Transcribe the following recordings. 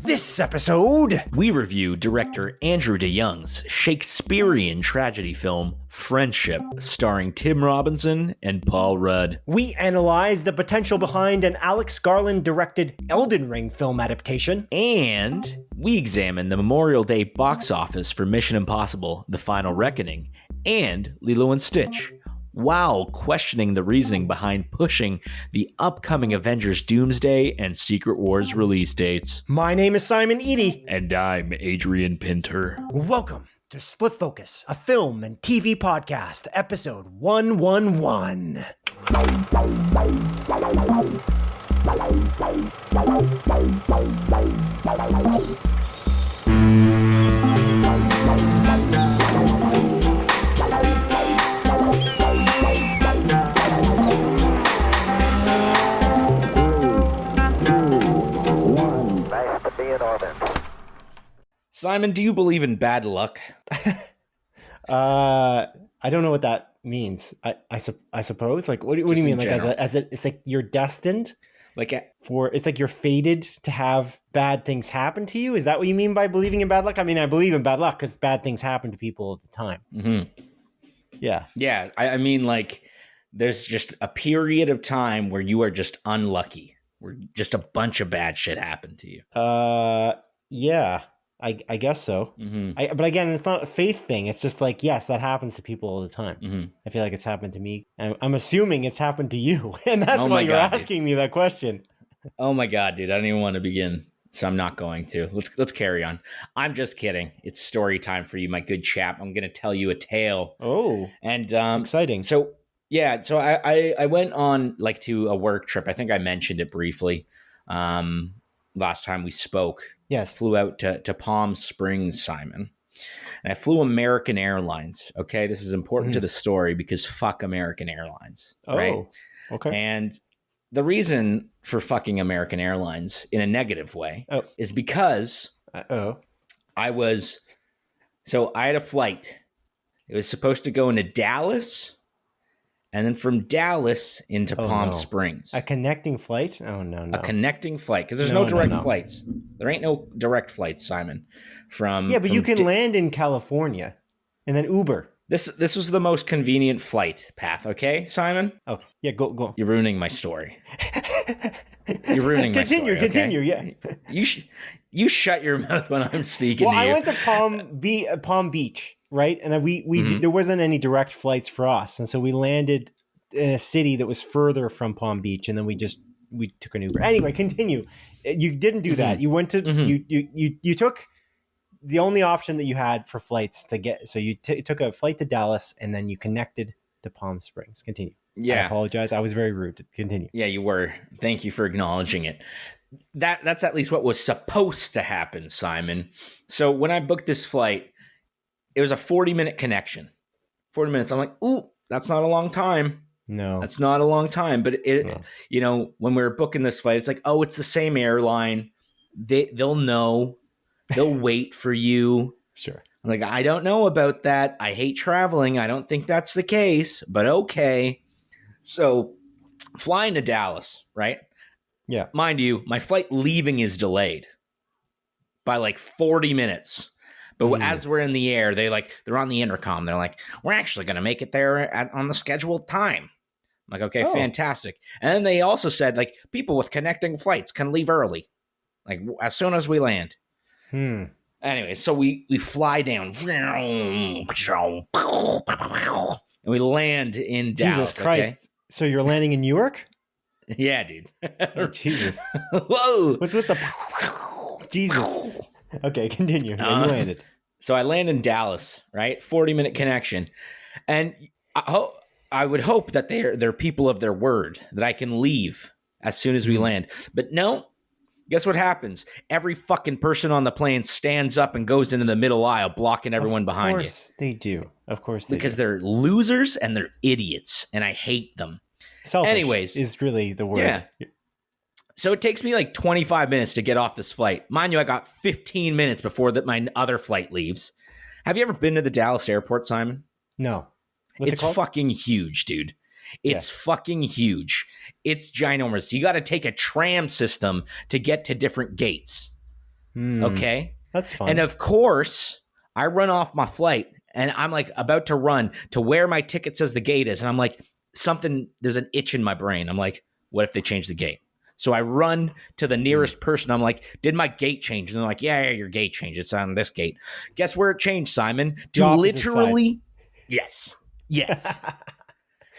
This episode, we review director Andrew DeYoung's Shakespearean tragedy film Friendship, starring Tim Robinson and Paul Rudd. We analyze the potential behind an Alex Garland directed Elden Ring film adaptation. And we examine the Memorial Day box office for Mission Impossible: The Final Reckoning and Lilo and Stitch, while questioning the reasoning behind pushing the upcoming Avengers Doomsday and Secret Wars release dates. My name is Simon Eady. And I'm Adrian Pinter. Welcome to Split Focus, a film and TV podcast, episode 111. Simon, do you believe in bad luck? I don't know what that means. I suppose. Like, what do you mean? Like, it's like you're destined, it's like you're fated to have bad things happen to you. Is that what you mean by believing in bad luck? I mean, I believe in bad luck because bad things happen to people all the time. Mm-hmm. Yeah. Yeah. I mean, like, there's just a period of time where you are just unlucky, where just a bunch of bad shit happened to you. Yeah. I guess so. Mm-hmm. But again, it's not a faith thing. It's just like, yes, that happens to people all the time. Mm-hmm. I feel like it's happened to me. I'm assuming it's happened to you. And that's why you're asking me that question. Oh my God, dude. I don't even want to begin. So I'm not going to. Let's carry on. I'm just kidding. It's story time for you, my good chap. I'm going to tell you a tale. Oh, and exciting. So yeah, so I went on like to a work trip. I think I mentioned it briefly last time we spoke. Yes. Flew out to Palm Springs, Simon. And I flew American Airlines. Okay, this is important to the story because fuck American Airlines. Oh, right? Okay. And the reason for fucking American Airlines in a negative way is because I had a flight. It was supposed to go into Dallas and then from Dallas into Palm Springs. A connecting flight? Oh, no. A connecting flight, because there's no direct flights. There ain't no direct flights, Simon. But you can land in California and then Uber. This was the most convenient flight path, okay, Simon? Oh, yeah, go. You're ruining my story. You're ruining my story. Continue, okay? Yeah. You shut your mouth when I'm speaking to you. I went to Palm Beach. Right. And we there wasn't any direct flights for us. And so we landed in a city that was further from Palm Beach. And then we took an Uber. Anyway, continue. You didn't do that. You went to you took the only option that you had for flights to get. So you took a flight to Dallas and then you connected to Palm Springs. Continue. Yeah. I apologize. I was very rude. Continue. Yeah, you were. Thank you for acknowledging it. That's at least what was supposed to happen, Simon. So when I booked this flight, it was a 40-minute connection. 40 minutes. I'm like, ooh, that's not a long time. No. That's not a long time. But when we were booking this flight, it's like, oh, it's the same airline. They'll know. They'll wait for you. Sure. I'm like, I don't know about that. I hate traveling. I don't think that's the case, but okay. So flying to Dallas, right? Yeah. Mind you, my flight leaving is delayed by like 40 minutes. But as we're in the air, they're on the intercom. They're like, we're actually going to make it there on the scheduled time. I'm like, okay, fantastic. And then they also said, like, people with connecting flights can leave early, like as soon as we land. Anyway, so we fly down and we land in Dallas. Jesus Christ. Okay? So you're landing in Newark? Yeah, dude. Oh, Jesus. Whoa. What's with the Jesus? Okay, continue. Yeah, you landed. So I land in Dallas, right? 40-minute connection. And I would hope that they're people of their word, that I can leave as soon as we land. But no, guess what happens? Every fucking person on the plane stands up and goes into the middle aisle, blocking everyone behind you. Of course they do. Of course they do. Because they're losers and they're idiots, and I hate them. Selfish Anyways, is really the word. Yeah. So it takes me like 25 minutes to get off this flight. Mind you, I got 15 minutes before my other flight leaves. Have you ever been to the Dallas airport, Simon? No. It's fucking huge, dude. It's fucking huge. It's ginormous. You got to take a tram system to get to different gates. Okay. That's fun. And of course, I run off my flight and I'm like about to run to where my ticket says the gate is. And I'm like, there's an itch in my brain. I'm like, what if they change the gate? So I run to the nearest person. I'm like, did my gate change? And they're like, yeah, your gate changed. It's on this gate. Guess where it changed, Simon? To literally, yes.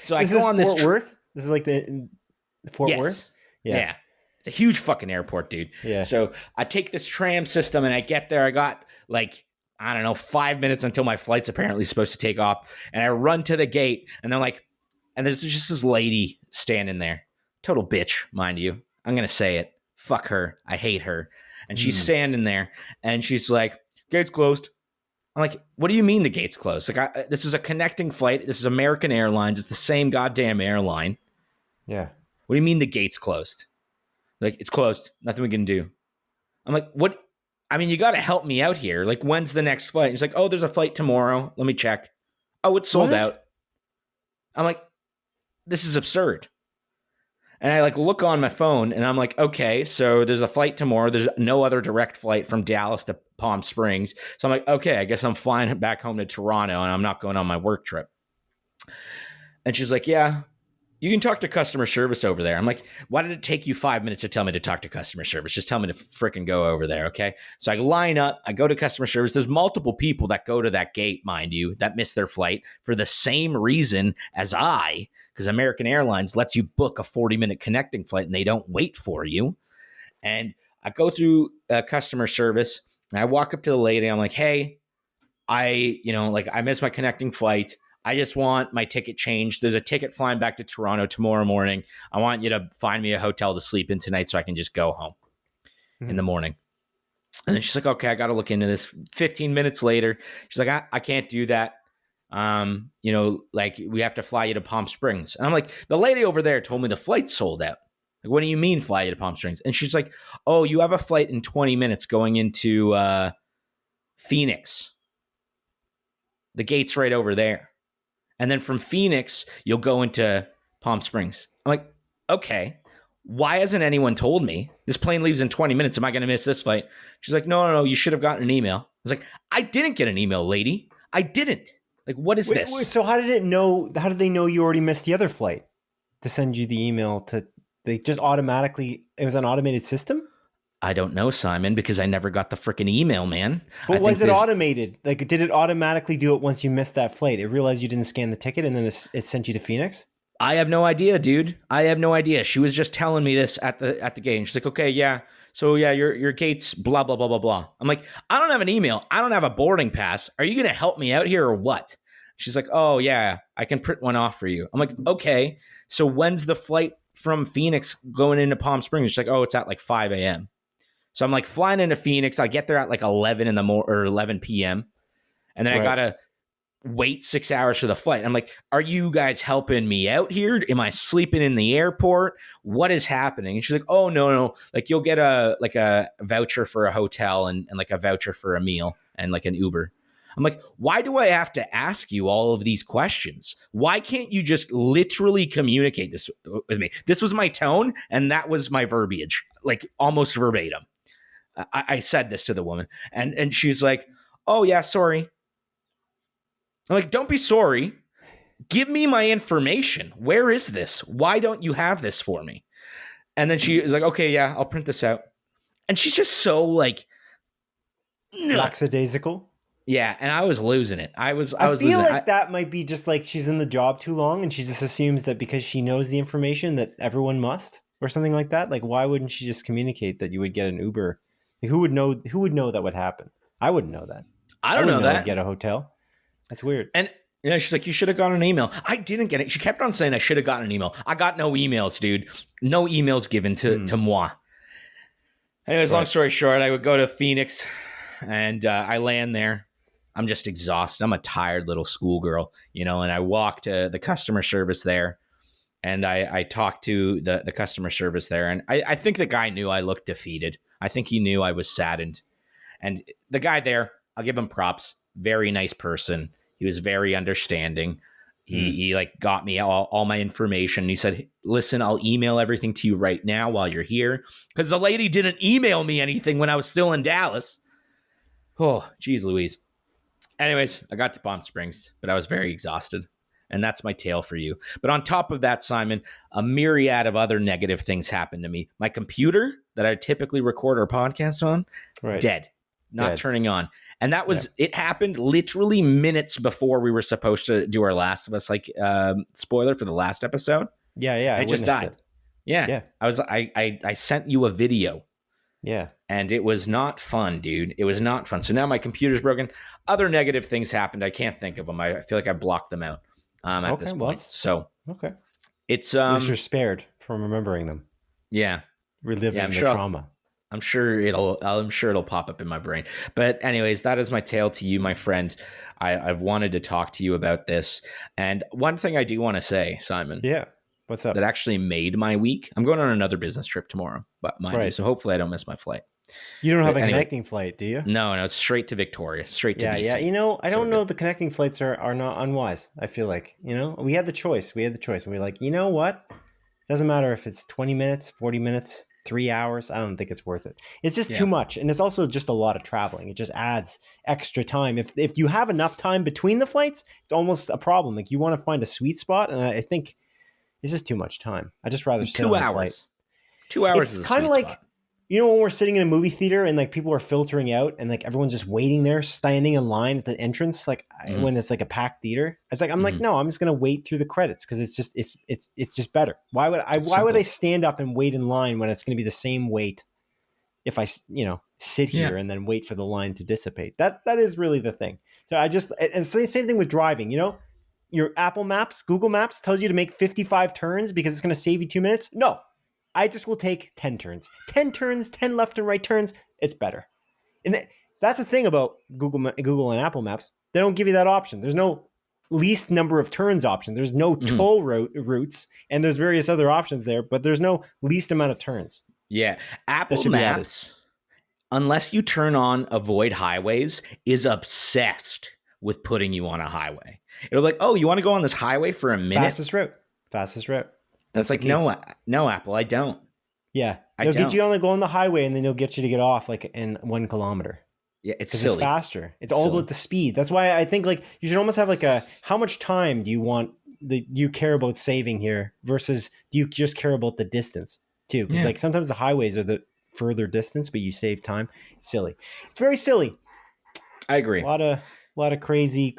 So I go on this Fort Worth? This is like the Fort Worth? Yeah. It's a huge fucking airport, dude. Yeah. So I take this tram system and I get there. I got like, I don't know, 5 minutes until my flight's apparently supposed to take off. And I run to the gate and they're like, and there's just this lady standing there. Total bitch, mind you. I'm going to say it. Fuck her. I hate her. And she's standing there and she's like, gate's closed. I'm like, what do you mean the gate's closed? Like, this is a connecting flight. This is American Airlines. It's the same goddamn airline. Yeah. What do you mean the gate's closed? Like, it's closed. Nothing we can do. I'm like, what? I mean, you got to help me out here. Like, when's the next flight? He's like, oh, there's a flight tomorrow. Let me check. Oh, it's sold out. I'm like, this is absurd. And I like look on my phone and I'm like, okay, so there's a flight tomorrow. There's no other direct flight from Dallas to Palm Springs. So I'm like, okay, I guess I'm flying back home to Toronto and I'm not going on my work trip. And she's like, yeah, you can talk to customer service over there. I'm like, why did it take you 5 minutes to tell me to talk to customer service? Just tell me to freaking go over there, okay? So I line up, I go to customer service. There's multiple people that go to that gate, mind you, that miss their flight for the same reason as I, because American Airlines lets you book a 40-minute connecting flight and they don't wait for you. And I go through customer service and I walk up to the lady. I'm like, hey, I missed my connecting flight. I just want my ticket changed. There's a ticket flying back to Toronto tomorrow morning. I want you to find me a hotel to sleep in tonight so I can just go home in the morning. And then she's like, okay, I got to look into this. 15 minutes later, she's like, I can't do that. We have to fly you to Palm Springs. And I'm like, the lady over there told me the flight's sold out. Like, what do you mean fly you to Palm Springs? And she's like, oh, you have a flight in 20 minutes going into Phoenix. The gate's right over there. And then from Phoenix, you'll go into Palm Springs. I'm like, okay, why hasn't anyone told me? This plane leaves in 20 minutes. Am I going to miss this flight? She's like, no, you should have gotten an email. I was like, I didn't get an email, lady. I didn't. Like, what is this? So how did they know you already missed the other flight to send you the email they just automatically, it was an automated system? I don't know, Simon, because I never got the freaking email, man. But was it automated? Like, did it automatically do it once you missed that flight? It realized you didn't scan the ticket and then it sent you to Phoenix? I have no idea, dude. I have no idea. She was just telling me this at the gate. And she's like, okay, yeah. So yeah, your gate's blah, blah, blah, blah, blah. I'm like, I don't have an email. I don't have a boarding pass. Are you going to help me out here or what? She's like, oh yeah, I can print one off for you. I'm like, okay. So when's the flight from Phoenix going into Palm Springs? She's like, oh, it's at like 5 a.m. So I'm like flying into Phoenix. I get there at like 11 or 11 p.m. And then I got to wait 6 hours for the flight. I'm like, are you guys helping me out here? Am I sleeping in the airport? What is happening? And she's like, oh, no. Like, you'll get a voucher for a hotel and like a voucher for a meal and like an Uber. I'm like, why do I have to ask you all of these questions? Why can't you just literally communicate this with me? This was my tone and that was my verbiage, like almost verbatim. I said this to the woman and she's like, oh yeah, sorry. I'm like, don't be sorry. Give me my information. Where is this? Why don't you have this for me? And then she is like, okay, yeah, I'll print this out. And she's just so like lackadaisical. Yeah, and I was losing it. I was feel losing like it. That might be just like she's in the job too long and she just assumes that because she knows the information that everyone must or something like that. Like, why wouldn't she just communicate that you would get an Uber? Like, who would know that would happen? I wouldn't know that. I don't know that. I'd get a hotel. That's weird. And she's like, you should have gotten an email. I didn't get it. She kept on saying I should have gotten an email. I got no emails, dude. No emails given to moi. Anyways, long story short, I would go to Phoenix and I land there. I'm just exhausted. I'm a tired little schoolgirl, and I walk to the customer service there and I talked to the customer service there. And I think the guy knew I looked defeated. I think he knew I was saddened. And the guy there, I'll give him props. Very nice person. He was very understanding. He like got me all my information. He said, listen, I'll email everything to you right now while you're here. Because the lady didn't email me anything when I was still in Dallas. Oh, geez Louise. Anyways, I got to Palm Springs, but I was very exhausted. And that's my tale for you. But on top of that, Simon, a myriad of other negative things happened to me. My computer that I typically record our podcast on, dead. Not turning on. And that was, it happened literally minutes before we were supposed to do our Last of Us, like, spoiler for the last episode. Yeah. I just died. Yeah. I sent you a video. Yeah. And it was not fun, dude. It was not fun. So now my computer's broken. Other negative things happened. I can't think of them. I feel like I blocked them out at this point. So it's at least you're spared from remembering them. Yeah. Reliving the trauma. I'm sure it'll pop up in my brain. But anyways, that is my tale to you, my friend. I've wanted to talk to you about this. And one thing I do want to say, Simon. Yeah. What's up? That actually made my week. I'm going on another business trip tomorrow, but mind you, so hopefully I don't miss my flight. You don't have a connecting flight, do you? No, it's straight to Victoria, straight to BC. Yeah. I don't know. The connecting flights are not unwise. I feel like, we had the choice. We were like, you know what? Doesn't matter if it's 20 minutes, 40 minutes, 3 hours. I don't think it's worth it. It's just too much. And it's also just a lot of traveling. It just adds extra time. If you have enough time between the flights, it's almost a problem. Like you want to find a sweet spot. And I think it's just too much time. I just rather sit on the flight. 2 hours it's is kind of like spot. When we're sitting in a movie theater and like people are filtering out and like everyone's just waiting there, standing in line at the entrance, like when it's like a packed theater. It's like I'm like, no, I'm just gonna wait through the credits because it's just better. Why would I stand up and wait in line when it's gonna be the same wait if I sit here and then wait for the line to dissipate? That is really the thing. So and it's the same thing with driving. Your Apple Maps, Google Maps tells you to make 55 turns because it's going to save you 2 minutes. No, I just will take 10 turns. 10 turns, 10 left and right turns. It's better. And that's the thing about Google and Apple Maps. They don't give you that option. There's no least number of turns option. There's no toll routes, and there's various other options there, but there's no least amount of turns. Yeah. Apple Maps, unless you turn on avoid highways, is obsessed with putting you on a highway. It'll be like, oh, you want to go on this highway for a minute? Fastest route. That's like, no, Apple, I don't. Yeah. They'll get you on go on the highway and then they'll get you to get off like in 1 kilometer. Yeah, it's silly. It's faster. It's all about the speed. That's why I think like you should almost have like how much time do you care about saving here versus do you just care about the distance too? Because like sometimes the highways are the further distance, but you save time. It's silly. It's very silly. I agree. A lot of crazy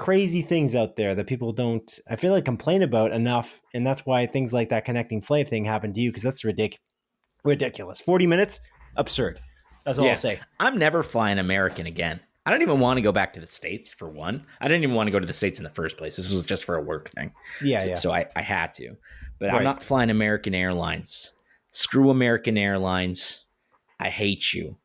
things out there that people don't, I feel like, complain about enough. And that's why things like that connecting flight thing happen to you, because that's ridiculous. 40 minutes? Absurd. That's all I'll say. I'm never flying American again. I don't even want to go back to the States, for one. I didn't even want to go to the States in the first place. This was just for a work thing. So I had to. But I'm not flying American Airlines. Screw American Airlines. I hate you.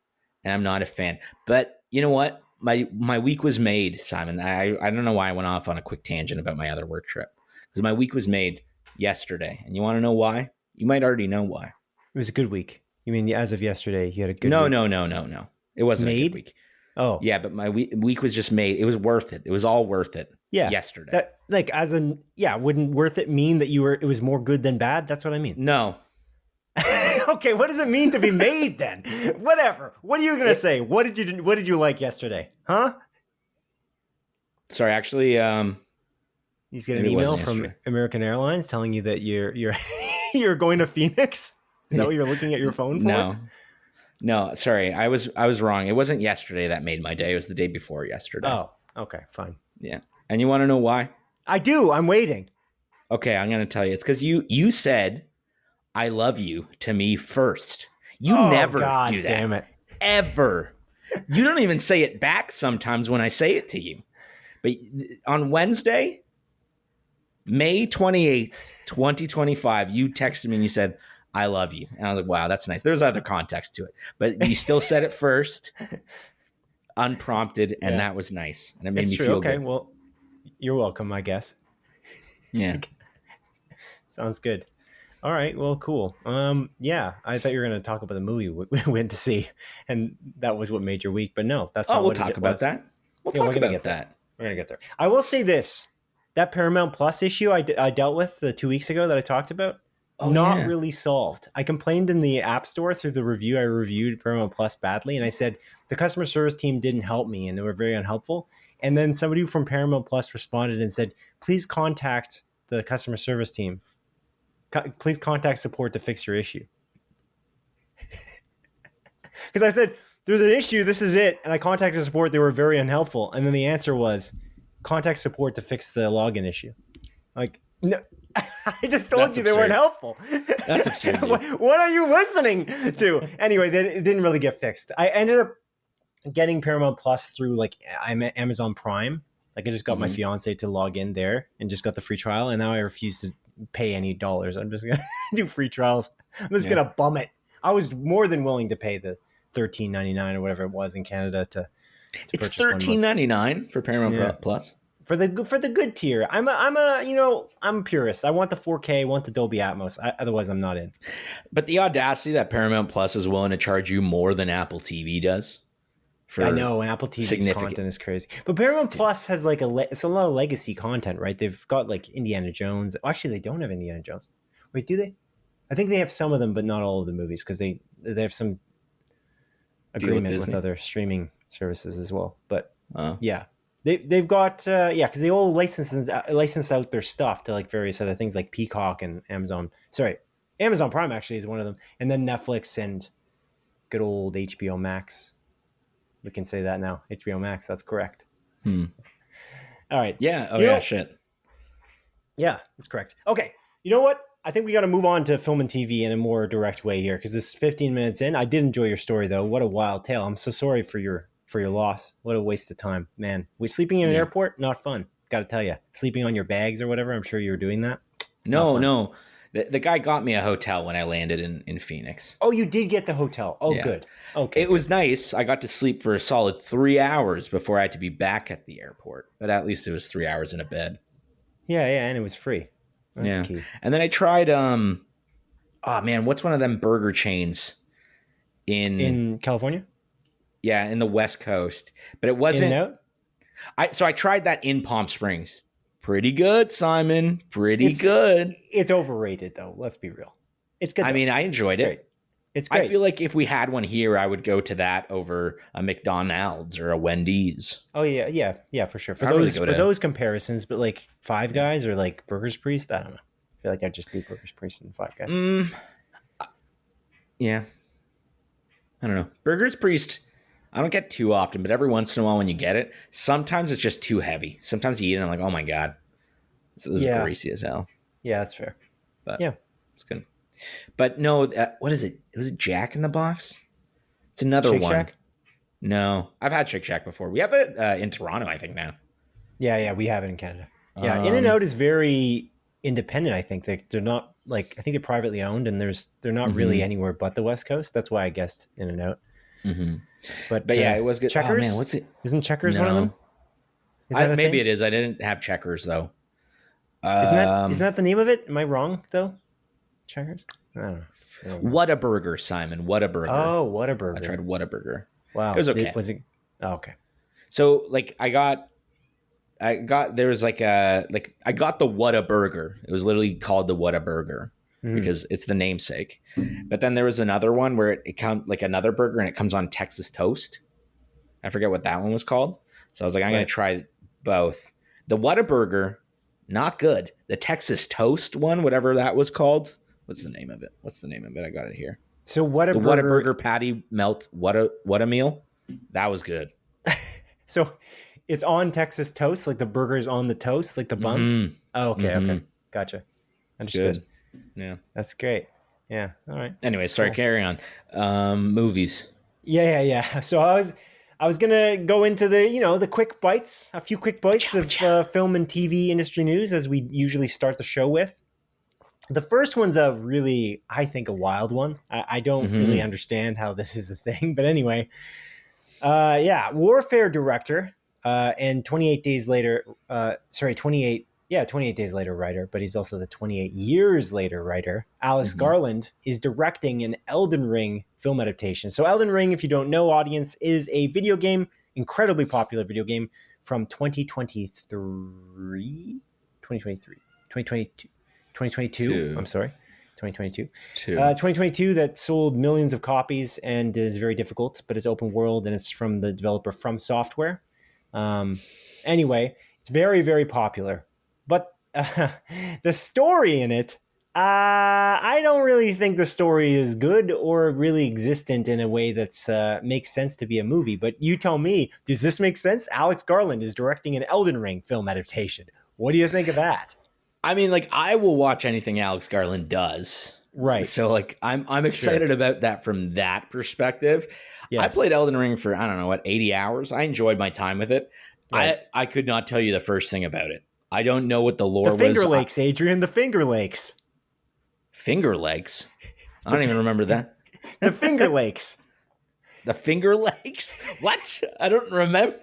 And I'm not a fan. But you know what? My week was made, Simon. I don't know why I went off on a quick tangent about my other work trip. Because my week was made yesterday. And you want to know why? You might already know why. It was a good week. You mean as of yesterday, you had a good week? No. It wasn't a good week. Oh. Yeah, but my week was just made. It was worth it. It was all worth it. Yeah. Yesterday. Wouldn't worth it mean that it was more good than bad? That's what I mean. No. Okay, what does it mean to be made then? Whatever. What are you going to say? What did you like yesterday? Huh? Sorry, actually, he's getting an email from American Airlines telling you that you're going to Phoenix? Is that what you're looking at your phone for? No, sorry. I was wrong. It wasn't yesterday that made my day. It was the day before yesterday. Oh, okay, fine. Yeah. And you want to know why? I do. I'm waiting. Okay, I'm going to tell you. It's because you said I love you to me first. You never do that. Damn it. Ever. You don't even say it back sometimes when I say it to you. But on Wednesday, May 28th, 2025, you texted me and you said, I love you. And I was like, wow, that's nice. There's other context to it. But you still said it first, unprompted, and that was nice. And it made me feel good. Okay, well, you're welcome, I guess. Yeah. Sounds good. All right. Well, cool. Yeah, I thought you were going to talk about the movie we went to see, and that was what made your week. But no, that's not. We'll talk about that. We'll talk about that. We're going to get there. I will say this. that Paramount Plus issue I dealt with 2 weeks ago that I talked about, not really solved. I complained in the App Store through the review. I reviewed Paramount Plus badly, and I said the customer service team didn't help me, and they were very unhelpful. And then somebody from Paramount Plus responded and said, please contact the customer service team. Please contact support to fix your issue. Because I said, there's an issue, this is it. And I contacted support. They were very unhelpful. And then the answer was, contact support to fix the login issue. Like, no, I just told you they weren't helpful. That's absurd. What are you listening to? Anyway, it didn't really get fixed. I ended up getting Paramount Plus through like Amazon Prime. Like I just got my fiance to log in there and just got the free trial. And now I refuse to pay any dollars. I'm just going to do free trials. I'm just going to bum it. I was more than willing to pay the $13.99 or whatever it was in Canada to it's $13.99 for Paramount Plus for the good tier. I'm a purist. I want the 4K, I want the Dolby Atmos. Otherwise, I'm not in. But the audacity that Paramount Plus is willing to charge you more than Apple TV does. I know, and Apple TV's content is crazy. But Paramount Plus has like it's a lot of legacy content, right? They've got like Indiana Jones. Actually, they don't have Indiana Jones. Wait, do they? I think they have some of them, but not all of the movies because they have some agreement with other streaming services as well. But yeah, they've got because they all license out their stuff to like various other things like Peacock and Amazon. Sorry, Amazon Prime actually is one of them, and then Netflix and good old HBO Max. We can say that now. HBO Max, that's correct. All right. Yeah. Oh, yeah, shit. Yeah, that's correct. Okay. You know what? I think we got to move on to film and TV in a more direct way here because this is 15 minutes in. I did enjoy your story, though. What a wild tale. I'm so sorry for your loss. What a waste of time. Man, sleeping in an airport, not fun. Got to tell you. Sleeping on your bags or whatever, I'm sure you were doing that. No. The guy got me a hotel when I landed in Phoenix. Oh, you did get the hotel. Oh, yeah. Good. Okay. It was nice. I got to sleep for a solid 3 hours before I had to be back at the airport. But at least it was 3 hours in a bed. Yeah, and it was free. That's key. And then I tried, what's one of them burger chains in California? Yeah, in the West Coast. But it wasn't. In-N-Out? So I tried that in Palm Springs. Pretty good, Simon. Pretty good. It's overrated, though. Let's be real. It's good. I mean, I enjoyed it. Great. It's great. I feel like if we had one here, I would go to that over a McDonald's or a Wendy's. Oh yeah, for sure. For those comparisons, but like Five Guys or like Burger's Priest, I don't know. I feel like I just do Burger's Priest and Five Guys. Yeah, I don't know. Burger's Priest, I don't get too often, but every once in a while when you get it, sometimes it's just too heavy. Sometimes you eat it and I'm like, oh my God, this is greasy as hell. Yeah, that's fair. But yeah, it's good. But no, what is it? Was it Jack in the Box? It's another Shake one. Shack? No, I've had Shake Shack before. We have it in Toronto, I think now. Yeah, we have it in Canada. Yeah, In-N-Out is very independent. I think they're not like I think they're privately owned, and they're not really anywhere but the West Coast. That's why I guessed In-N-Out. Mm-hmm. But yeah, it was good. Checkers? Oh, man, what's it? Isn't Checkers one of them? Maybe it is. I didn't have Checkers though. Isn't that the name of it? Am I wrong though? Checkers? I don't know. Whataburger, Simon. Whataburger. Oh, Whataburger. I tried Whataburger. Wow. It was okay. Okay. So like I got I got the Whataburger. It was literally called the Whataburger because it's the namesake. But then there was another one where it comes like another burger and it comes on Texas toast. I forget what that one was called. So I was like, I'm going to try both. The Whataburger, not good. The Texas toast one, whatever that was called. What's the name of it? I got it here. So Whataburger, the Whataburger patty melt what a meal. That was good. So it's on Texas toast, like the burger's on the toast, like the buns. Mm-hmm. Oh, okay, okay, gotcha. Understood. Good. Yeah, that's great. Yeah, all right. Anyway, sorry. Cool. Carry on. Movies. Yeah. So I was gonna go into the quick bites, a few quick bites of film and TV industry news, as we usually start the show with. The first one's a really, I think, a wild one. I don't really understand how this is a thing, but anyway, Warfare director and 28 days later writer, but he's also the 28 years later writer. Alex Garland is directing an Elden Ring film adaptation. So Elden Ring, if you don't know, audience, is a video game, incredibly popular video game from 2023. 2023, 2022, 2022. I'm sorry, 2022. Two. 2022 that sold millions of copies and is very difficult, but it's open world and it's from the developer From Software. Anyway, it's very, very popular. But the story in it, I don't really think the story is good or really existent in a way that's makes sense to be a movie. But you tell me, does this make sense? Alex Garland is directing an Elden Ring film adaptation. What do you think of that? I mean, like, I will watch anything Alex Garland does. Right. So, like, I'm excited about that from that perspective. Yes. I played Elden Ring for, I don't know, 80 hours. I enjoyed my time with it. Right. I could not tell you the first thing about it. I don't know what the lore was. The Finger Lakes, Adrian, the Finger Lakes. Finger Lakes? I don't even remember that. The Finger Lakes. The Finger Lakes? What? I don't remember.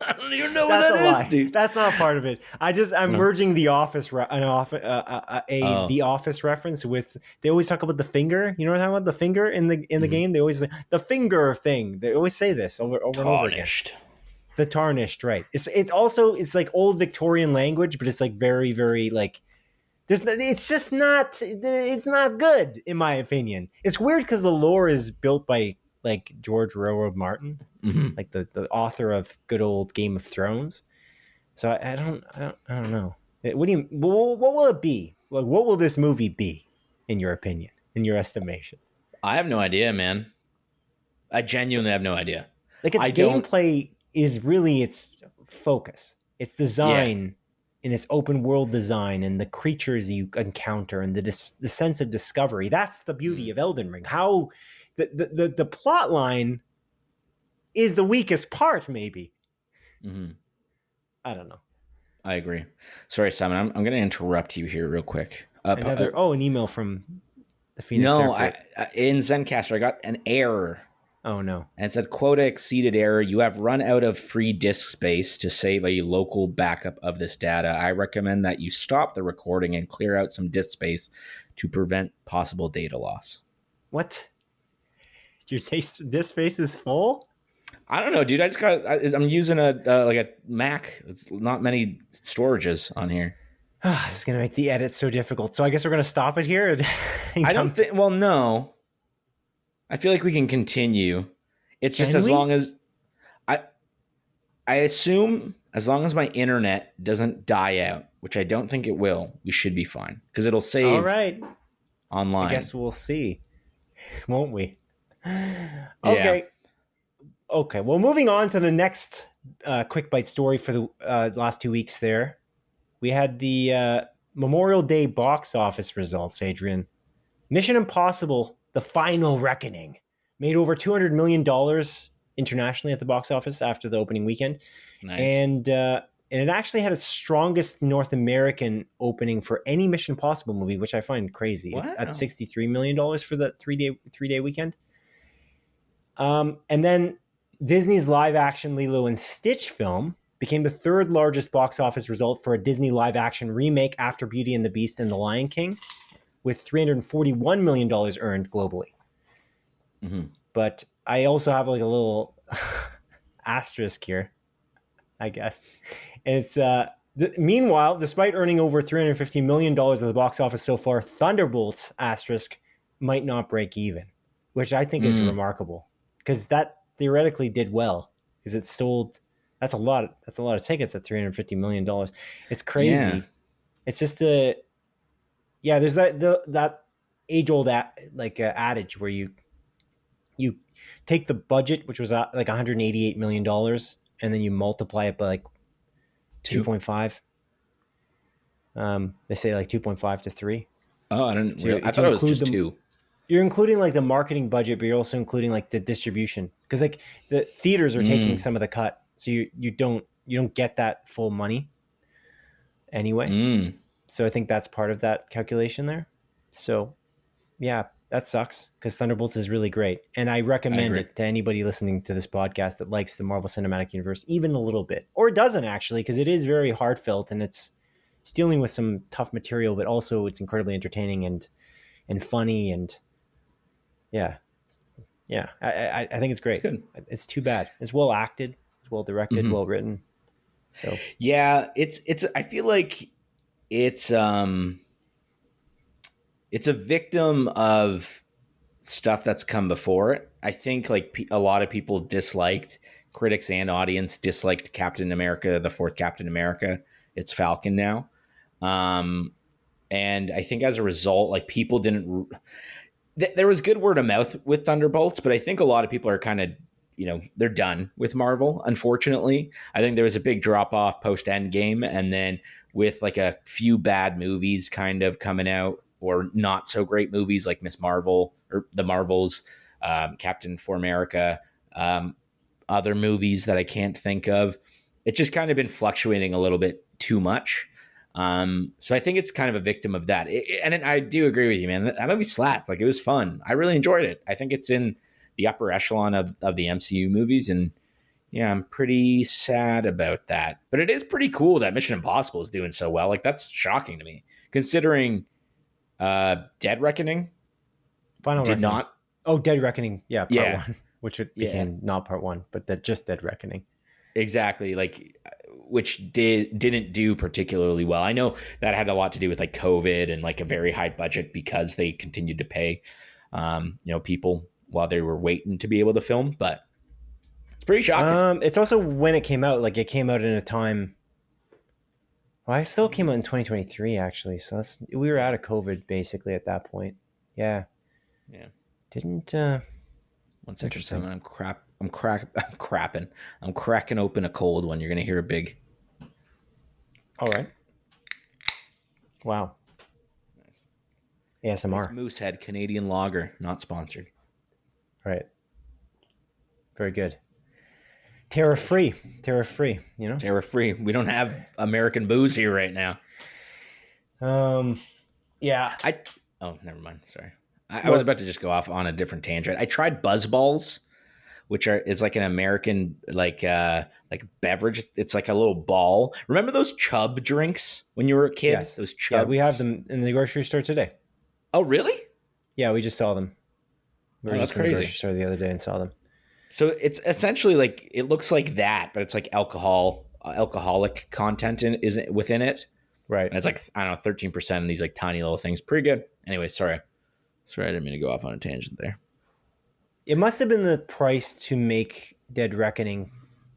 I don't even know That's what that is, dude. That's not part of it. I'm merging the Office the Office reference with. They always talk about the finger. You know what I'm talking about? The finger in the game. They always say the finger thing. They always say this over and over again. The tarnished, right? It's like old Victorian language, but it's like very, very like. It's just not. It's not good in my opinion. It's weird because the lore is built by like George Railroad Martin, like the author of good old Game of Thrones. So I don't know. What will it be? Like, what will this movie be, in your opinion, in your estimation? I have no idea, man. I genuinely have no idea. Like, its gameplay is really its focus. Its design, and its open world design, and the creatures you encounter, and the sense of discovery. That's the beauty of Elden Ring. How the plot line is the weakest part, maybe. I don't know. I agree. Sorry, Simon. I'm going to interrupt you here real quick. An email from the Phoenix Airport. In Zencaster, I got an error. Oh, no. And it said, quota exceeded error. You have run out of free disk space to save a local backup of this data. I recommend that you stop the recording and clear out some disk space to prevent possible data loss. What? Your disk space is full? I don't know, dude. I'm using a Mac. It's not many storages on here. This is going to make the edit so difficult. So I guess we're going to stop it here. I don't think, well, no. I feel like we can continue. It's just as long as I assume as long as my internet doesn't die out, which I don't think it will, we should be fine because it'll save. All right. Online. I guess we'll see, won't we? Okay. Yeah. Okay. Well, moving on to the next quick bite story for the last 2 weeks. There, we had the Memorial Day box office results. Adrian, Mission Impossible: The Final Reckoning made over $200 million internationally at the box office after the opening weekend. Nice. And it actually had its strongest North American opening for any Mission Impossible movie, which I find crazy. Wow. It's at $63 million for the three-day weekend. And then Disney's live-action Lilo and Stitch film became the third largest box office result for a Disney live-action remake after Beauty and the Beast and The Lion King, with $341 million earned globally. But I also have like a little asterisk here, I guess. It's meanwhile, despite earning over $350 million at the box office so far, Thunderbolts asterisk might not break even, which I think is remarkable because that theoretically did well because it sold. That's a lot of tickets at $350 million. It's crazy. Yeah. It's just there's that age-old adage where you take the budget, which was like $188 million, and then you multiply it by like 2.5. They say like 2.5 to 3. Oh, I didn't. I thought it was just 2. You're including like the marketing budget, but you're also including like the distribution because like the theaters are taking some of the cut, so you don't get that full money anyway. So I think that's part of that calculation there. So yeah, that sucks because Thunderbolts is really great. And I recommend it to anybody listening to this podcast that likes the Marvel Cinematic Universe, even a little bit, or doesn't actually, because it is very heartfelt and it's dealing with some tough material, but also it's incredibly entertaining and funny. And yeah. I think it's great. It's good. It's too bad. It's well acted. It's well directed, well written. So yeah, it's, I feel like it's a victim of stuff that's come before it. I think like a lot of people disliked, critics and audience disliked Captain America, the fourth Captain America. It's Falcon now. And I think as a result, like people didn't, there was good word of mouth with Thunderbolts, but I think a lot of people are kind of, they're done with Marvel. Unfortunately, I think there was a big drop off post Endgame, and then with like a few bad movies kind of coming out, or not so great movies like Miss Marvel or the Marvels, Captain for America, other movies that I can't think of. It's just kind of been fluctuating a little bit too much. So I think it's kind of a victim of that. And I do agree with you, man. That movie slapped. Like, it was fun. I really enjoyed it. I think it's in the upper echelon of the MCU movies. And yeah, I'm pretty sad about that. But it is pretty cool that Mission Impossible is doing so well. Like, that's shocking to me, considering Dead Reckoning Final did Reckoning. not. Oh, Dead Reckoning. Yeah, part Yeah. one, which it became not part one, but just Dead Reckoning. Exactly. Like, which didn't do particularly well. I know that had a lot to do with like COVID and like a very high budget because they continued to pay, people while they were waiting to be able to film. But it's pretty shocking. It's also when it came out. Like, it came out in a time. Well, I still came out in 2023 actually, so we were out of COVID basically at that point. Yeah. Yeah. Didn't. One second, Simon. I'm cracking open a cold one. You're gonna hear a big. All right. Wow. Nice. ASMR. Nice Moosehead Canadian Lager, not sponsored. Right. Very good. Terror free. Terror free. Terror free. We don't have American booze here right now. Yeah. Oh, never mind. Sorry. I was about to just go off on a different tangent. I tried Buzzballs, which is like an American like beverage. It's like a little ball. Remember those Chub drinks when you were a kid? Yes. Those Chub. Yeah, we have them in the grocery store today. Oh, really? Yeah, we just saw them. We were that's just in the crazy. grocery store the other day and saw them. So it's essentially like, it looks like that, but it's like alcoholic content is within it. Right. And it's like, I don't know, 13% in these like tiny little things. Pretty good. Anyway, sorry, I didn't mean to go off on a tangent there. It must have been the price to make Dead Reckoning,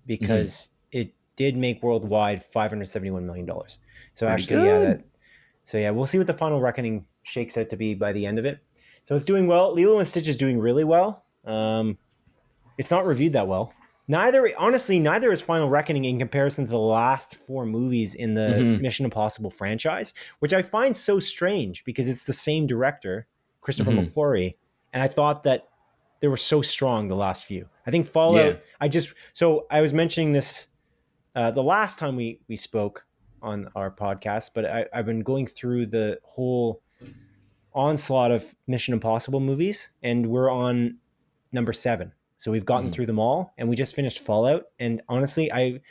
because it did make worldwide $571 million. So Pretty actually, good. we'll see what the Final Reckoning shakes out to be by the end of it. So it's doing well. Lilo and Stitch is doing really well. It's not reviewed that well. Neither is Final Reckoning in comparison to the last four movies in the Mission Impossible franchise, which I find so strange because it's the same director, Christopher McQuarrie, and I thought that they were so strong the last few. I think Fallout. Yeah. I was mentioning this the last time we spoke on our podcast, but I've been going through the whole onslaught of Mission Impossible movies, and we're on number 7. So we've gotten through them all, and we just finished Fallout. And honestly, I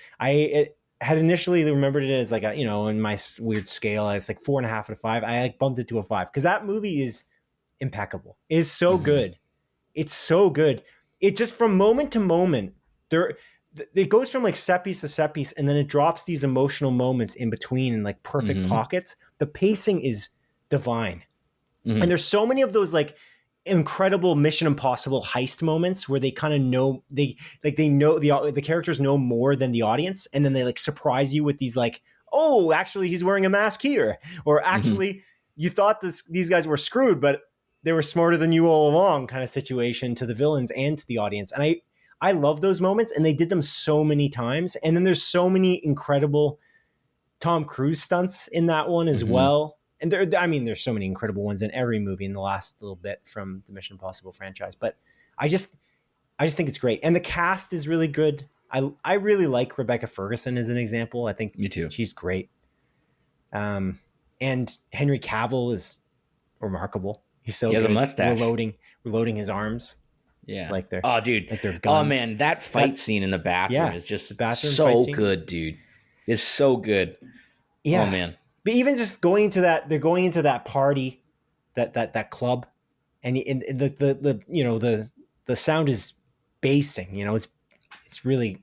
had initially remembered it as like in my weird scale, it's like 4.5 out of 5. I like bumped it to a 5 because that movie is impeccable. It is so good. It's so good. It just, from moment to moment, it goes from like set piece to set piece, and then it drops these emotional moments in between in like perfect pockets. The pacing is divine. And there's so many of those like incredible Mission Impossible heist moments where they kind of know they know the characters know more than the audience, and then they like surprise you with these like, oh, actually he's wearing a mask here, or actually you thought these guys were screwed, but they were smarter than you all along, kind of situation to the villains and to the audience. And I love those moments, and they did them so many times. And then there's so many incredible Tom Cruise stunts in that one as well. And there's so many incredible ones in every movie in the last little bit from the Mission Impossible franchise. But I just think it's great. And the cast is really good. I really like Rebecca Ferguson as an example. I think Me too. She's great. And Henry Cavill is remarkable. He's so good. He has a mustache. Reloading his arms. Yeah. Like they're guns. Oh man, that fight scene in the bathroom is just so good, dude. It's so good. Yeah. Oh man. But even just they're going into that party, that club, and the sound is bassing. It's really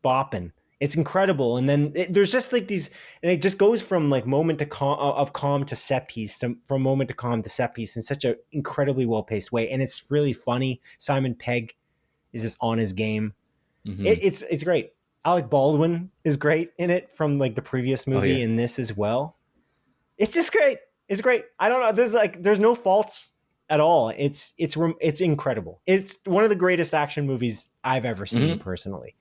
bopping, It's incredible. And then there's just like these, and it just goes from like moment to calm to set piece, from moment to calm to set piece in such an incredibly well paced way. And it's really funny. Simon Pegg is just on his game. It's great. Alec Baldwin is great in it from like the previous movie and this as well. It's just great. It's great. I don't know. There's no faults at all. It's incredible. It's one of the greatest action movies I've ever seen personally.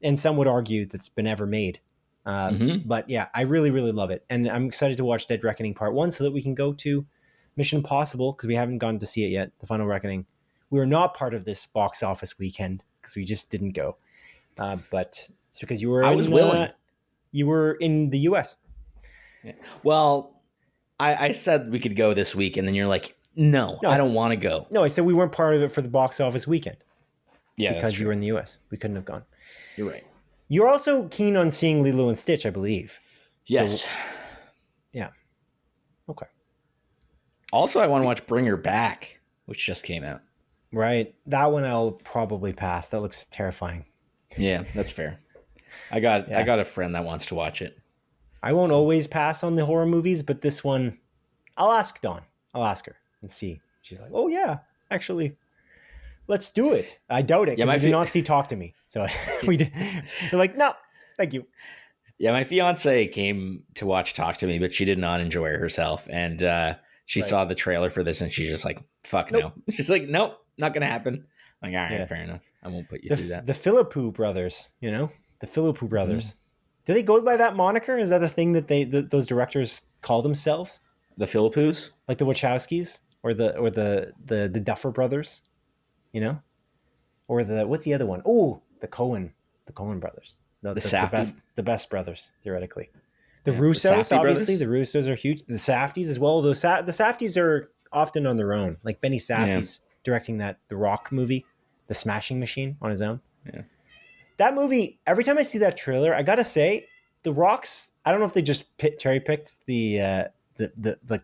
And some would argue that's been ever made. But yeah, I really, really love it. And I'm excited to watch Dead Reckoning Part 1 so that we can go to Mission Impossible, because we haven't gone to see it yet, The Final Reckoning. We were not part of this box office weekend because we just didn't go. But it's because you were willing. You were in the US. Yeah. Well, I said we could go this week, and then you're like, no, I don't want to go. No, I said we weren't part of it for the box office weekend. Yeah, because you were in the US. We couldn't have gone. You're right. You're also keen on seeing Lilo and Stitch, I believe. Yes. So, yeah. Okay. Also, I want to watch Bring Her Back, which just came out. Right. That one I'll probably pass. That looks terrifying. Yeah, that's fair. I got a friend that wants to watch it. I won't always pass on the horror movies, but this one, I'll ask Dawn. I'll ask her and see. She's like, oh yeah, actually, let's do it. I doubt it because we did not see Talk to Me. So we did. We're like, no, thank you. Yeah, my fiance came to watch Talk to Me, but she did not enjoy herself. And she saw the trailer for this and she's just like, fuck no. She's like, nope, not going to happen. I'm like, all right, fair enough. I won't put you through that. The Philippou brothers, the Philippou brothers. Do they go by that moniker? Is that a thing that those directors call themselves? The Philippous? Like the Wachowskis or the Duffer brothers, Or what's the other one? Oh, the Coen brothers. No, the best brothers, theoretically. The Russos, obviously. The Russos are huge. The Safdies as well. The Safdies are often on their own. Like Benny Safdie's directing the Rock movie, The Smashing Machine, on his own. Yeah. That movie, every time I see that trailer, I gotta say, The Rock's, I don't know if they just cherry picked the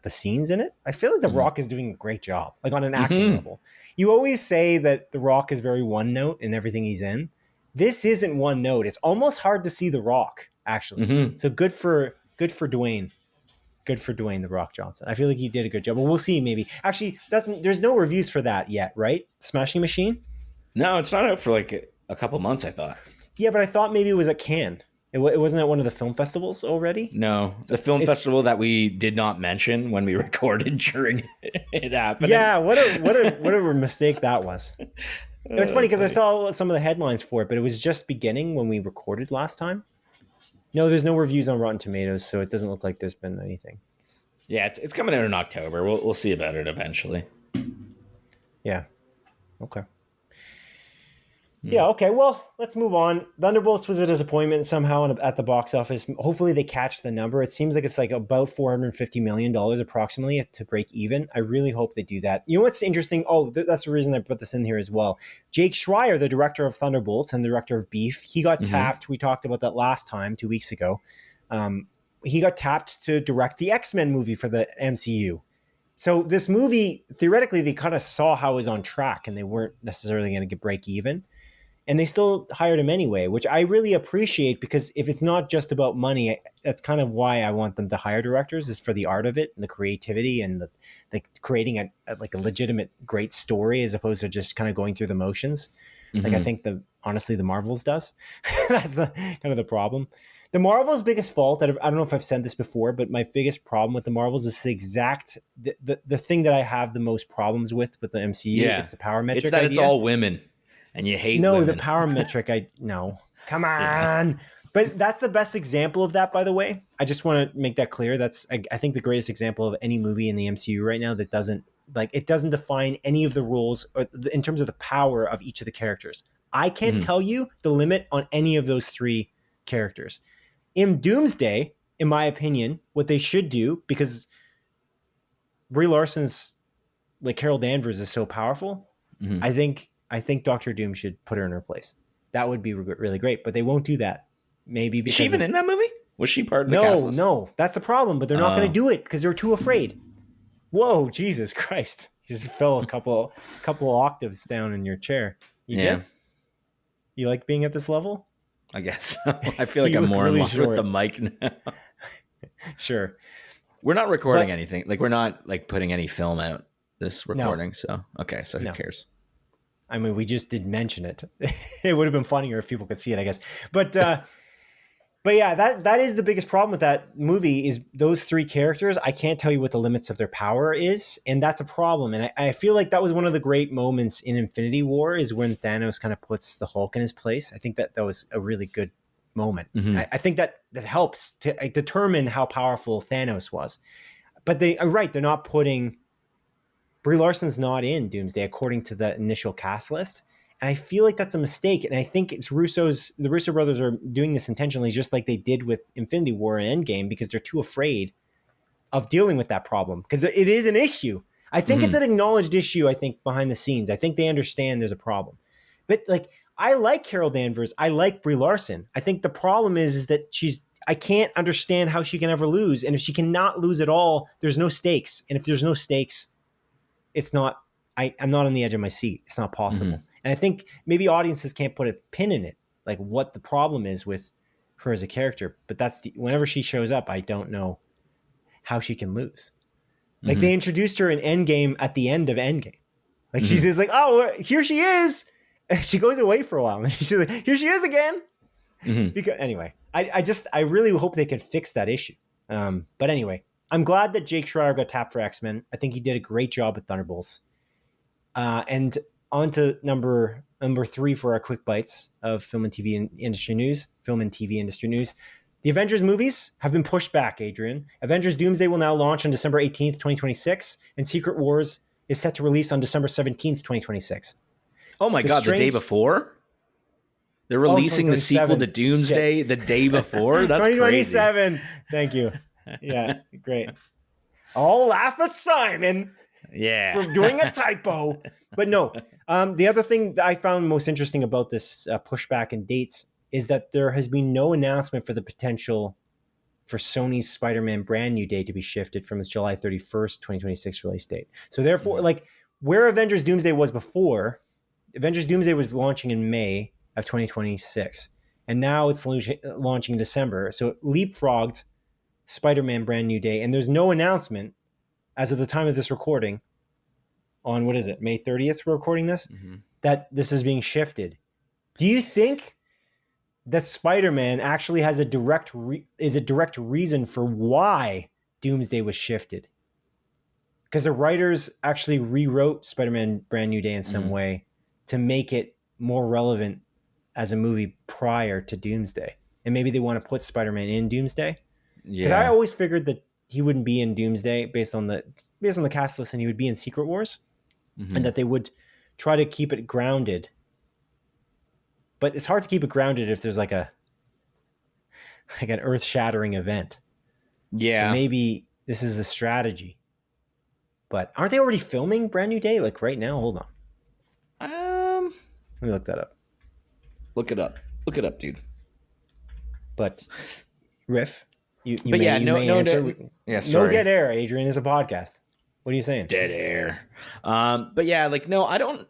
scenes in it. I feel like The Rock is doing a great job, like on an acting level. You always say that The Rock is very one note in everything he's in. This isn't one note. It's almost hard to see The Rock, actually. So good for Dwayne. Good for Dwayne The Rock Johnson. I feel like he did a good job. But we'll see, maybe. Actually, there's no reviews for that yet, right? Smashing Machine? No, it's not out for like a couple months, I thought. Yeah, but I thought maybe it was at Cannes. It wasn't at one of the film festivals already? No, the film festival that we did not mention when we recorded during it happening. Yeah, what a mistake that was. It was funny because I saw some of the headlines for it, but it was just beginning when we recorded last time. No, there's no reviews on Rotten Tomatoes, so it doesn't look like there's been anything. Yeah, it's coming out in October. We'll see about it eventually. Yeah. Okay. Yeah, okay. Well, let's move on. Thunderbolts was a disappointment somehow at the box office. Hopefully they catch the number. It seems like it's like about $450 million approximately to break even. I really hope they do that. You know what's interesting? Oh, that's the reason I put this in here as well. Jake Schreier, the director of Thunderbolts and the director of Beef, he got tapped. We talked about that last time, 2 weeks ago. He got tapped to direct the X-Men movie for the MCU. So this movie, theoretically, they kind of saw how it was on track and they weren't necessarily going to break even. And they still hired him anyway, which I really appreciate because if it's not just about money, that's kind of why I want them to hire directors, is for the art of it and the creativity and the creating a legitimate great story as opposed to just kind of going through the motions. Like I think honestly the Marvels does. That's kind of the problem. The Marvels' biggest fault, I don't know if I've said this before, but my biggest problem with the Marvels is the thing that I have the most problems with the MCU. Yeah. It's the power metric. It's that idea. It's all women. And you hate women. The power metric, come on. Yeah. But that's the best example of that, by the way. I just want to make that clear. That's, I think, the greatest example of any movie in the MCU right now that doesn't define any of the rules or in terms of the power of each of the characters. I can't tell you the limit on any of those three characters. In Doomsday, in my opinion, what they should do, because Brie Larson's, like Carol Danvers is so powerful, I think Doctor Doom should put her in her place. That would be really great, but they won't do that. Maybe because is she even in that movie? Was she part of the cast list? No, that's the problem. But they're not going to do it because they're too afraid. Whoa, Jesus Christ! You just fell a couple octaves down in your chair. You like being at this level? I guess. I feel like You I'm look more really in line with short. the mic now. Sure. We're not recording anything. Like we're not like putting any film out this No. recording. So okay, so who cares? I mean, we just did mention it. It would have been funnier if people could see it, I guess. But yeah, that is the biggest problem with that movie is those three characters. I can't tell you what the limits of their power is, and that's a problem. And I feel like that was one of the great moments in Infinity War is when Thanos kind of puts the Hulk in his place. I think that was a really good moment. Mm-hmm. I think that helps to determine how powerful Thanos was. But they are right; they're not putting Brie Larson's not in Doomsday according to the initial cast list. And I feel like that's a mistake. And I think it's the Russo brothers are doing this intentionally, just like they did with Infinity War and Endgame, because they're too afraid of dealing with that problem. Because it is an issue. I think it's an acknowledged issue, I think, behind the scenes. I think they understand there's a problem. But like, I like Carol Danvers. I like Brie Larson. I think the problem is that I can't understand how she can ever lose. And if she cannot lose at all, there's no stakes. And if there's no stakes, it's not, I'm not on the edge of my seat. It's not possible. Mm-hmm. And I think maybe audiences can't put a pin in it, like what the problem is with her as a character. But whenever she shows up, I don't know how she can lose. Like they introduced her in Endgame at the end of Endgame. Like she's like, oh, here she is. And she goes away for a while. And she's like, here she is again. Because anyway, I really hope they can fix that issue. But anyway, I'm glad that Jake Schreier got tapped for X-Men. I think he did a great job with Thunderbolts. And on to number 3 for our quick bites of film and TV industry news. The Avengers movies have been pushed back, Adrian. Avengers Doomsday will now launch on December 18th, 2026, and Secret Wars is set to release on December 17th, 2026. Oh my God, the day before? They're releasing the sequel to Doomsday the day before? That's 2027. Crazy. Thank you. Yeah, great. I'll laugh at Simon for doing a typo. But no, the other thing that I found most interesting about this pushback in dates is that there has been no announcement for the potential for Sony's Spider-Man Brand New Day to be shifted from its July 31st, 2026 release date. So therefore, like where Avengers Doomsday was before, Avengers Doomsday was launching in May of 2026. And now it's launching in December. So it leapfrogged Spider-Man Brand New Day. And there's no announcement as of the time of this recording on, what is it, May 30th we're recording this, that this is being shifted. Do you think that Spider-Man actually has a direct reason for why Doomsday was shifted? Because the writers actually rewrote Spider-Man Brand New Day in some way to make it more relevant as a movie prior to Doomsday. And maybe they want to put Spider-Man in Doomsday. Because I always figured that he wouldn't be in Doomsday based on the cast list, and he would be in Secret Wars, and that they would try to keep it grounded. But it's hard to keep it grounded if there's like an earth-shattering event. Yeah. So maybe this is a strategy. But aren't they already filming Brand New Day like right now? Hold on. Let me look that up. Look it up, dude. But riff. No dead air, Adrian. It's a podcast. What are you saying? Dead air. But yeah, like, no, I don't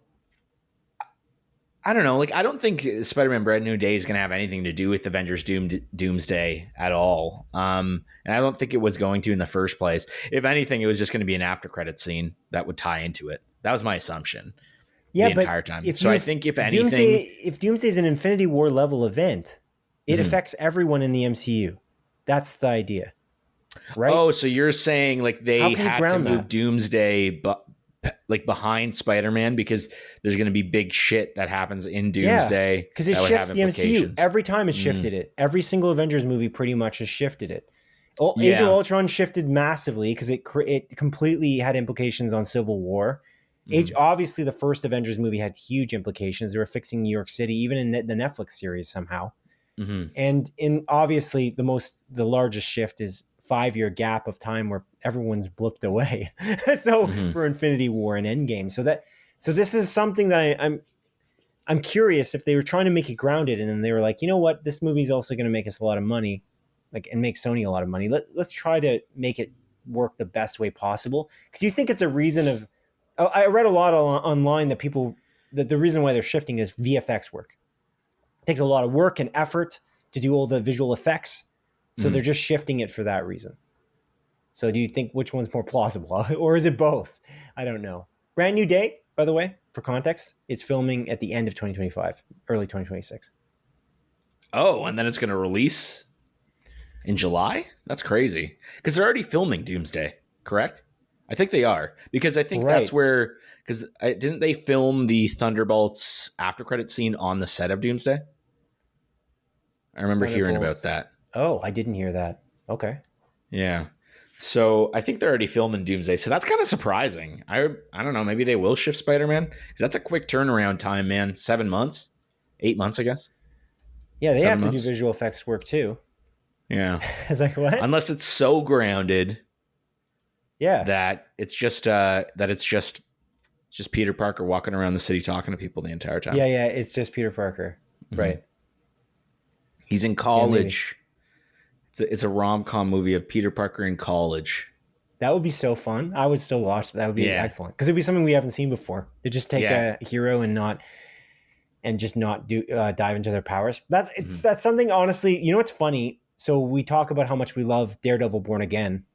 know. Like, I don't think Spider-Man Brand New Day is going to have anything to do with Avengers Doomsday at all. And I don't think it was going to in the first place. If anything, it was just going to be an after credit scene that would tie into it. That was my assumption. Yeah, the entire time. So I think if anything, if Doomsday is an Infinity War level event, it affects everyone in the MCU. That's the idea, right? Oh, so you're saying like they had to move Doomsday, like behind Spider-Man because there's going to be big shit that happens in Doomsday. Because it shifts the MCU every time. It shifted it. Every single Avengers movie pretty much has shifted it. Age of Ultron shifted massively because it completely had implications on Civil War. Obviously, the first Avengers movie had huge implications. They were fixing New York City, even in the Netflix series somehow. And obviously the largest shift is 5-year gap of time where everyone's blipped away. So for Infinity War and Endgame. So this is something that I'm curious if they were trying to make it grounded and then they were like, you know what, this movie's also going to make us a lot of money, like, and make Sony a lot of money. Let's try to make it work the best way possible. Because you think it's a reason of, I read a lot online that the reason why they're shifting is VFX work. takes a lot of work and effort to do all the visual effects. So they're just shifting it for that reason. So do you think which one's more plausible? Or is it both? I don't know. Brand new date, by the way, for context. It's filming at the end of 2025, early 2026. Oh, and then it's going to release in July? That's crazy. Because they're already filming Doomsday, correct? I think they are. Because I think that's where... Because didn't they film the Thunderbolts after credit scene on the set of Doomsday? I remember hearing about that. Oh, I didn't hear that. Okay. Yeah. So I think they're already filming Doomsday. So that's kind of surprising. I don't know. Maybe they will shift Spider-Man. Because that's a quick turnaround time, man. 7 months? 8 months, I guess. Yeah, they have to do visual effects work too. Yeah. It's like, what? Unless it's so grounded. Yeah. That it's just Peter Parker walking around the city talking to people the entire time. Yeah. It's just Peter Parker. Mm-hmm. Right. He's in college. It's a rom-com movie of Peter Parker in college. That would be so fun. I would still watch that. That would be excellent. Because it'd be something we haven't seen before. They just take a hero and not dive into their powers. That's something, honestly, you know what's funny? So we talk about how much we love Daredevil Born Again.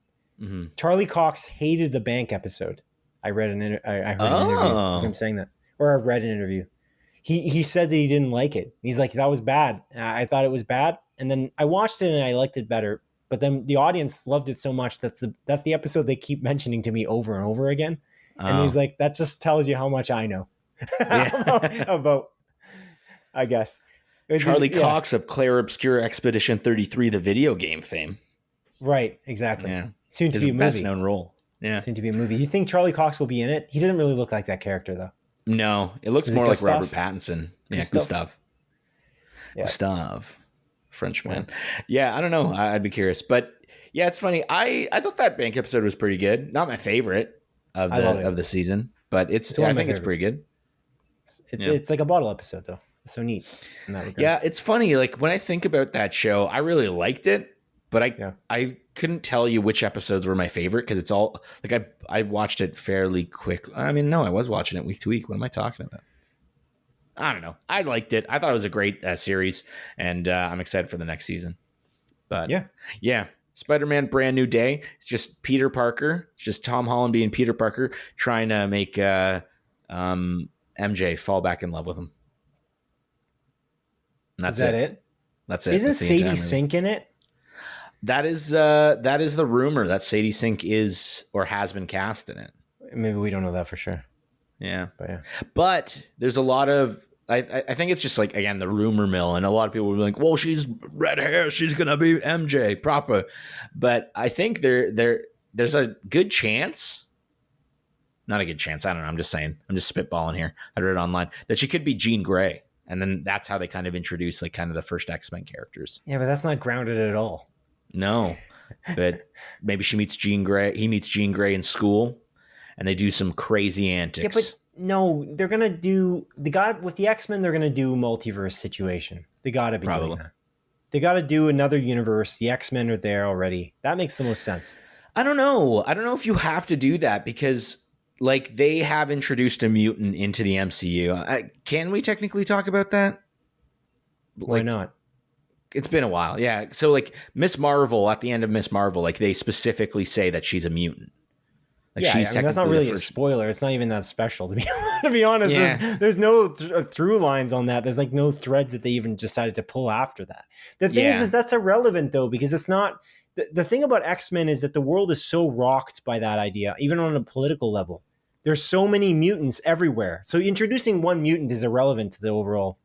Mm-hmm. Charlie Cox hated the bank episode. I heard an interview of him saying that. Or I read an interview. He said that he didn't like it. He's like, that was bad. I thought it was bad. And then I watched it and I liked it better. But then the audience loved it so much that's the episode they keep mentioning to me over and over again. And he's like, that just tells you how much I know about, I guess. Charlie Cox of Claire Obscure Expedition 33, the video game fame. Right, exactly. Yeah. Soon to His be a movie. best known role. Yeah. Soon to be a movie. You think Charlie Cox will be in it? He doesn't really look like that character, though. No, it looks more like Robert Pattinson. Yeah, Gustav. Yeah. Gustav. Frenchman. Yeah, I don't know. I'd be curious. But yeah, it's funny. I thought that bank episode was pretty good. Not my favorite of the season, but I think it's pretty good. It's like a bottle episode, though. It's so neat. Yeah, it's funny. Like when I think about that show, I really liked it, but I couldn't tell you which episodes were my favorite because it's all like I watched it fairly quick. I mean, no, I was watching it week to week. What am I talking about? I don't know. I liked it. I thought it was a great series, and I'm excited for the next season. But yeah, Spider-Man Brand New Day. It's just Peter Parker. It's just Tom Holland being Peter Parker, trying to make MJ fall back in love with him. And that's it. That's it. Isn't Sadie Sink in it? That is the rumor that Sadie Sink is or has been cast in it. Maybe we don't know that for sure. Yeah. But there's a lot of I think it's just like, again, the rumor mill, and a lot of people will be like, well, she's red hair, she's gonna be MJ proper. But I think there's a good chance. Not a good chance. I don't know. I'm just saying. I'm just spitballing here. I read it online that she could be Jean Grey. And then that's how they kind of introduce like kind of the first X-Men characters. Yeah, but that's not grounded at all. No, but maybe she meets Jean Grey. He meets Jean Grey in school, and they do some crazy antics. Yeah, but no, they're gonna do with the X-Men. They're gonna do multiverse situation. They gotta be doing that. They gotta do another universe. The X-Men are there already. That makes the most sense. I don't know. I don't know if you have to do that because, like, they have introduced a mutant into the MCU. Can we technically talk about that? Why not? It's been a while. Yeah. So, like, Miss Marvel, at the end of Miss Marvel, like, they specifically say that she's a mutant. Like, yeah, I mean, that's not really a spoiler. It's not even that special, to be honest. Yeah. There's no through lines on that. There's, like, no threads that they even decided to pull after that. The thing is that's irrelevant, though, because it's not... The thing about X-Men is that the world is so rocked by that idea, even on a political level. There's so many mutants everywhere. So introducing one mutant is irrelevant to the overall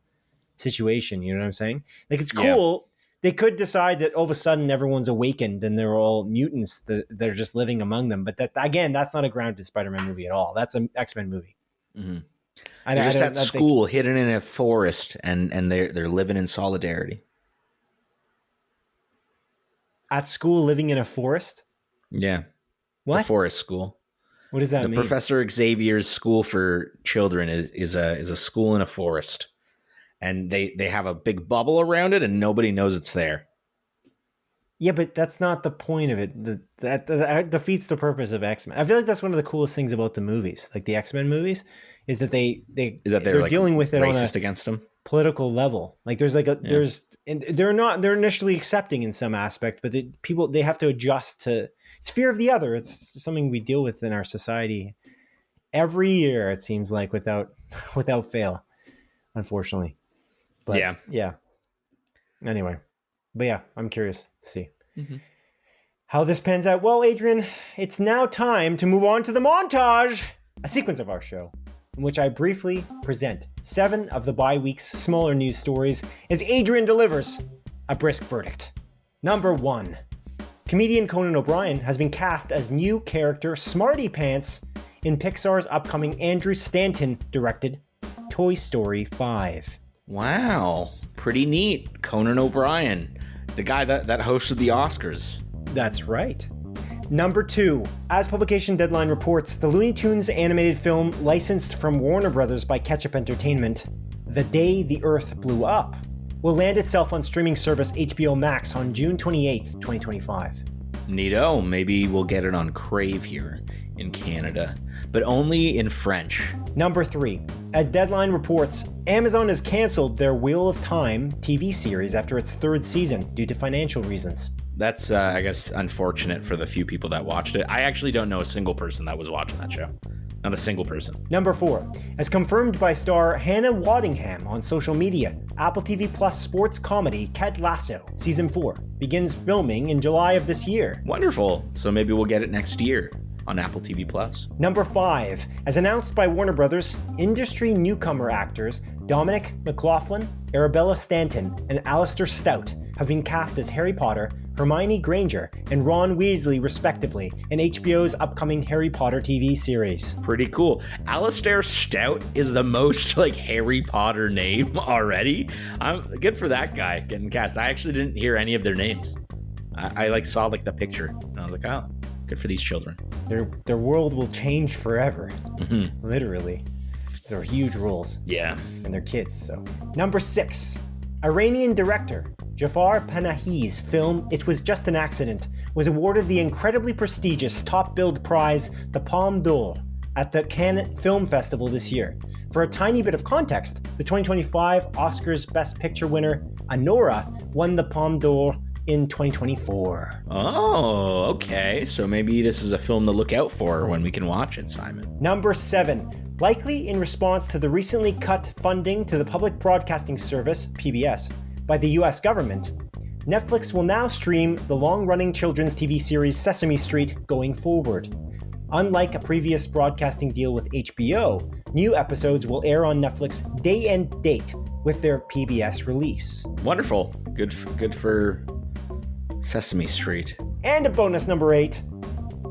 situation. You know what I'm saying? Like, it's cool. They could decide that all of a sudden everyone's awakened and they're all mutants. They're just living among them. But that's not a grounded Spider-Man movie at all. That's an X-Men movie. Mm-hmm. They're just at school, hidden in a forest, and they're living in solidarity. At school, living in a forest? Yeah. What? It's a forest school. What does that mean? Professor Xavier's school for children is a school in a forest. And they have a big bubble around it, and nobody knows it's there. Yeah, but that's not the point of it. That defeats the purpose of X-Men. I feel like that's one of the coolest things about the movies, like the X-Men movies, is that they're like dealing with it racist against them. political level. Like there's and they're initially accepting in some aspect, but they have to adjust to, it's fear of the other. It's something we deal with in our society every year, it seems like, without fail, unfortunately. But yeah. Anyway, but yeah, I'm curious to see how this pans out. Well, Adrian, it's now time to move on to the montage, a sequence of our show in which I briefly present 7 of the bye-week's smaller news stories as Adrian delivers a brisk verdict. Number 1. Comedian Conan O'Brien has been cast as new character Smarty Pants in Pixar's upcoming Andrew Stanton-directed Toy Story 5. Wow. Pretty neat. Conan O'Brien, the guy that hosted the Oscars. That's right. Number 2. As publication deadline reports, the Looney Tunes animated film licensed from Warner Brothers by Ketchup Entertainment, The Day the Earth Blew Up, will land itself on streaming service HBO Max on June 28th, 2025. Neato. Maybe we'll get it on Crave here in Canada, but only in French. Number 3. As Deadline reports, Amazon has canceled their Wheel of Time TV series after its 3rd season due to financial reasons. That's, I guess, unfortunate for the few people that watched it. I actually don't know a single person that was watching that show. Not a single person. Number 4. As confirmed by star Hannah Waddingham on social media, Apple TV Plus sports comedy Ted Lasso Season 4 begins filming in July of this year. Wonderful. So maybe we'll get it next year on Apple TV Plus. Number 5. As announced by Warner Brothers, industry newcomer actors Dominic McLaughlin, Arabella Stanton, and Alistair Stout have been cast as Harry Potter, Hermione Granger, and Ron Weasley, respectively, in HBO's upcoming Harry Potter TV series. Pretty cool. Alistair Stout is the most, Harry Potter name already. I'm good for that guy getting cast. I actually didn't hear any of their names. I saw, the picture, and I was like, oh, good for these children. Their world will change forever. Mm-hmm. Literally. These are huge roles. Yeah. And they're kids, so. Number 6. Iranian director Jafar Panahi's film It Was Just an Accident was awarded the incredibly prestigious top-billed prize, the Palme d'Or, at the Cannes Film Festival this year. For a tiny bit of context, the 2025 Oscars Best Picture winner, Anora, won the Palme d'Or in 2024. Oh, okay. So maybe this is a film to look out for when we can watch it, Simon. Number 7. Likely in response to the recently cut funding to the public broadcasting service, PBS, by the US government, Netflix will now stream the long-running children's TV series Sesame Street going forward. Unlike a previous broadcasting deal with HBO, new episodes will air on Netflix day and date with their PBS release. Wonderful. Good for Sesame Street. And a bonus number 8.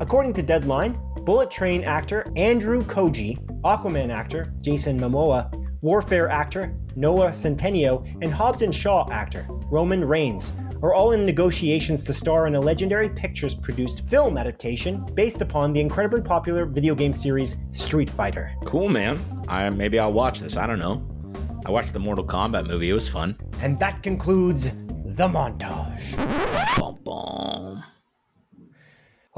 According to Deadline, Bullet Train actor Andrew Koji, Aquaman actor Jason Momoa, Warfare actor Noah Centineo, and Hobbs & Shaw actor Roman Reigns are all in negotiations to star in a Legendary Pictures-produced film adaptation based upon the incredibly popular video game series Street Fighter. Cool, man. Maybe I'll watch this. I don't know. I watched the Mortal Kombat movie. It was fun. And that concludes the montage. Bum, bum.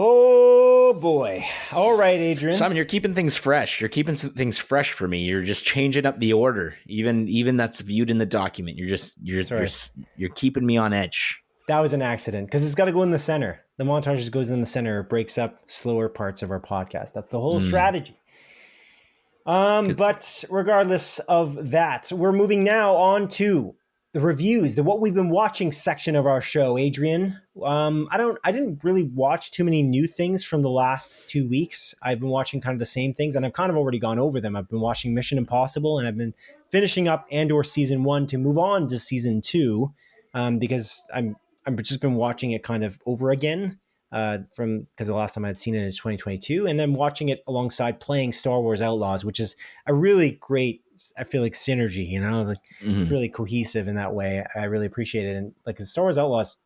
Oh boy. All right, Adrian. Simon, you're keeping things fresh. You're keeping things fresh for me. You're just changing up the order. Even that's viewed in the document. You're keeping me on edge. That was an accident because it's got to go in the center. The montage just goes in the center. It breaks up slower parts of our podcast. That's the whole strategy. But regardless of that, we're moving now on to the reviews, what we've been watching section of our show, Adrian. I didn't really watch too many new things from the last 2 weeks. I've been watching kind of the same things, and I've kind of already gone over them. I've been watching Mission Impossible, and I've been finishing up Andor season 1 to move on to season 2, because I'm just been watching it kind of over again, because the last time I'd seen it is 2022, and I'm watching it alongside playing Star Wars Outlaws, which is a really great, I feel like, synergy, really cohesive in that way. I really appreciate it. And Star Wars Outlaws,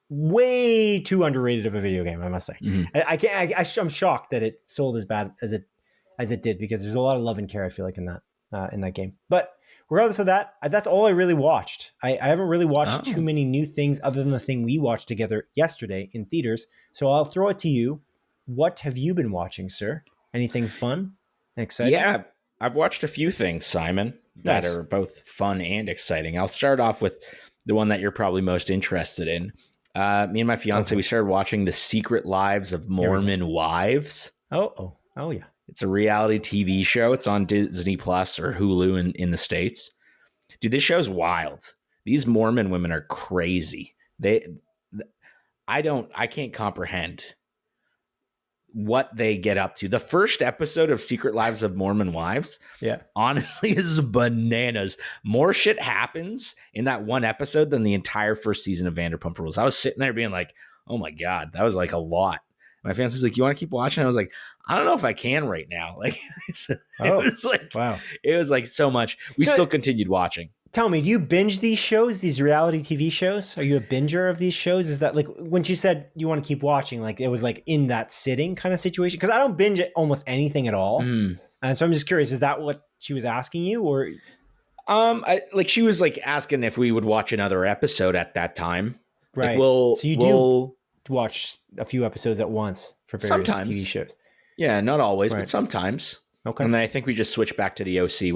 way too underrated of a video game, I must say. I'm shocked that it sold as bad as it did, because there's a lot of love and care, I feel like, in that game. But regardless of that, that's all I really watched. I haven't really watched too many new things other than the thing we watched together yesterday in theaters. So I'll throw it to you. What have you been watching, sir? Anything fun and exciting? Yeah, I've watched a few things, Simon. that Nice. are both fun and exciting. I'll start off with the one that you're probably most interested in. Me and my fiance, we started watching The Secret Lives of Mormon Wives. Oh yeah. It's a reality TV show. It's on Disney Plus or Hulu in the States. Dude, this show's wild. These Mormon women are crazy. I can't comprehend what they get up to. The first episode of Secret Lives of Mormon Wives, honestly, is bananas. More shit happens in that one episode than the entire first season of Vanderpump Rules. I was sitting there being like, oh my God, that was like a lot. My fiance's like, you want to keep watching? I was like, I don't know if I can right now. Like, it was like, wow. It was like so much. We still continued watching. Tell me, do you binge these shows, these reality TV shows? Are you a binger of these shows? Is that like when she said you want to keep watching, like it was like in that sitting kind of situation? Because I don't binge almost anything at all. And so I'm just curious, is that what she was asking you or? She was like asking if we would watch another episode at that time. Right. Like, so you do watch a few episodes at once for various TV shows. Yeah, not always, but sometimes. Okay. And then I think we just switched back to the OC.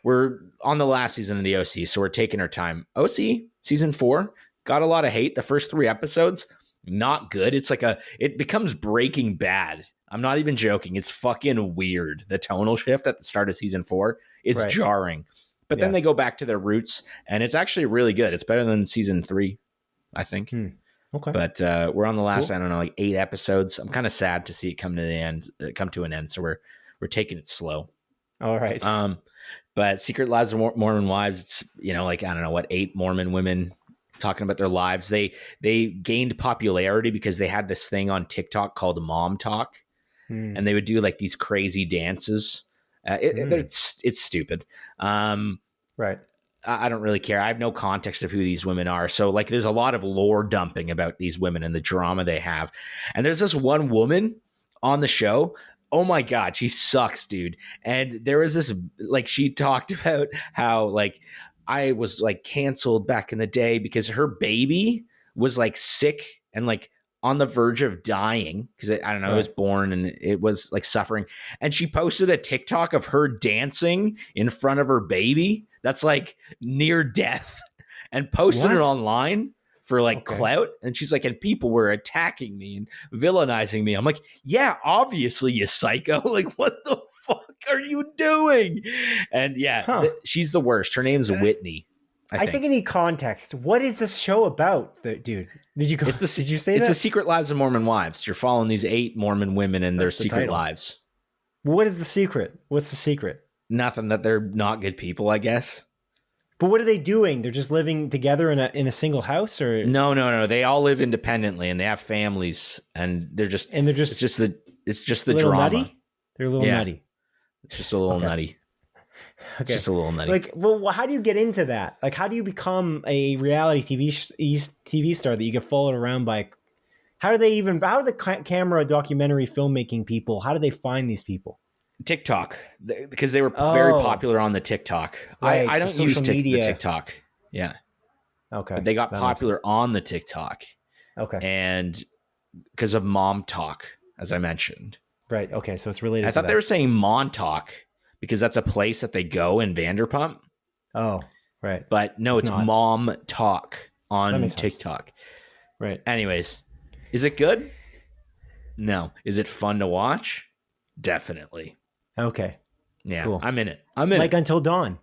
We're on the last season of the OC, so we're taking our time. OC season 4 got a lot of hate. The first 3 episodes, not good. It's like it becomes Breaking Bad. I'm not even joking. It's fucking weird. The tonal shift at the start of season 4 is jarring. But then they go back to their roots, and it's actually really good. It's better than season 3, I think. Okay. But we're on the last, I don't know, like 8 episodes. I'm kind of sad to see it come to an end. So we're taking it slow. All right. But Secret Lives of Mormon Wives, it's, like, I don't know what, 8 Mormon women talking about their lives. They gained popularity because they had this thing on TikTok called Mom Talk. And they would do like these crazy dances. It's stupid. Right. I don't really care. I have no context of who these women are. So like there's a lot of lore dumping about these women and the drama they have. And there's this one woman on the show. Oh my God, she sucks, dude. And there was this, like, she talked about how, like, I was, like, canceled back in the day because her baby was, like, sick and, like, on the verge of dying because, I don't know, it was born and it was, like, suffering. And she posted a TikTok of her dancing in front of her baby that's, like, near death and posted it online for like clout. And she's like, and people were attacking me and villainizing me. I'm like, yeah, obviously, you psycho. Like, what the fuck are you doing? And she's the worst. Her name's Whitney. I think I need context. What is this show about, dude? Did you say that? It's The Secret Lives of Mormon Wives. You're following these 8 Mormon women and their secret lives. What is the secret? What's the secret? Nothing, that they're not good people, I guess. But what are they doing? They're just living together in a single house, or no. They all live independently and they have families, and it's just the drama. Nutty? They're a little nutty. It's just a little nutty. Okay. Just a little nutty. Like, well, how do you get into that? Like, how do you become a reality TV star that you get followed around by? How are the camera documentary filmmaking people? How do they find these people? TikTok, because they were very popular on the TikTok. Right, I don't use the TikTok. Yeah. Okay. But they got popular on the TikTok. Okay. And because of Mom Talk, as I mentioned. Right. Okay. So it's related. I thought they were saying Montauk because that's a place that they go in Vanderpump. Oh, right. But no, it's Mom Talk on TikTok. Right. Anyways, is it good? No. Is it fun to watch? Definitely. Okay. Yeah, cool. I'm in it. Like Until Dawn.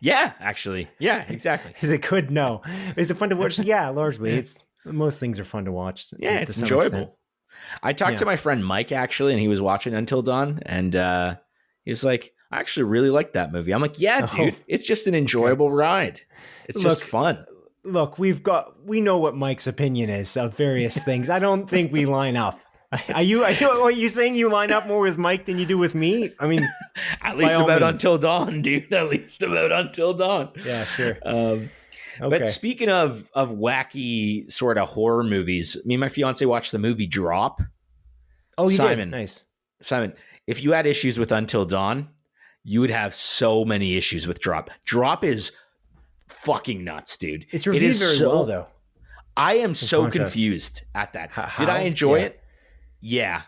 Yeah, actually. Yeah, exactly. Is it good? No. Is it fun to watch? Yeah, largely. Most things are fun to watch. Yeah, it's enjoyable. Extent. I talked to my friend Mike, actually, and he was watching Until Dawn, and he was like, I actually really like that movie. I'm like, yeah, dude, it's just an enjoyable ride. It's just fun. Look, we know what Mike's opinion is of various things. I don't think we line up. Are you saying you line up more with Mike than you do with me? I mean, at least about Until Dawn, dude. At least about Until Dawn. Yeah, sure. Okay. But speaking of wacky sort of horror movies, me and my fiance watched the movie Drop. Oh, you Simon, did? Nice. Simon, if you had issues with Until Dawn, you would have so many issues with Drop. Drop is fucking nuts, dude. It's reviewed very well, though. I am so confused at that. Did I enjoy it? Yeah.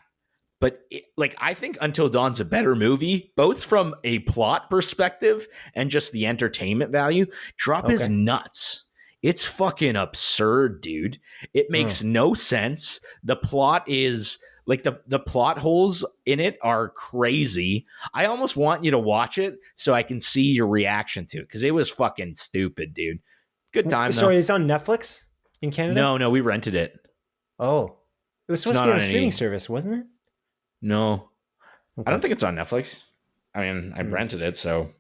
But like, I think Until Dawn's a better movie, both from a plot perspective and just the entertainment value. Drop is nuts. It's fucking absurd, dude. It makes no sense. The plot is like the plot holes in it are crazy. I almost want you to watch it so I can see your reaction to it, because it was fucking stupid, dude. Good time, though. Sorry, it's on Netflix in Canada? No, we rented it. Oh. It was supposed to be on a streaming service, wasn't it? No. Okay. I don't think it's on Netflix. I mean, I rented it, so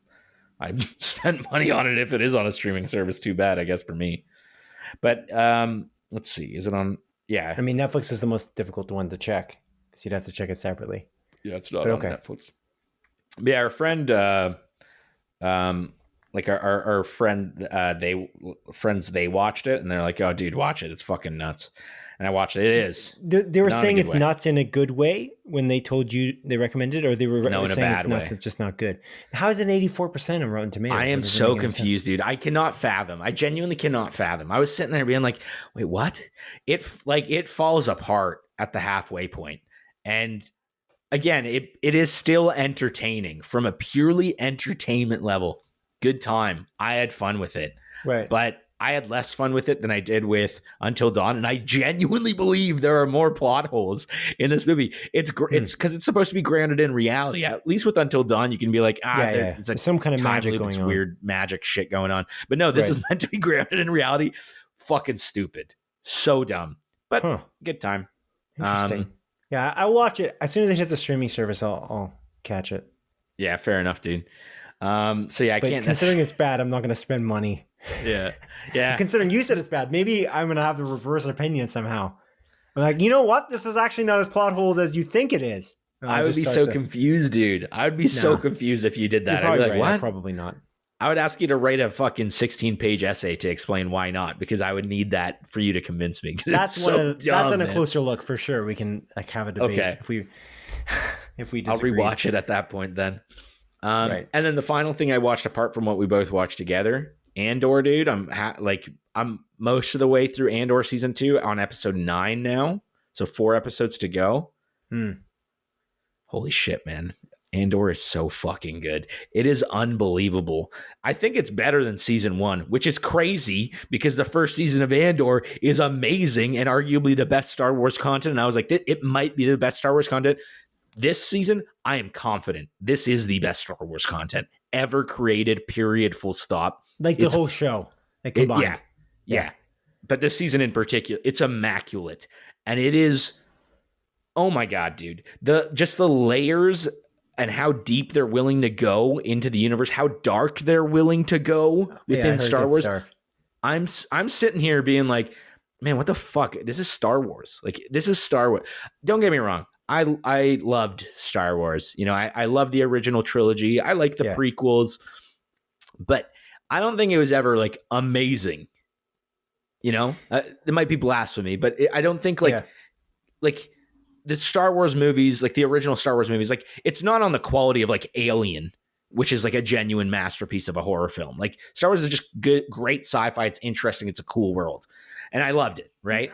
I spent money on it. If it is on a streaming service, too bad, I guess, for me. But let's see. Is it on? Yeah. I mean, Netflix is the most difficult one to check, because you'd have to check it separately. Yeah, it's not on Netflix. But yeah, our friend, like our friend, they watched it, and they're like, "Oh, dude, watch it. It's fucking nuts." And I watched it. It is. They were saying it's nuts in a good way when they told you they recommended, or they were saying it's nuts, it's just not good. How is it 84% on Rotten Tomatoes? I am so confused, dude. I cannot fathom. I genuinely cannot fathom. I was sitting there being like, wait, what? It falls apart at the halfway point. And again, it is still entertaining from a purely entertainment level. Good time. I had fun with it. Right. But I had less fun with it than I did with Until Dawn, and I genuinely believe there are more plot holes in this movie. It's because it's supposed to be grounded in reality. At least with Until Dawn, you can be like, it's like some kind of magic going on. Weird magic shit going on. But no, this is meant to be grounded in reality. Fucking stupid. So dumb. But good time. Interesting. Yeah, I'll watch it. As soon as it hits a streaming service, I'll catch it. Yeah, fair enough, dude. So yeah, I can't. Considering it's bad, I'm not going to spend money. Yeah. Considering you said it's bad, maybe I'm going to have the reverse opinion somehow. I'm like, you know what? This is actually not as plot hole as you think it is. I would be so confused, dude. I would be so confused if you did that. I'd be like, what? Probably not. I would ask you to write a fucking 16-page essay to explain why not, because I would need that for you to convince me. That's on a closer look for sure. We can have a debate if we disagree. I'll rewatch it at that point then. And then the final thing I watched, apart from what we both watched together, Andor, dude. I'm most of the way through Andor season 2 on episode 9 now, so 4 episodes to go. Holy shit, man! Andor is so fucking good. It is unbelievable. I think it's better than season 1, which is crazy because the first season of Andor is amazing and arguably the best Star Wars content. And I was like, it might be the best Star Wars content. This season, I am confident this is the best Star Wars content ever created, period, full stop. Like the whole show, like combined. Yeah. But this season in particular, it's immaculate. And it is, oh my God, dude. Just the layers and how deep they're willing to go into the universe, how dark they're willing to go within Star Wars. I'm sitting here being like, man, what the fuck? This is Star Wars. Like, this is Star Wars. Don't get me wrong. I loved Star Wars. You know, I love the original trilogy. I like the prequels, but I don't think it was ever like amazing. You know, it might be blasphemy, but I don't think like the Star Wars movies, like the original Star Wars movies, like it's not on the quality of like Alien, which is like a genuine masterpiece of a horror film. Like Star Wars is just good, great sci-fi. It's interesting. It's a cool world. And I loved it. Right.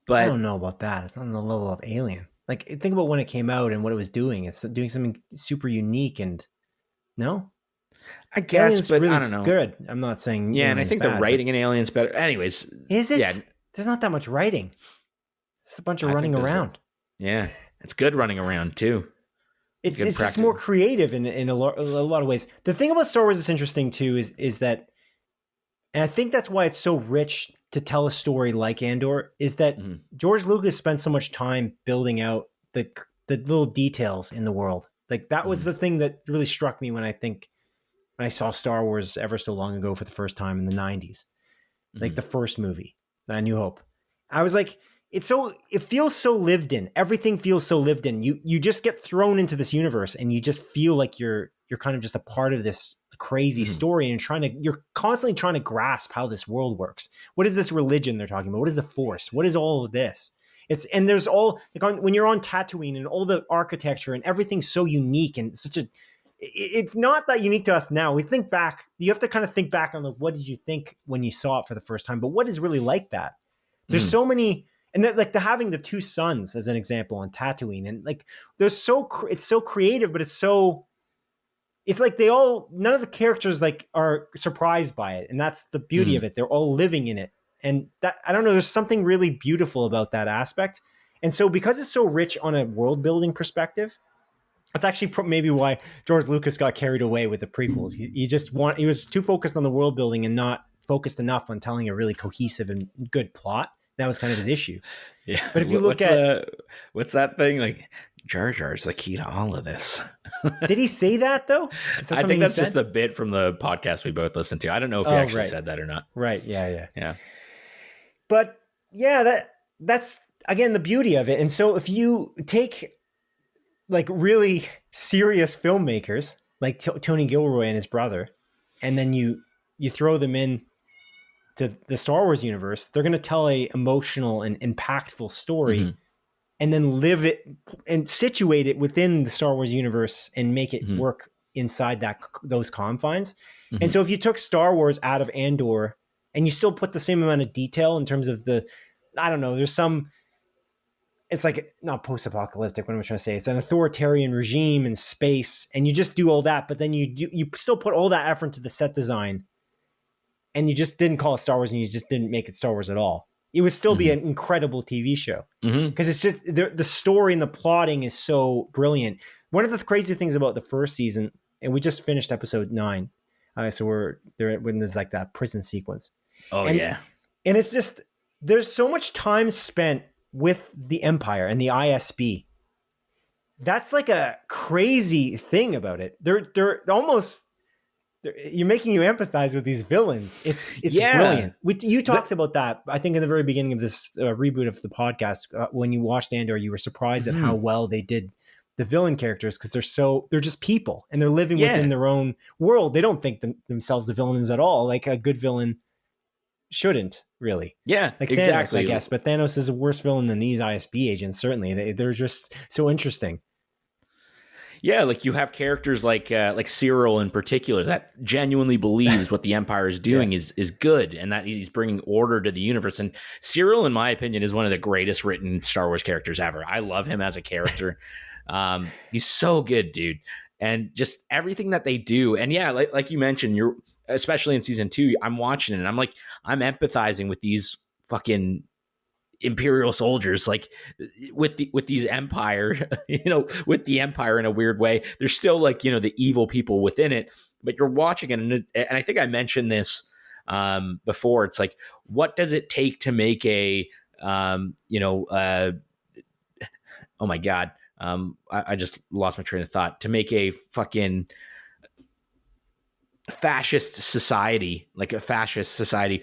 But I don't know about that. It's not on the level of Alien. Like, think about when it came out and what it was doing. It's doing something super unique, and I guess, Alien's but really I don't know. Good. I'm not saying. Yeah, and I think the writing in Alien's better. Anyways, is it? Yeah. There's not that much writing. It's a bunch of running around. Yeah, it's good running around too. It's just more creative in a lot of ways. The thing about Star Wars that's interesting too is that, and I think that's why it's so rich to tell a story like Andor, is that George Lucas spent so much time building out the little details in the world. Like that was the thing that really struck me when I saw Star Wars ever so long ago for the first time in the 90s, like the first movie, A New Hope. I was like, it feels so lived in. Everything feels so lived in. You just get thrown into this universe and you just feel like you're kind of just a part of this crazy story, and you're constantly trying to grasp how this world works. What is this religion they're talking about? What is the Force? What is all of this? There's all like when you're on Tatooine and all the architecture and everything's so unique and it's not that unique to us now. We think back, you have to kind of think back on what did you think when you saw it for the first time, but what is really like that? There's so many, And that, like, the having the two suns as an example on Tatooine, and like there's it's so creative, but it's like none of the characters like are surprised by it, and that's the beauty of it. They're all living in it, and that, I don't know, there's something really beautiful about that aspect. And so because it's so rich on a world building perspective, that's actually maybe why George Lucas got carried away with the prequels. He was too focused on the world building and not focused enough on telling a really cohesive and good plot. That was kind of his issue. Yeah. But if you look what's that thing? Like, Jar Jar's the key to all of this. Did he say that though? I think that's just the bit from the podcast we both listened to. I don't know if he actually said that or not. Right. Yeah. Yeah. But yeah, that's again the beauty of it. And so if you take like really serious filmmakers like Tony Gilroy and his brother, and then you throw them in to the Star Wars universe, they're going to tell a emotional and impactful story, and then live it and situate it within the Star Wars universe and make it work inside those confines. And so if you took Star Wars out of Andor and you still put the same amount of detail in terms of I don't know, it's like not post-apocalyptic. What am I trying to say? It's an authoritarian regime in space, and you just do all that, but then you still put all that effort into the set design, and you just didn't call it Star Wars, and you just didn't make it Star Wars at all. It would still be an incredible TV show, because it's just the story and the plotting is so brilliant. One of the crazy things about the first season, and we just finished episode 9, so we're there when there's like that prison sequence. And it's just, there's so much time spent with the Empire and the ISB. That's like a crazy thing about it. They're almost, you're making you empathize with these villains. It's brilliant. You talked about that, I think, in the very beginning of this reboot of the podcast. When you watched Andor, you were surprised at how well they did the villain characters, because they're just people and they're living within their own world. They don't think themselves the villains at all. Like a good villain shouldn't really. Yeah, like exactly. Thanos, I guess, but Thanos is a worse villain than these ISB agents. Certainly, they're just so interesting. Yeah, like you have characters like Cyril in particular that genuinely believes what the Empire is doing is good, and that he's bringing order to the universe. And Cyril, in my opinion, is one of the greatest written Star Wars characters ever. I love him as a character. He's so good, dude. And just everything that they do. And yeah, like you mentioned, especially in season 2, I'm watching it and I'm empathizing with these fucking Imperial soldiers, like with these Empire, with the Empire in a weird way. There's still like, the evil people within it, but you're watching it. And I think I mentioned this before. It's like, what does it take to make oh my God. I just lost my train of thought. To make a fucking fascist society,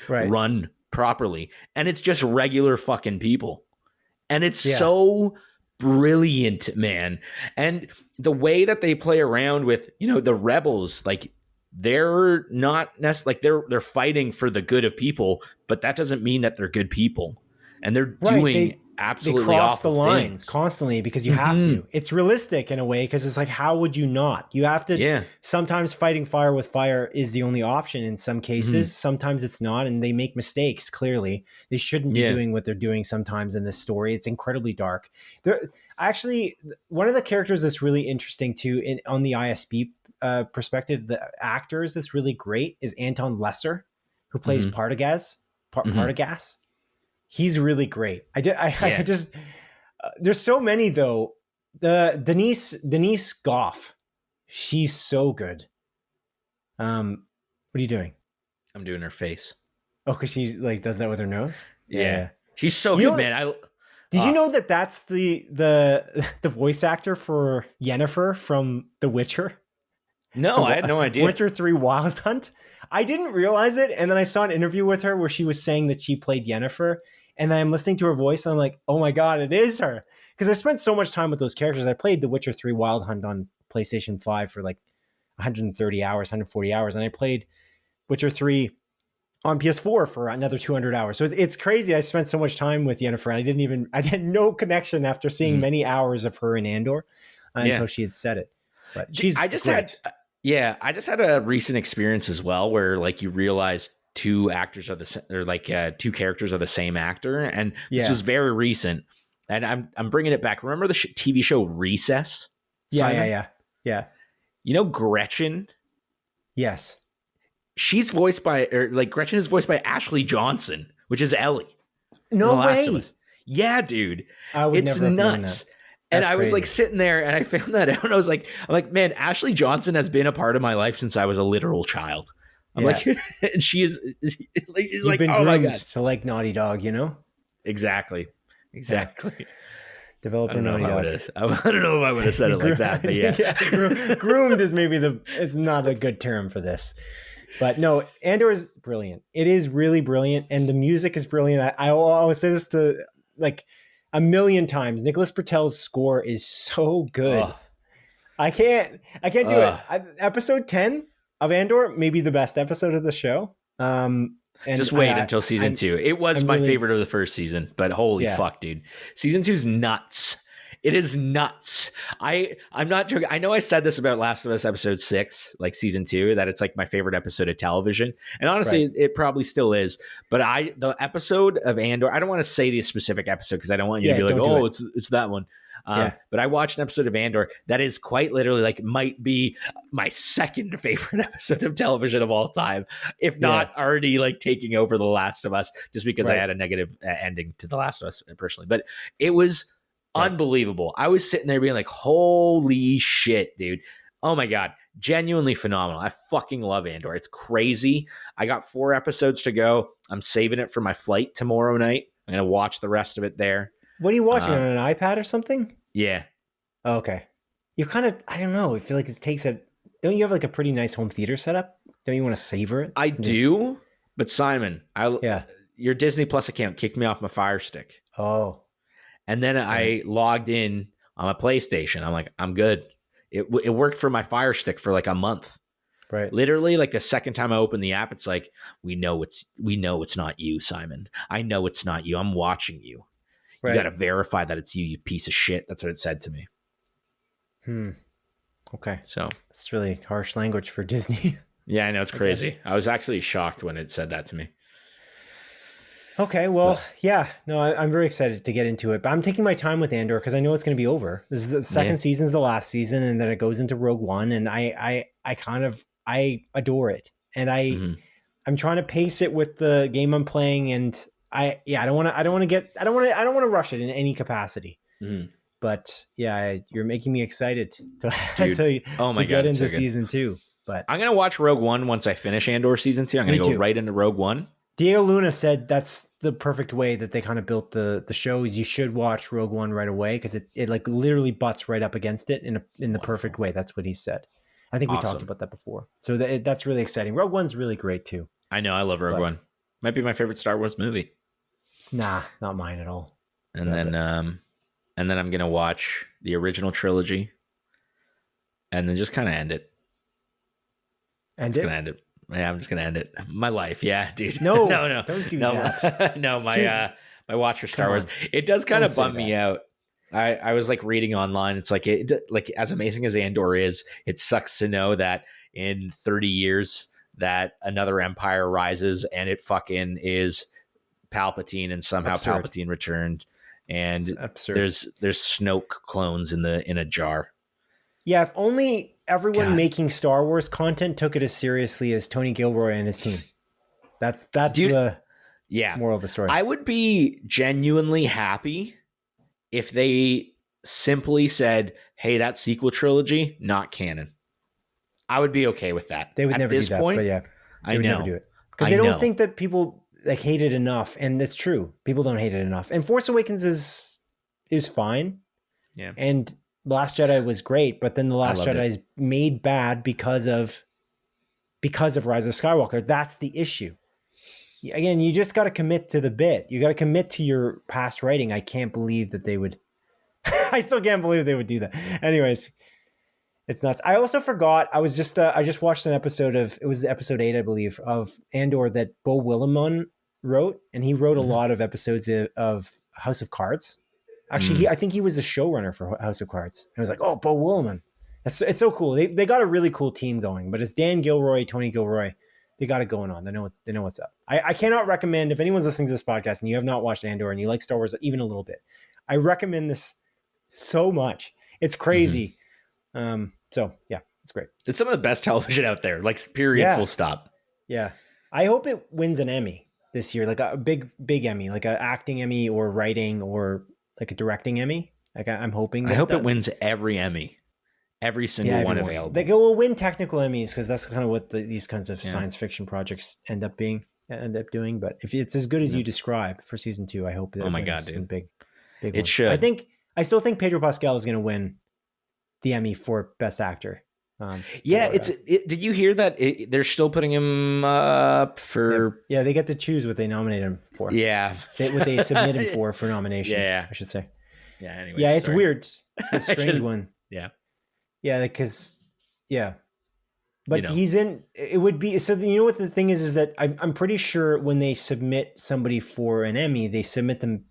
run properly, and it's just regular fucking people, and it's so brilliant, man. And the way that they play around with the rebels, like they're not necessarily like they're fighting for the good of people, but that doesn't mean that they're good people, and they're doing absolutely they cross awful the line things constantly because you have to. It's realistic in a way, because it's like, how would you not? You have to. Sometimes fighting fire with fire is the only option in some cases. Sometimes it's not, and they make mistakes. Clearly, they shouldn't be doing what they're doing sometimes in this story. It's incredibly dark. Actually, one of the characters that's really interesting too on the ISB perspective, the actors that's really great is Anton Lesser, who plays Partagaz. Partagaz. He's really great. I just there's so many though. The Denise Goff, she's so good. What are you doing? I'm doing her face. Oh, because she like does that with her nose. Yeah. She's so good, man. Did you know that that's the voice actor for Yennefer from The Witcher? No, I had no idea. Witcher 3 Wild Hunt. I didn't realize it, and then I saw an interview with her where she was saying that she played Yennefer, and I'm listening to her voice, and I'm like, oh my God, it is her. Because I spent so much time with those characters. I played The Witcher 3 Wild Hunt on PlayStation 5 for like 130 hours, 140 hours, and I played Witcher 3 on PS4 for another 200 hours. So it's crazy. I spent so much time with Yennefer, and I had no connection after seeing many hours of her in Andor until she had said it. But she's great. I just had a recent experience as well where like you realize two actors are two characters are the same actor, and this was very recent. And I'm bringing it back. Remember the TV show Recess? Simon? Yeah. You know Gretchen? Yes. She's voiced by, Gretchen is voiced by Ashley Johnson, which is Ellie. No way. Yeah, dude. It's nuts. And I was like sitting there and I found that out and I'm like, man, Ashley Johnson has been a part of my life since I was a literal child. I'm like, and she's like, been oh my God. To like Naughty Dog, you know? Exactly. Yeah. Developer Naughty Dog. I don't know if I would have said it like that, but yeah. Groomed is maybe it's not a good term for this. But no, Andor is brilliant. It is really brilliant. And the music is brilliant. I always say this to like a million times. Nicholas Bertel's score is so good. Oh. I can't do it. Episode 10 of Andor may be the best episode of the show. And just wait until season 2. It was my favorite of the first season, but holy fuck, dude. Season 2 is nuts. It is nuts. I'm not joking. I know I said this about Last of Us episode 6, like season 2, that it's like my favorite episode of television. And honestly, it probably still is. But the episode of Andor, I don't want to say the specific episode because I don't want you to be like, oh, it's that one. But I watched an episode of Andor that is quite literally like might be my second favorite episode of television of all time, if not already like taking over The Last of Us, just because I had a negative ending to The Last of Us personally. But it was unbelievable. I was sitting there being like, holy shit, dude. Oh my God. Genuinely phenomenal. I fucking love Andor. It's crazy. I got 4 episodes to go. I'm saving it for my flight tomorrow night. I'm going to watch the rest of it there. What are you watching, on an iPad or something? Yeah. Oh, okay. You kind of, I don't know. I feel like it takes don't you have like a pretty nice home theater setup? Don't you want to savor it? I do. But Simon, your Disney Plus account kicked me off my Fire Stick. Oh. And then I logged in on my PlayStation. I'm like, I'm good. It worked for my Fire Stick for like a month. Right. Literally, like the second time I opened the app, it's like, we know it's not you, Simon. I know it's not you. I'm watching you. Right. You got to verify that it's you, you piece of shit. That's what it said to me. Okay. So it's really harsh language for Disney. Yeah, I know. It's crazy. I was actually shocked when it said that to me. Okay, well, I'm very excited to get into it, but I'm taking my time with Andor because I know it's going to be over. This is the second season's the last season, and then it goes into Rogue One, and I adore it, and I'm trying to pace it with the game I'm playing, and I don't want to rush it in any capacity, but you're making me excited to get into season 2. But I'm gonna watch Rogue One once I finish Andor season 2. I'm gonna go right into Rogue One. Diego Luna said that's the perfect way that they kind of built the show. Is you should watch Rogue One right away because it like literally butts right up against it in the perfect way. That's what he said. I think we talked about that before. So that's really exciting. Rogue One's really great too. I know. I love Rogue One. Might be my favorite Star Wars movie. Nah, not mine at all. And then I'm gonna watch the original trilogy, and then just kind of end it. Gonna end it. Yeah, I'm just gonna end it. My life, dude. No, don't do that. No, my watch for Star Wars. It does kind of bum me out. I was like reading online. It's like as amazing as Andor is, it sucks to know that in 30 years that another empire rises and it fucking is Palpatine, and somehow Palpatine returned, and there's Snoke clones in a jar. Yeah, if only everyone making Star Wars content took it as seriously as Tony Gilroy and his team. That's the moral of the story. I would be genuinely happy if they simply said, hey, that sequel trilogy, not canon. I would be okay with that. They would never do that, but they would never do it. Because they don't think that people like hate it enough, and it's true. People don't hate it enough. And Force Awakens is fine. Yeah. And Last Jedi was great, but then The Last Jedi is made bad because of Rise of Skywalker. That's the issue. Again, you just got to commit to the bit. You got to commit to your past writing. I can't believe that they would. I still can't believe they would do that. Anyways, it's nuts. I also forgot. I just watched an episode of, it was episode 8, I believe, of Andor that Beau Willimon wrote, and he wrote a lot of episodes of House of Cards. Actually, I think he was the showrunner for House of Cards. And I was like, oh, Beau Willimon. It's so cool. They got a really cool team going, but it's Dan Gilroy, Tony Gilroy. They got it going on. They know what's up. I cannot recommend, if anyone's listening to this podcast and you have not watched Andor and you like Star Wars even a little bit, I recommend this so much. It's crazy. So yeah, it's great. It's some of the best television out there. Like period, full stop. Yeah. I hope it wins an Emmy this year, like a big Emmy, like an acting Emmy or writing or like a directing Emmy. Like I'm hoping. I hope it wins every Emmy, every single one available. They will win technical Emmys because that's kind of what these kinds of science fiction projects end up doing. But if it's as good as you describe for season 2, I hope that. Oh my god, dude! Big. It ones. should. I still think Pedro Pascal is going to win the Emmy for Best Actor. Did you hear that they're still putting him up for? Yeah, they get to choose what they nominate him for. Yeah, what they submit him for nomination. Yeah, I should say. Yeah. Anyways, yeah, it's weird. It's a strange one. Yeah. Yeah, because but he's in. It would be so. You know what the thing is that I'm pretty sure when they submit somebody for an Emmy, they submit them.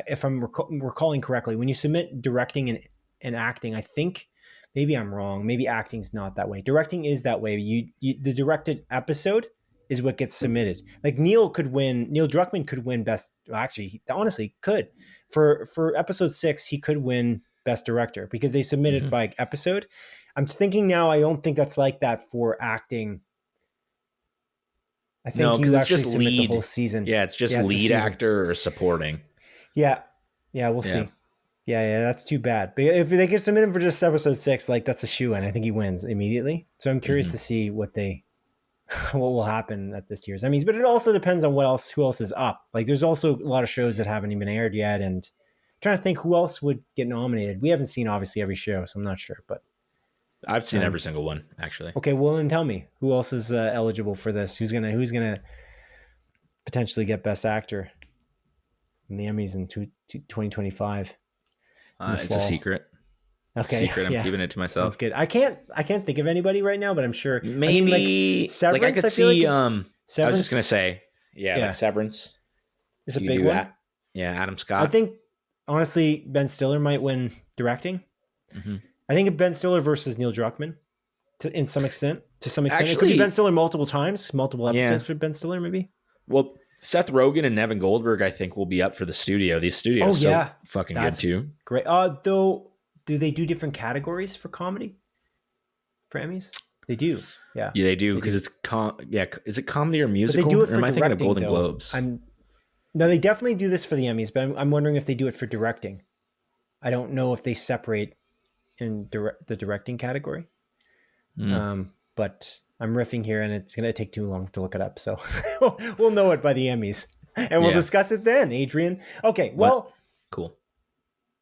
If I'm recalling correctly, when you submit directing and acting, I think. Maybe I'm wrong. Maybe acting's not that way. Directing is that way. The directed episode is what gets submitted. Like Neil Druckmann could win best. Well, actually, he honestly could. For episode 6, he could win best director because they submitted by episode. I'm thinking now. I don't think that's like that for acting. I think you actually submit the whole season. Yeah, it's just lead actor or supporting. Yeah, we'll see. Yeah, that's too bad. But if they could submit him for just episode 6, like that's a shoo-in. I think he wins immediately. So I'm curious to see what will happen at this year's Emmys. But it also depends on who else is up. Like there's also a lot of shows that haven't even aired yet, and I'm trying to think who else would get nominated. We haven't seen obviously every show, so I'm not sure. But I've seen every single one actually. Okay, well then tell me who else is eligible for this. Who's gonna potentially get Best Actor in the Emmys in 2025? It's a secret. Okay, I'm keeping it to myself. That's good. I can't think of anybody right now, but I'm sure. Maybe Severance. I could see. Severance. I was just gonna say, like Severance is a big one. Yeah, Adam Scott. I think honestly, Ben Stiller might win directing. I think Ben Stiller versus Neil Druckmann, to some extent. Actually, it could be Ben Stiller multiple episodes for Ben Stiller, maybe. Well, Seth Rogen and Evan Goldberg, I think, will be up for the studio. These studios fucking good too. Great. Though, do they do different categories for comedy? For Emmys? They do. Yeah. Yeah, they do because it's is it comedy or musical? But they do it for or am I thinking of Golden though. Globes? No, they definitely do this for the Emmys, but I'm wondering if they do it for directing. I don't know if they separate in the directing category. But I'm riffing here, and it's going to take too long to look it up. So we'll know it by the Emmys, and we'll discuss it then, Adrian. Okay, well. What? Cool.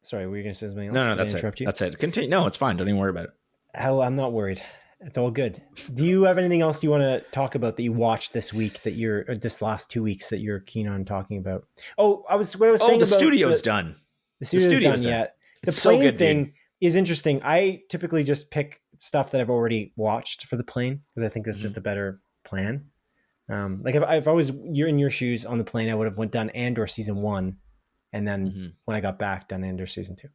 Sorry, were you going to say something else? No, that's it. That's it. Continue. No, it's fine. Don't even worry about it. I'm not worried. It's all good. Do you have anything else you want to talk about that you watched this week this last 2 weeks that you're keen on talking about? Oh, I was saying the studio's done. The studio's done, yeah. The plane thing is interesting. I typically just pick stuff that I've already watched for the plane because I think that's just a better plan. Like if I was in your shoes on the plane, I would have done Andor season 1, and then when I got back, done Andor season 2.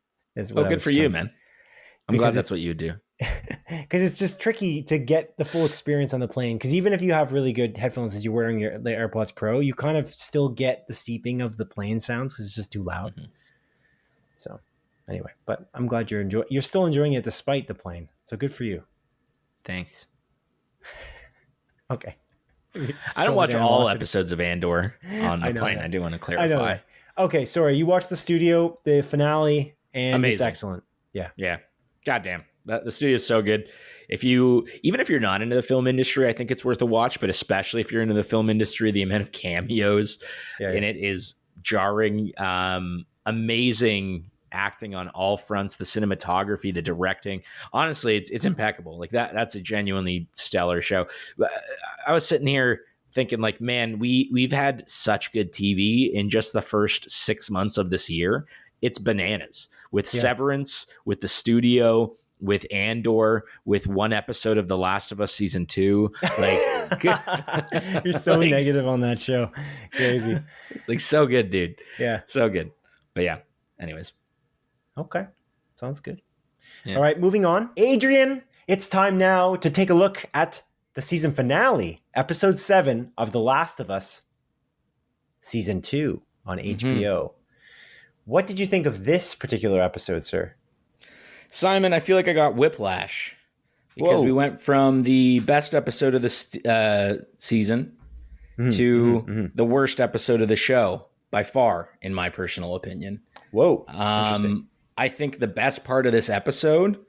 Good for you, man. I'm glad that's what you do. Because it's just tricky to get the full experience on the plane. Because even if you have really good headphones as you're wearing the AirPods Pro, you kind of still get the seeping of the plane sounds because it's just too loud. So anyway, but I'm glad you're still enjoying it despite the plane. So good for you. Thanks. Okay. I don't watch all episodes of Andor on the plane. I do want to clarify. Okay, sorry. You watched the finale, and amazing. It's excellent. Yeah. Yeah. Goddamn. The studio is so good. Even if you're not into the film industry, I think it's worth a watch, but especially if you're into the film industry, the amount of cameos in it is jarring. Amazing acting on all fronts, the cinematography, the directing. Honestly, it's impeccable. Like that's a genuinely stellar show. I was sitting here thinking like, man, we've had such good TV in just the first 6 months of this year. It's bananas with Severance, with the studio, with Andor, with one episode of The Last of Us season 2. Like, you're so negative on that show. Crazy. Like so good, dude. Yeah. So good. But yeah, anyways. Okay. Sounds good. Yeah. All right. Moving on. Adrian, it's time now to take a look at the season finale episode 7 of The Last of Us, season 2 on HBO. What did you think of this particular episode, sir? Simon, I feel like I got whiplash because we went from the best episode of the season to the worst episode of the show by far, in my personal opinion. Whoa. Interesting. I think the best part of this episode,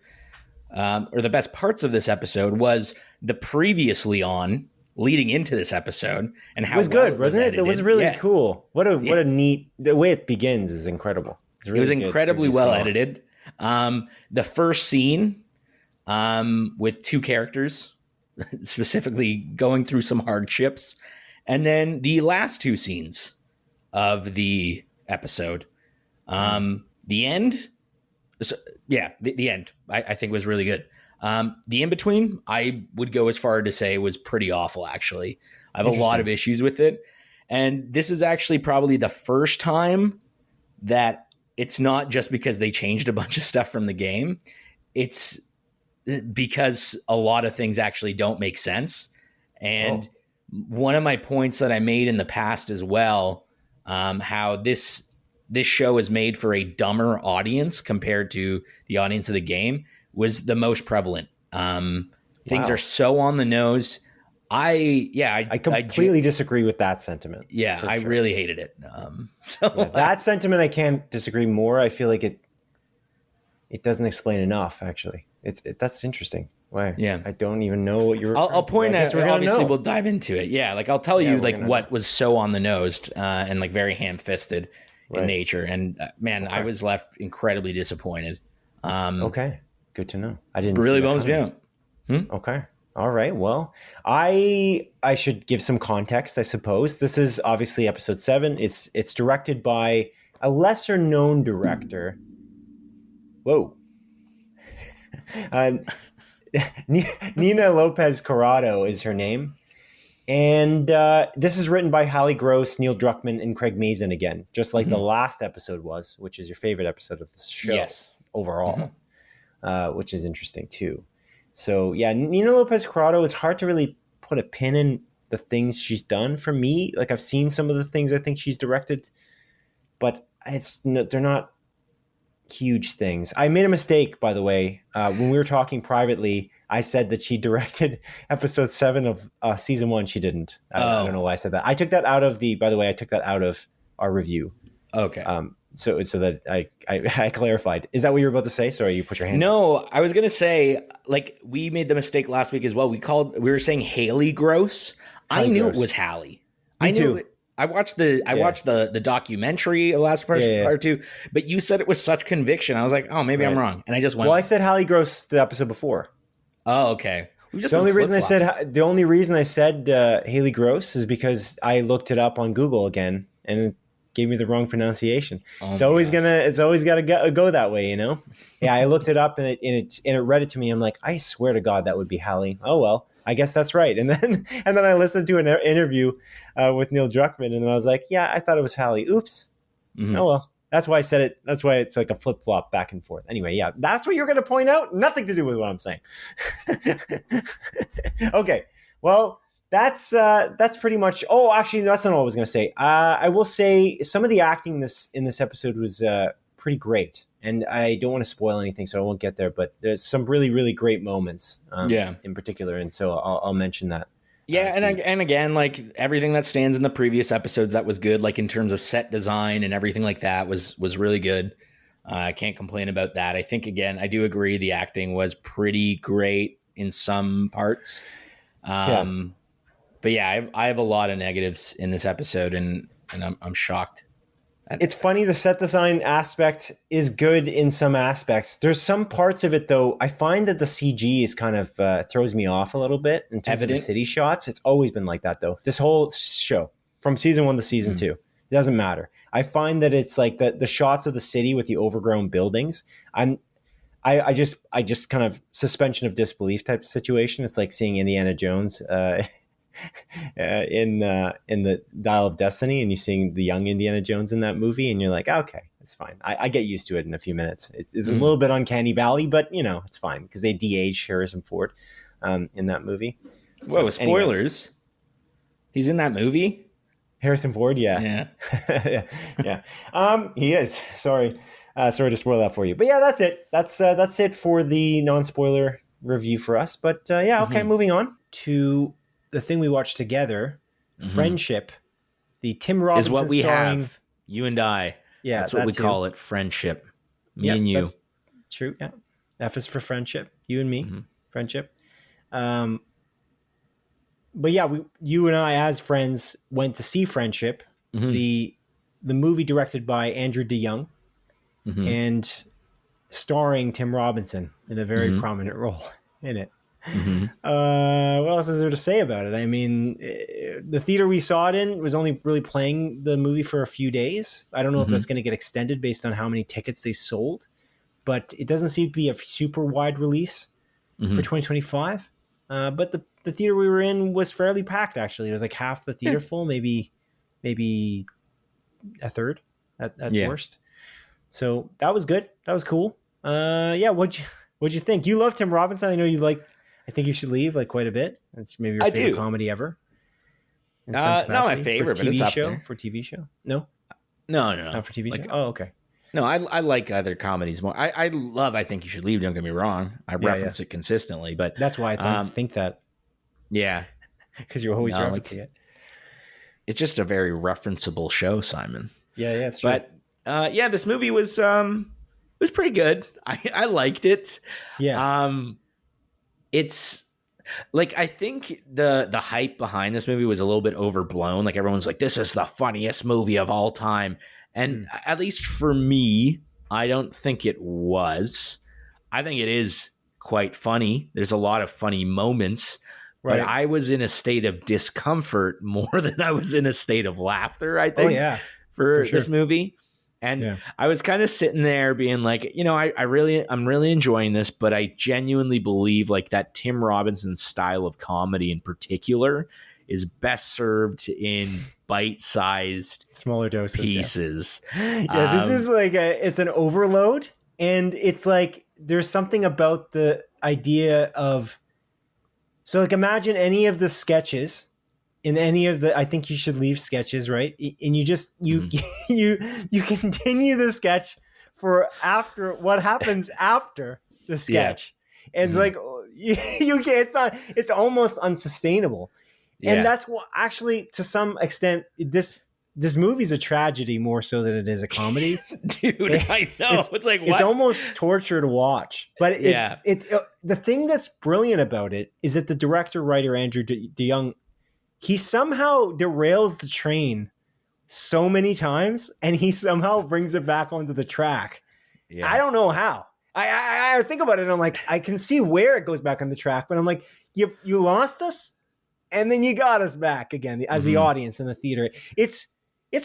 or the best parts of this episode, was the previously on leading into this episode and how it was good, wasn't it? It was really cool. What a neat, the way it begins is incredible. It was incredibly well edited. The first scene with two characters specifically going through some hardships, and then the last two scenes of the episode. The end, the end I think was really good. The in-between, I would go as far to say was pretty awful, actually. I have a lot of issues with it. And this is actually probably the first time that it's not just because they changed a bunch of stuff from the game. It's because a lot of things actually don't make sense. And one of my points that I made in the past as well, how this show is made for a dumber audience compared to the audience of the game, was the most prevalent. Things are so on the nose. I completely disagree with that sentiment. Yeah, I really hated it. That sentiment, I can't disagree more. I feel like it doesn't explain enough. Actually, that's interesting. Why? Yeah, I don't even know what you're. I'll point out. Obviously, we'll dive into it. Yeah, like I'll tell you like what was so on the nose and like very ham-fisted in nature. And I was left incredibly disappointed. Okay, good to know. I didn't. It really bums me out. Okay. All right. Well, I should give some context, I suppose. This is obviously episode 7. It's directed by a lesser known director. Whoa. Nina Lopez Corrado is her name. And this is written by Hallie Gross, Neil Druckmann, and Craig Mazin again, just like the last episode was, which is your favorite episode of this show overall, which is interesting too. So yeah, Nina Lopez Corrado, it's hard to really put a pin in the things she's done for me. Like I've seen some of the things I think she's directed, but they're not huge things. I made a mistake, by the way. When we were talking privately, I said that she directed episode 7 of season 1. She didn't. I don't know why I said that. I took that out of our review. Okay. So that I clarified. Is that what you were about to say? Sorry, you put your hand. No, I was gonna say, like, we made the mistake last week as well. We were saying Hallie Gross. I knew it was Hallie. Me too. I watched the documentary of Last Part 2, but you said it with such conviction. I was like, oh, maybe I'm wrong, and I just went. Well, I said Hallie Gross the episode before. Oh, okay. The only reason I said Hallie Gross is because I looked it up on Google again and it gave me the wrong pronunciation. It's always got to go that way, you know. Yeah, I looked it up and it read it to me. I'm like, I swear to God that would be Hallie. Oh well, I guess that's right. And then I listened to an interview with Neil Druckmann and I was like, yeah, I thought it was Hallie. Oops. Oh well. That's why I said it. That's why it's like a flip flop back and forth. Anyway, yeah, that's what you're going to point out. Nothing to do with what I'm saying. Okay, well, that's pretty much. Oh, actually, that's not all I was going to say. I will say some of the acting in this episode was pretty great, and I don't want to spoil anything, so I won't get there. But there's some really, really great moments, in particular, and so I'll mention that. Yeah, and again, like everything that stands in the previous episodes that was good, like in terms of set design and everything like that was really good. I can't complain about that. I think, again, I do agree the acting was pretty great in some parts. But yeah, I have a lot of negatives in this episode, and I'm shocked. It's funny, the set design aspect is good in some aspects. There's some parts of it, though, I find that the CG is kind of throws me off a little bit in terms of the city shots. It's always been like that, though. This whole show, from season 1 to season 2, it doesn't matter. I find that it's like the shots of the city with the overgrown buildings. I just kind of suspension of disbelief type of situation. It's like seeing Indiana Jones in the Dial of Destiny, and you're seeing the young Indiana Jones in that movie, and you're like, okay, it's fine. I get used to it in a few minutes. It's a little bit uncanny valley, but it's fine because they de-aged Harrison Ford in that movie. Whoa, spoilers! He's in that movie? Harrison Ford, yeah. Yeah. He is. Sorry to spoil that for you. But yeah, that's it. That's it for the non-spoiler review for us. But okay, moving on to the thing we watched together, Friendship, the Tim Robinson is what we starring, have. You and I. Yeah, that's what we call it. Friendship. Me and you. That's true. Yeah. F is for friendship. You and me. Friendship. But yeah, you and I, as friends, went to see Friendship, the movie directed by Andrew DeYoung, and starring Tim Robinson in a very prominent role in it. What else is there to say about it? I mean, the theater we saw it in was only really playing the movie for a few days. I don't know if that's going to get extended based on how many tickets they sold, but it doesn't seem to be a super wide release for 2025. But the theater we were in was fairly packed, actually. It was like half the theater full, maybe a third at worst. So that was good. That was cool. What'd you think? You love Tim Robinson. I know you like I Think You Should Leave like quite a bit. It's maybe your favorite comedy ever. Not my favorite, but it's up there. For TV show? No, not for TV show. Oh, okay. No, I like other comedies more. I love I Think You Should Leave. Don't get me wrong. I reference it consistently, but that's why I think that. Yeah, because you're always referencing it. It's just a very referenceable show, Simon. Yeah, it's true. But this movie was pretty good. I liked it. Yeah. It's like, I think the hype behind this movie was a little bit overblown. Like, everyone's like, this is the funniest movie of all time. And at least for me, I don't think it was. I think it is quite funny. There's a lot of funny moments, but I was in a state of discomfort more than I was in a state of laughter, I think, for this movie. And I was kind of sitting there being like, I'm really enjoying this, but I genuinely believe like that Tim Robinson style of comedy in particular is best served in bite-sized smaller doses pieces. This is like it's an overload, and it's like there's something about the idea of, so like imagine any of the sketches in any of the I Think You Should Leave sketches, right? And you just you continue the sketch for after what happens after the sketch. And like you can't, it's almost unsustainable. And that's what actually, to some extent, this movie's a tragedy more so than it is a comedy. Dude, I know. It's like, what? It's almost torture to watch. But the thing that's brilliant about it is that the director, writer, Andrew DeYoung, he somehow derails the train so many times, and he somehow brings it back onto the track. Yeah. I don't know how. I think about it, and I'm like, I can see where it goes back on the track, but I'm like, you lost us, and then you got us back again as the audience in the theater. It's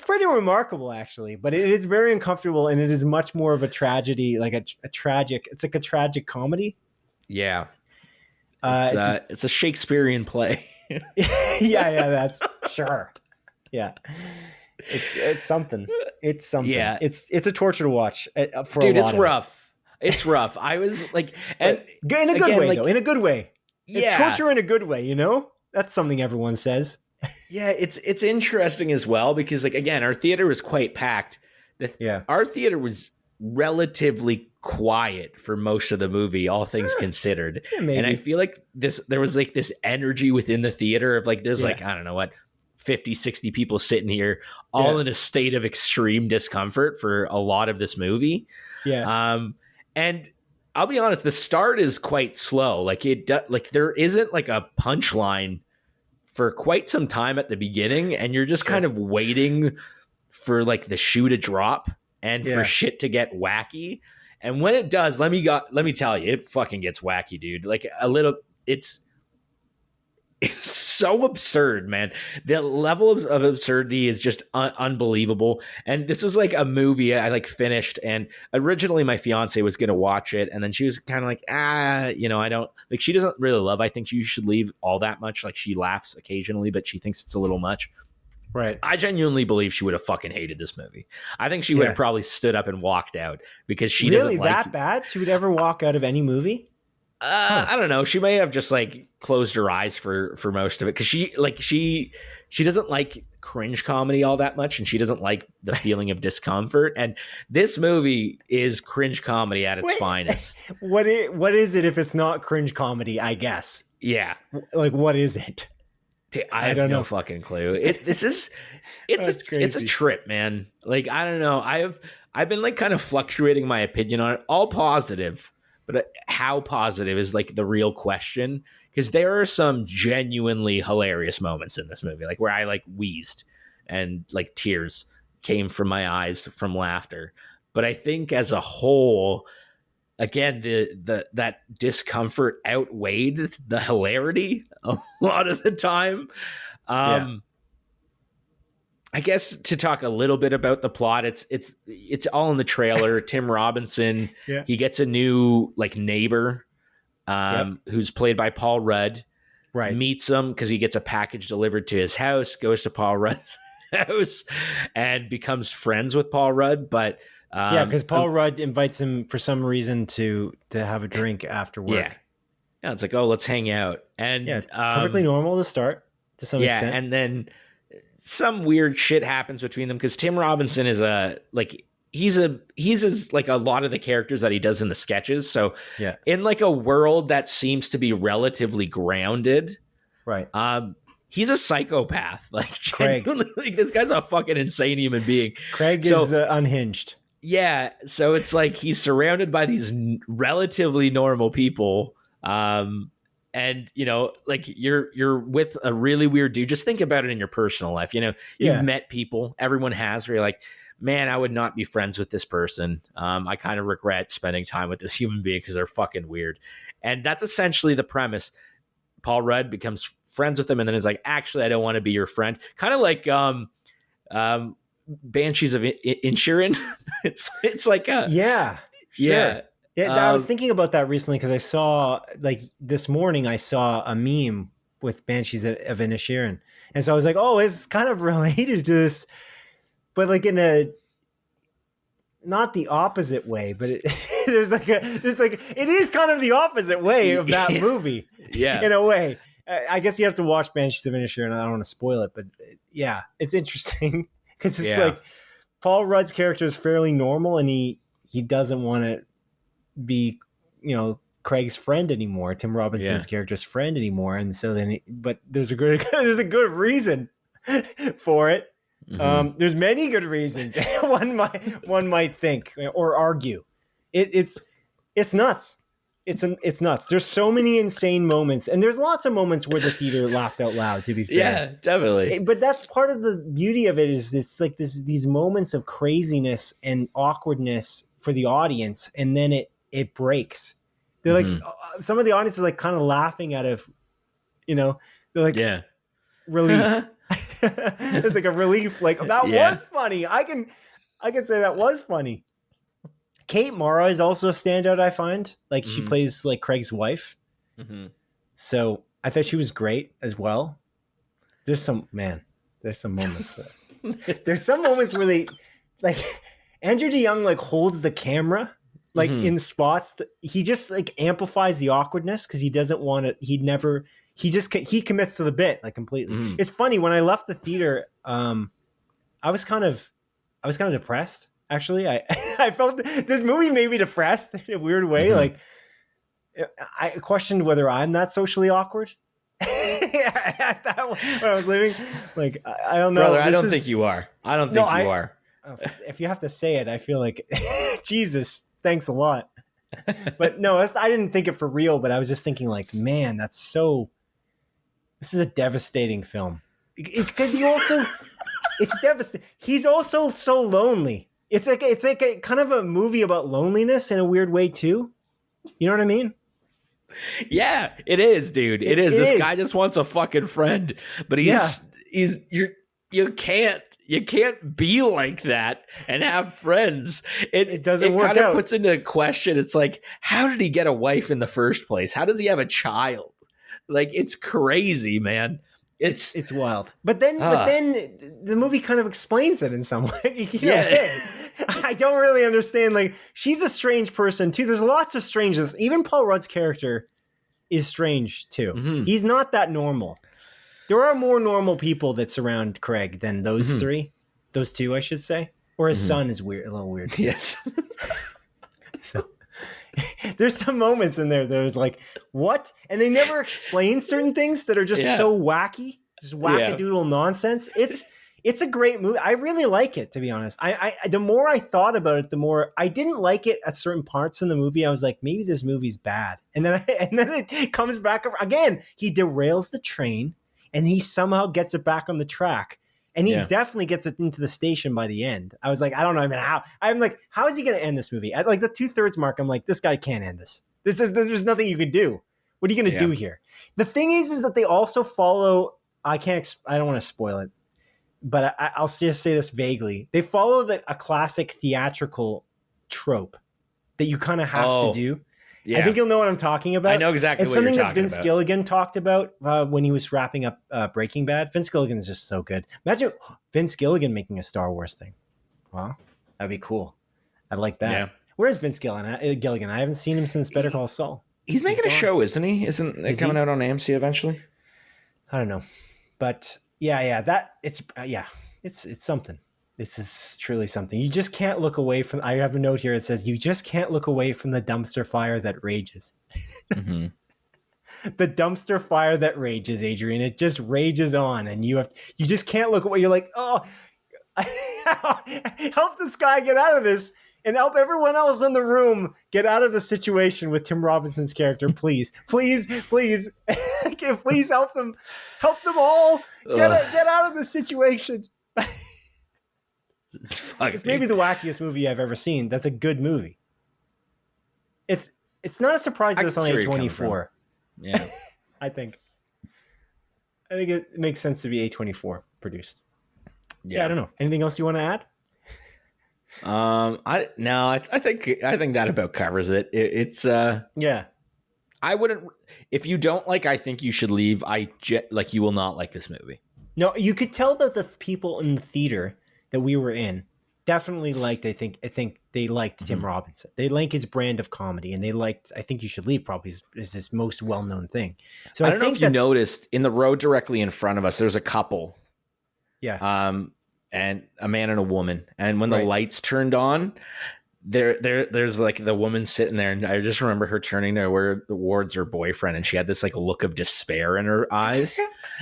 pretty remarkable, actually, but it is very uncomfortable, and it is much more of a tragedy, like a tragic. It's like a tragic comedy. Yeah, it's a Shakespearean play. yeah, that's sure. Yeah, it's something. It's something. Yeah, it's a torture to watch. For dude, it's rough. It's rough. I was like, and in a good way, though. In a good way. Yeah, it's torture in a good way. That's something everyone says. Yeah, it's interesting as well because, like, again, our theater was quite packed. Our theater was relatively quiet for most of the movie, all things considered. Yeah, and I feel like there was like this energy within the theater of like, there's like, I don't know what, 50, 60 people sitting here all in a state of extreme discomfort for a lot of this movie. Yeah. And I'll be honest, the start is quite slow. Like there isn't like a punchline for quite some time at the beginning, and you're just kind of waiting for like the shoe to drop and for shit to get wacky. And when it does, let me tell you, it fucking gets wacky, dude. Like it's so absurd, man. The level of absurdity is just unbelievable. And this is like a movie I like finished, and originally my fiance was going to watch it, and then she was kind of like, I don't like, she doesn't really love I Think You Should Leave all that much. Like, she laughs occasionally, but she thinks it's a little much. Right. I genuinely believe she would have fucking hated this movie. I think she would have probably stood up and walked out because she doesn't like that bad. She would ever walk out of any movie. I don't know. She may have just like closed her eyes for most of it because she she doesn't like cringe comedy all that much, and she doesn't like the feeling of discomfort. And this movie is cringe comedy at its finest. What is it if it's not cringe comedy? I guess. Yeah. Like, what is it? I have no fucking clue. It's a trip, man. Like, I don't know. I've been like kind of fluctuating my opinion on it. All positive, but how positive is like the real question. Because there are some genuinely hilarious moments in this movie, like where I like wheezed and like tears came from my eyes from laughter. But I think as a whole, again, that discomfort outweighed the hilarity a lot of the time. I guess to talk a little bit about the plot, it's all in the trailer. Tim Robinson, he gets a new like neighbor. Who's played by Paul Rudd, right? Meets him because he gets a package delivered to his house, goes to Paul Rudd's house, and becomes friends with Paul Rudd. But because Paul Rudd invites him for some reason to have a drink after work. Yeah, it's like, oh, let's hang out, and perfectly normal to start to some extent. And then some weird shit happens between them because Tim Robinson is he's as like a lot of the characters that he does in the sketches. So in like a world that seems to be relatively grounded, right? He's a psychopath. Like Craig, like this guy's a fucking insane human being. Craig is unhinged. Yeah, so it's like he's surrounded by these relatively normal people, and you know, like you're with a really weird dude. Just think about it in your personal life. You know, you've met people, everyone has, where you're like, man, I would not be friends with this person. I kind of regret spending time with this human being because they're fucking weird. And that's essentially the premise. Paul Rudd becomes friends with him and then is like, actually, I don't want to be your friend. Kind of like Banshees of Inisherin. it's like I was thinking about that recently because I saw, like, this morning I saw a meme with Banshees of Inisherin. And so I was like, oh, it's kind of related to this, but like in a not the opposite way, but it it is kind of the opposite way of that movie. Yeah, in a way. I guess you have to watch Banshees of Inisherin, and I don't want to spoil it, but yeah, it's interesting because it's like Paul Rudd's character is fairly normal, and he doesn't want to be, you know, Craig's friend anymore, Tim Robinson's character's friend anymore, and so then, but there's a good reason for it. Mm-hmm. There's many good reasons. one might think or argue. It's nuts. It's nuts. There's so many insane moments, and there's lots of moments where the theater laughed out loud, to be fair. Yeah, definitely. But that's part of the beauty of it, is it's like these moments of craziness and awkwardness for the audience, and then it breaks. They're like, some of the audience is like kind of laughing out of, you know, they're like, relief. It's like a relief. Like, that was funny. I can say that was funny. Kate Mara is also a standout, I find. Like, she plays like Craig's wife. Mm-hmm. So I thought she was great as well. There's some moments. There's some moments where they, like, Andrew DeYoung like holds the camera like in spots. He just like amplifies the awkwardness because he doesn't want to. He commits to the bit like completely. It's funny, when I left the theater, I was kind of depressed. Actually, I felt this movie made me depressed in a weird way. Like, I questioned whether I'm that socially awkward. At that when I was leaving, like, I don't know. Brother, I don't think you are. I don't think you are. If you have to say it, I feel like, Jesus, thanks a lot. But no, I didn't think it for real. But I was just thinking, like, man, this is a devastating film. It's because it's devastating. He's also so lonely. It's like a kind of a movie about loneliness in a weird way too. You know what I mean? Yeah, it is, dude. It is. This guy just wants a fucking friend, but you can't be like that and have friends. It doesn't work out. It kind of puts into question. It's like, how did he get a wife in the first place? How does he have a child? Like, it's crazy, man. It's wild. But then the movie kind of explains it in some way. I don't really understand. Like, she's a strange person too. There's lots of strangeness. Even Paul Rudd's character is strange too. He's not that normal. There are more normal people that surround Craig than those three. Those two, I should say. Or his son is weird, a little weird. Yes. So there's some moments in there that was like, what? And they never explain certain things that are just so wacky, just wackadoodle nonsense. It's a great movie. I really like it, to be honest. I the more I thought about it, the more I didn't like it at certain parts in the movie. I was like, maybe this movie's bad. And then it comes back again. He derails the train and he somehow gets it back on the track. And he definitely gets it into the station by the end. I was like, I don't know even how. I'm like, how is he going to end this movie? At like the 2/3 mark, I'm like, this guy can't end this. There's nothing you can do. What are you going to do here? The thing is that they also follow. I don't want to spoil it, but I'll just say this vaguely. They follow a classic theatrical trope that you kind of have to do. Yeah. I think you'll know what I'm talking about. I know exactly what you're talking about. It's something that Vince Gilligan talked about when he was wrapping up Breaking Bad. Vince Gilligan is just so good. Imagine Vince Gilligan making a Star Wars thing. Well, that'd be cool. I'd like that. Yeah. Where's Vince Gilligan? I haven't seen him since Better Call Saul. He's making a show, isn't he? Isn't it coming out on AMC eventually? I don't know. But it's something. This is truly something. You just can't look away from. I have a note here. It says, you just can't look away from the dumpster fire that rages. The dumpster fire that rages, Adrian. It just rages on. And you just can't look away. You're like, oh, help this guy get out of this and help everyone else in the room get out of the situation with Tim Robinson's character. Please, please, please. Please help them. Help them all get out of this situation. It's maybe the wackiest movie I've ever seen. That's a good movie. It's not a surprise that it's on A24. Yeah. I think it makes sense to be A24 produced. Yeah, I don't know. Anything else you want to add? I think that about covers it. It's I wouldn't. If you don't like, I think you should leave. You will not like this movie. No, you could tell that the people in the theater that we were in definitely liked. I think they liked Tim Robinson. They like his brand of comedy, and they liked. I think You Should Leave probably is his most well known thing. So I don't know if you noticed in the road directly in front of us, there's a couple. Yeah. And a man and a woman, and when the lights turned on, there's like the woman sitting there, and I just remember her turning towards her boyfriend, and she had this like look of despair in her eyes,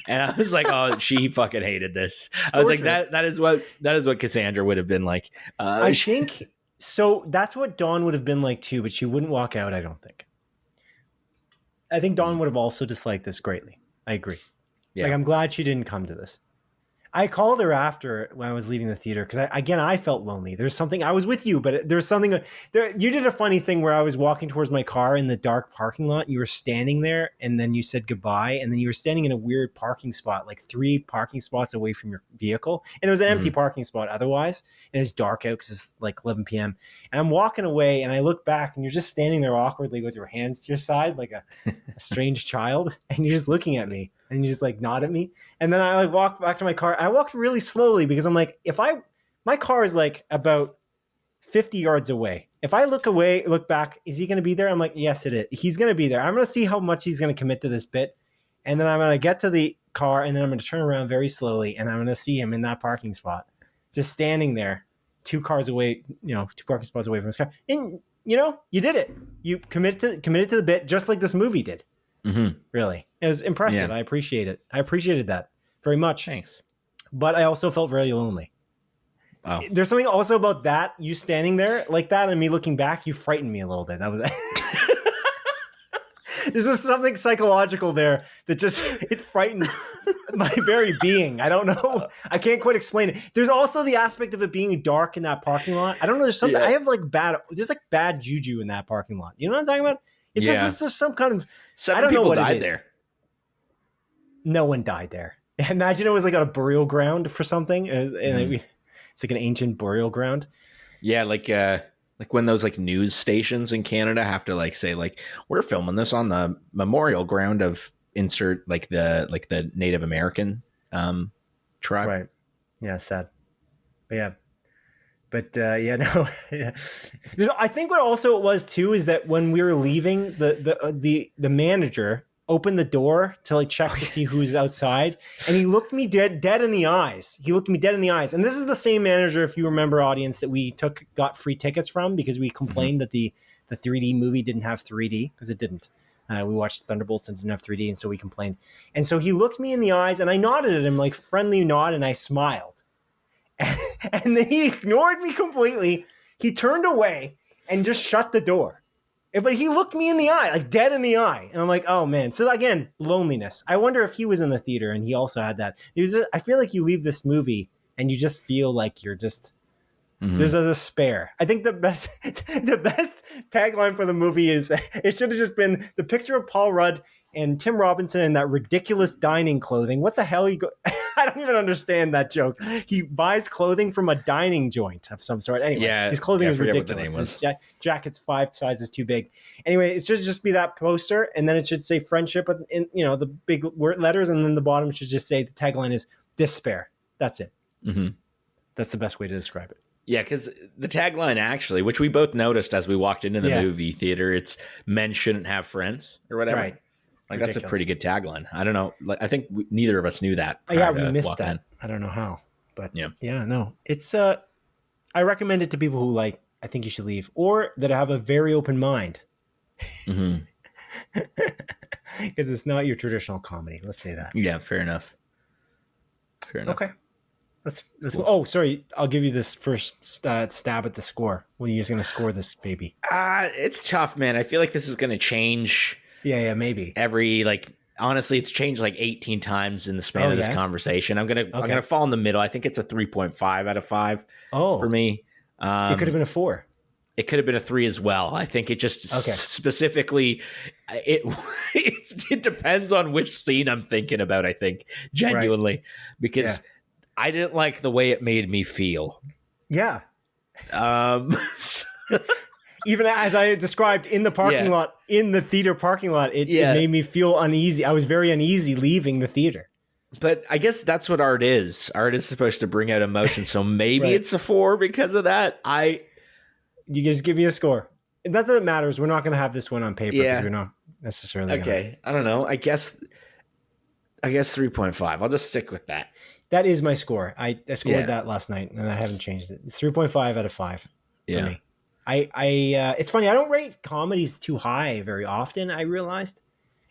and I was like, oh, she fucking hated this. I was like, that is what Cassandra would have been like. I think so. That's what Dawn would have been like too, but she wouldn't walk out. I don't think. I think Dawn would have also disliked this greatly. I agree. Yeah. Like, I'm glad she didn't come to this. I called her after when I was leaving the theater because I felt lonely. There's something, I was with you, but there's something there. You did a funny thing where I was walking towards my car in the dark parking lot. You were standing there, and then you said goodbye, and then you were standing in a weird parking spot, like 3 parking spots away from your vehicle, and it was an empty parking spot otherwise, and it's dark out because it's like 11 p.m. And I'm walking away, and I look back, and you're just standing there awkwardly with your hands to your side, like a strange child, and you're just looking at me. And you just like nod at me. And then I like walk back to my car. I walked really slowly because I'm like, my car is like about 50 yards away. If I look back, is he going to be there? I'm like, yes, it is. He's going to be there. I'm going to see how much he's going to commit to this bit. And then I'm going to get to the car, and then I'm going to turn around very slowly, and I'm going to see him in that parking spot, just standing there, 2 cars away, 2 parking spots away from his car. And you did it. You committed to the bit just like this movie did. Mm-hmm. Really, it was impressive. Yeah. I appreciate it. I appreciated that very much. Thanks. But I also felt very lonely. Wow. There's something also about that, you standing there like that, and me looking back. You frightened me a little bit. That was. There's just something psychological there that just it frightened my very being. I don't know. I can't quite explain it. There's also the aspect of it being dark in that parking lot. I don't know. There's something. I have there's bad juju in that parking lot. You know what I'm talking about? It's just some kind of. 7 I don't people know what died it is. There. No one died there. Imagine it was like a burial ground for something, and it's like an ancient burial ground. Yeah, like when those like news stations in Canada have to like say like we're filming this on the memorial ground of insert like the Native American tribe. Right. Yeah. Sad. But yeah. But no. Yeah. I think what also it was too is that when we were leaving, the manager opened the door to like check to see who's outside, and he looked me dead in the eyes. He looked me dead in the eyes. And this is the same manager, if you remember, audience, that we got free tickets from because we complained that the 3D movie didn't have 3D, because it didn't. We watched Thunderbolts and didn't have 3D, and so we complained. And so he looked me in the eyes, and I nodded at him like friendly nod, and I smiled. And then he ignored me completely. He turned away and just shut the door. But he looked me in the eye, like dead in the eye. And I'm like, oh, man. So again, loneliness. I wonder if he was in the theater and he also had that. I feel like you leave this movie and you just feel like you're just... There's a despair. I think the best tagline for the movie is, it should have just been the picture of Paul Rudd and Tim Robinson in that ridiculous dining clothing. What the hell? I don't even understand that joke. He buys clothing from a dining joint of some sort. Anyway, his clothing is ridiculous. His jacket's 5 sizes too big. Anyway, it should just be that poster, and then it should say friendship in the big word letters, and then the bottom should just say the tagline is despair. That's it. That's the best way to describe it. Yeah, because the tagline actually, which we both noticed as we walked into the movie theater, it's "Men shouldn't have friends" or whatever. Right. Like, ridiculous. That's a pretty good tagline. I don't know. Like, I think neither of us knew that. Yeah, we missed that. In. I don't know how, but no. It's I recommend it to people who I think you should leave, or that have a very open mind. Because it's not your traditional comedy. Let's say that. Yeah, fair enough. Okay. Let's cool. Oh, sorry. I'll give you this first stab at the score. When are you guys going to score this baby? It's tough, man. I feel like this is going to change. Yeah, maybe. Honestly, it's changed 18 times in the span of this conversation. I'm gonna fall in the middle. I think it's a 3.5 out of 5 for me. It could have been a 4. It could have been a 3 as well. I think it just specifically, it depends on which scene I'm thinking about, I think, genuinely. Because... Yeah. I didn't like the way it made me feel. Yeah. Even as I described in the parking lot, in the theater parking lot, it made me feel uneasy. I was very uneasy leaving the theater. But I guess that's what art is. Art is supposed to bring out emotion. So maybe it's a 4 because of that. You just give me a score. Not that it matters. We're not going to have this one on paper because we're not necessarily Okay. I don't know. I guess 3.5. I'll just stick with that. That is my score. I scored that last night, and I haven't changed it. It's 3.5 out of 5 for me. It's funny. I don't rate comedies too high very often. I realized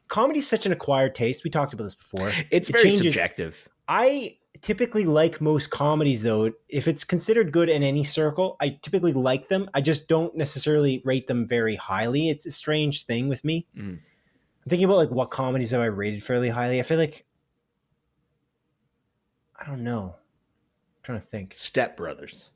comedy's such an acquired taste. We talked about this before. It very subjective. I typically like most comedies, though. If it's considered good in any circle, I typically like them. I just don't necessarily rate them very highly. It's a strange thing with me. I'm thinking about what comedies have I rated fairly highly. I feel like, I don't know. I'm trying to think. Step Brothers.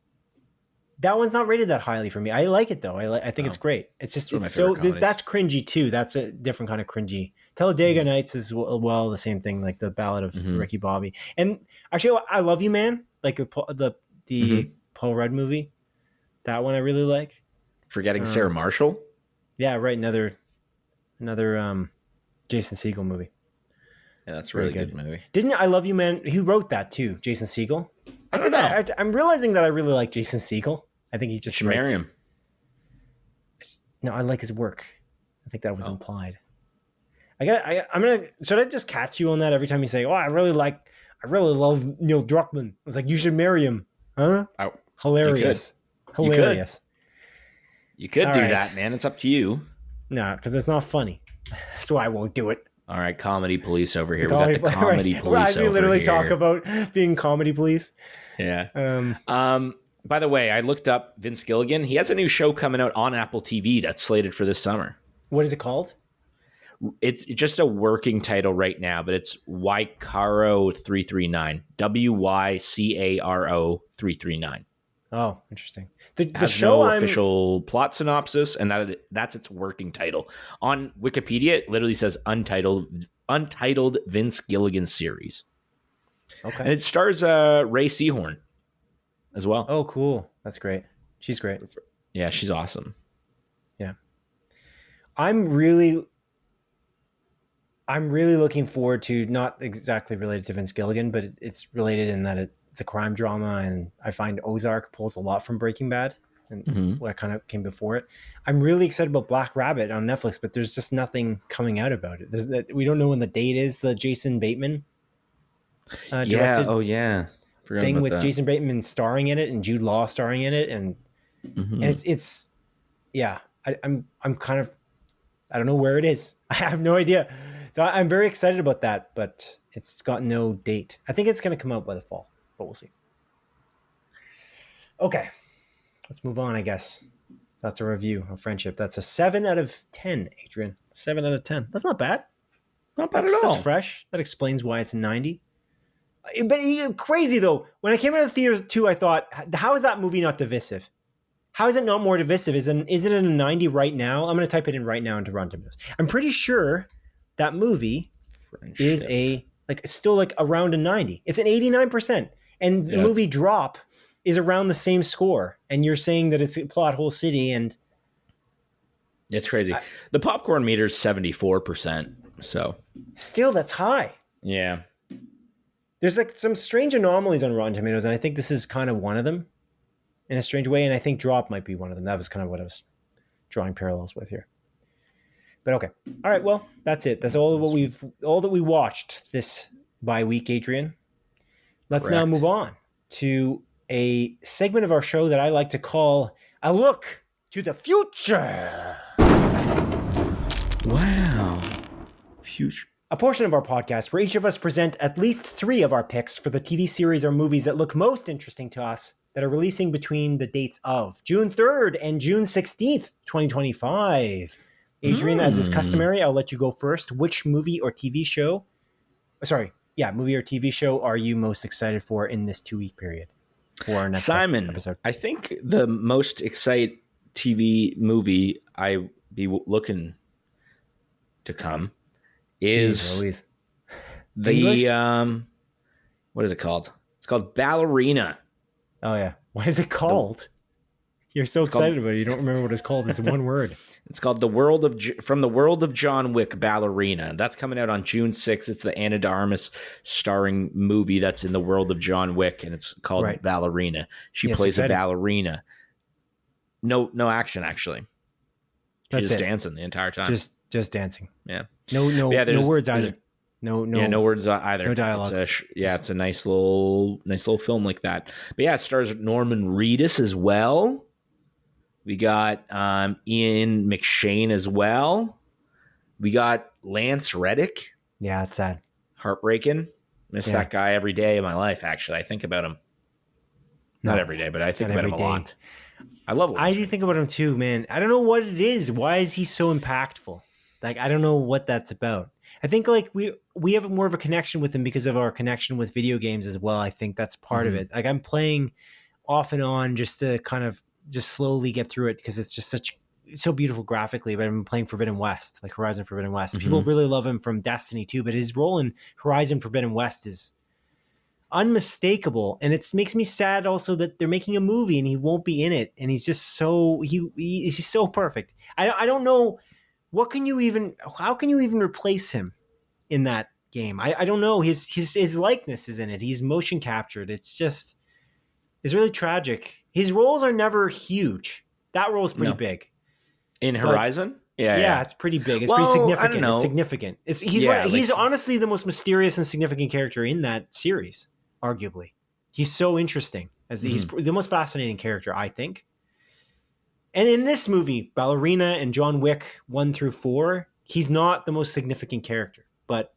That one's not rated that highly for me. I like it though. I think it's great. It's just that's cringy too. That's a different kind of cringy. Talladega Nights is the same thing, like the Ballad of Ricky Bobby. And actually, I Love You Man, like the Paul Rudd movie. That one I really like. Forgetting Sarah Marshall. Yeah, right. Another Jason Segel movie. Yeah, that's a really good movie. Didn't I Love You Man? He wrote that too, Jason Segel. I don't know. I'm realizing that I really like Jason Segel. I think he just should marry him. No, I like his work. I think that was implied. Should I just catch you on that every time you say, "Oh, I really love Neil Druckmann"? It's like, you should marry him, huh? Hilarious. Hilarious. You could do that, man. It's up to you. No, because it's not funny. That's why I won't do it. All right, comedy police over here. We got the comedy police over here. We literally talk about being comedy police. Yeah. By the way, I looked up Vince Gilligan. He has a new show coming out on Apple TV that's slated for this summer. What is it called? It's just a working title right now, but it's Wycaro 339. WYCARO 339. Oh, interesting. The show official plot synopsis, and that's its working title. On Wikipedia, it literally says untitled Vince Gilligan series. Okay. And it stars Ray Seahorn as well. Oh, cool. That's great. She's great. Yeah, she's awesome. Yeah. I'm really looking forward to, not exactly related to Vince Gilligan, but it's related in that it's a crime drama, and I find Ozark pulls a lot from Breaking Bad. and what kind of came before it. I'm really excited about Black Rabbit on Netflix, but there's just nothing coming out about it. We don't know when the date is. The Jason Bateman directed forgot thing about with that. Jason Bateman starring in it and Jude Law starring in it, and it's I'm kind of, I don't know where it is. I have no idea. So I'm very excited about that, but it's got no date. I think it's going to come out by the fall, but we'll see. Okay, let's move on, I guess. That's a review of Friendship. That's a 7 out of 10, Adrian. 7 out of 10. That's not bad. Not bad at all. That's fresh. That explains why it's a 90. But crazy, though. When I came out of the theater, too, I thought, how is that movie not divisive? How is it not more divisive? Is it a 90 right now? I'm going to type it in right now into Rotten Tomatoes. I'm pretty sure that movie is still around a 90. It's an 89%. And the movie Drop is around the same score. And you're saying that it's a plot hole city, and it's crazy. The popcorn meter is 74%. So still, that's high. Yeah. There's some strange anomalies on Rotten Tomatoes, and I think this is kind of one of them in a strange way. And I think Drop might be one of them. That was kind of what I was drawing parallels with here. But okay. All right. Well, that's it. That's all that we watched this bye week, Adrian. Let's now move on to a segment of our show that I like to call A Look to the Future. Wow. Future. A portion of our podcast where each of us present at least 3 of our picks for the TV series or movies that look most interesting to us that are releasing between the dates of June 3rd and June 16th, 2025. Adrian, as is customary, I'll let you go first. Which movie or TV show are you most excited for in this 2-week period for our next episode? I think the most exciting TV movie I be looking to come is the what is it called? It's called Ballerina. Oh yeah. What is it called? You're so excited about it. You don't remember what it's called. It's one word. It's called From the World of John Wick, Ballerina. That's coming out on June 6th. It's the Anna de Armas starring movie that's in the world of John Wick, and it's called Ballerina. She plays a ballerina. No action, actually. She's just dancing the entire time. Just dancing. Yeah. No words either. No words either. No dialogue. It's a nice little film like that. But yeah, it stars Norman Reedus as well. We got Ian McShane as well. We got Lance Reddick. Yeah, it's sad. Heartbreaking. Miss that guy every day of my life, actually. I think about him. Not every day, but I think about him a lot. I love Lance. I do think about him too, man. I don't know what it is. Why is he so impactful? I don't know what that's about. I think we have more of a connection with him because of our connection with video games as well. I think that's part of it. I'm playing off and on just to kind of just slowly get through it because it's just so beautiful graphically. But I've been playing Forbidden West, like Horizon Forbidden West. People really love him from Destiny 2, but his role in Horizon Forbidden West is unmistakable, and it makes me sad also that they're making a movie and he won't be in it, and he's just so he's so perfect. I don't know how can you even replace him in that game. I don't know. His likeness is in it. He's motion captured. It's really tragic. His roles are never huge. That role is pretty big in Horizon. Yeah, it's pretty big. It's pretty significant. I don't know. It's significant. He's honestly the most mysterious and significant character in that series. Arguably, he's so interesting. He's the most fascinating character, I think. And in this movie, Ballerina and John Wick 1 through 4, he's not the most significant character, but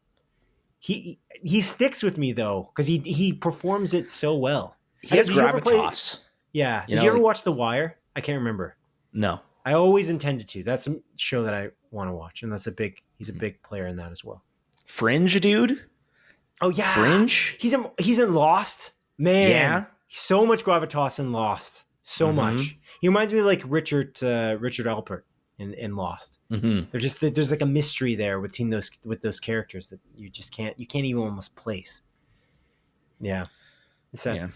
he sticks with me though because he performs it so well. He has gravitas. Yeah. Did you ever watch The Wire? I can't remember. No. I always intended to. That's a show that I want to watch, and he's a big player in that as well. Fringe, dude. Oh yeah, Fringe. He's in Lost, man. Yeah, so much gravitas in Lost, so much. He reminds me of like Richard Alpert in Lost. There's like a mystery there between those characters that you can't even almost place. Yeah, it's that. Yeah.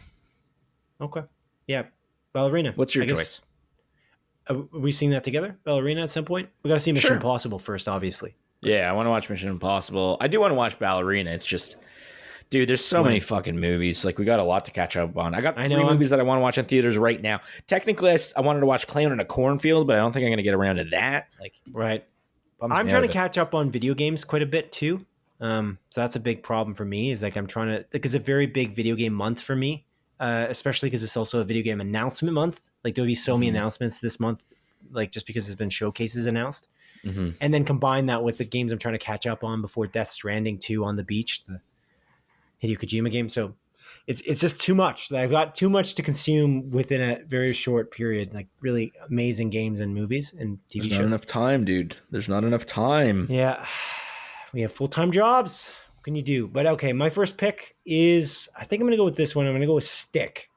Okay. Yeah, Ballerina. What's your choice? Are we seeing that together, Ballerina, at some point? We got to see Mission Impossible first, obviously. Yeah, I want to watch Mission Impossible. I do want to watch Ballerina. It's just Dude, there's so many fucking movies. Like, we got a lot to catch up on. I got three know, movies that I want to watch in theaters right now. Technically, I wanted to watch Clown in a Cornfield, but I don't think I'm going to get around to that. Like, right. I'm trying to catch up on video games quite a bit too. So that's a big problem for me. Is like I'm trying to, like, it's a very big video game month for me, especially because it's also a video game announcement month. Like there'll be so many announcements this month, like just because there's been showcases announced, and then combine that with the games I'm trying to catch up on before Death Stranding 2 on the beach, the Hideo Kojima game. So it's just too much. I've got too much to consume within a very short period. Like really amazing games and movies and TV shows. There's not enough time, dude. There's not enough time. Yeah. We have full-time jobs. What can you do? But okay, my first pick is, I think I'm going to go with this one. I'm going to go with Stick.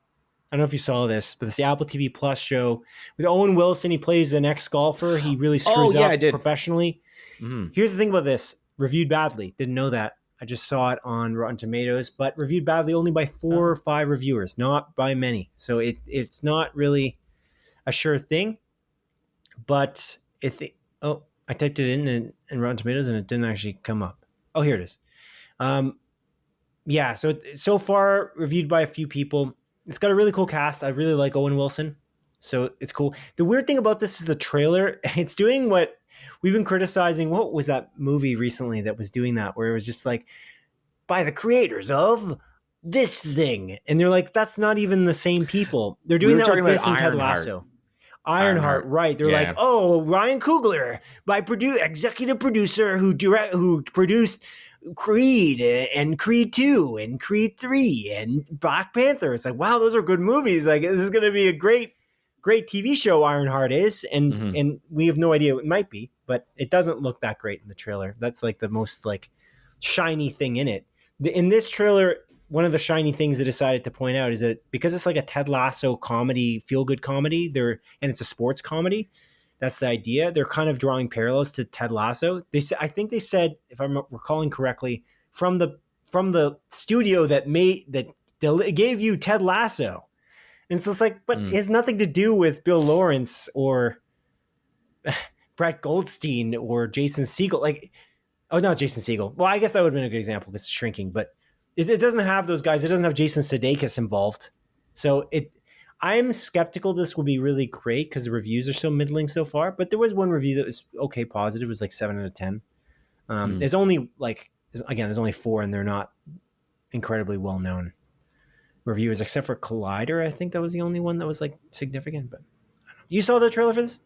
I don't know if you saw this, but it's the Apple TV Plus show with Owen Wilson. He plays an ex-golfer. He really screws up professionally. Here's the thing about this. Reviewed badly. Didn't know that. I just saw it on Rotten Tomatoes, but reviewed badly only by 4 or 5 reviewers, not by many. So it's not really a sure thing. But I typed it in Rotten Tomatoes and it didn't actually come up. Oh, here it is. Yeah, so far reviewed by a few people. It's got a really cool cast. I really like Owen Wilson, so it's cool. The weird thing about this is the trailer. It's doing what we've been criticizing. What was that movie recently that was doing that, where it was just like, by the creators of this thing, and they're like, that's not even the same people. They're doing that with this and Ted Lasso. Ironheart, right? They're like, oh, Ryan Coogler, executive producer who produced Creed and Creed 2 and Creed 3 and Black Panther. It's like, wow, those are good movies. Like, this is going to be a great TV show. Ironheart is, and we have no idea what it might be, but it doesn't look that great in the trailer. That's like the most like shiny thing in it. In this trailer, one of the shiny things they decided to point out is that because it's like a Ted Lasso comedy, feel-good comedy, and it's a sports comedy, that's the idea. They're kind of drawing parallels to Ted Lasso. I think they said, if I'm recalling correctly, from the studio that gave you Ted Lasso. And so it's like, but it has nothing to do with Bill Lawrence or Brett Goldstein or Jason Segel. Like, oh, not Jason Segel. Well, I guess that would have been a good example because it's shrinking, but it doesn't have those guys. It doesn't have Jason Sudeikis involved. So I'm skeptical this will be really great because the reviews are so middling so far. But there was one review that was okay, positive. It was like 7 out of 10. There's only there's only 4, and they're not incredibly well-known reviewers, except for Collider. I think that was the only one that was like significant. But I don't know. You saw the trailer for this?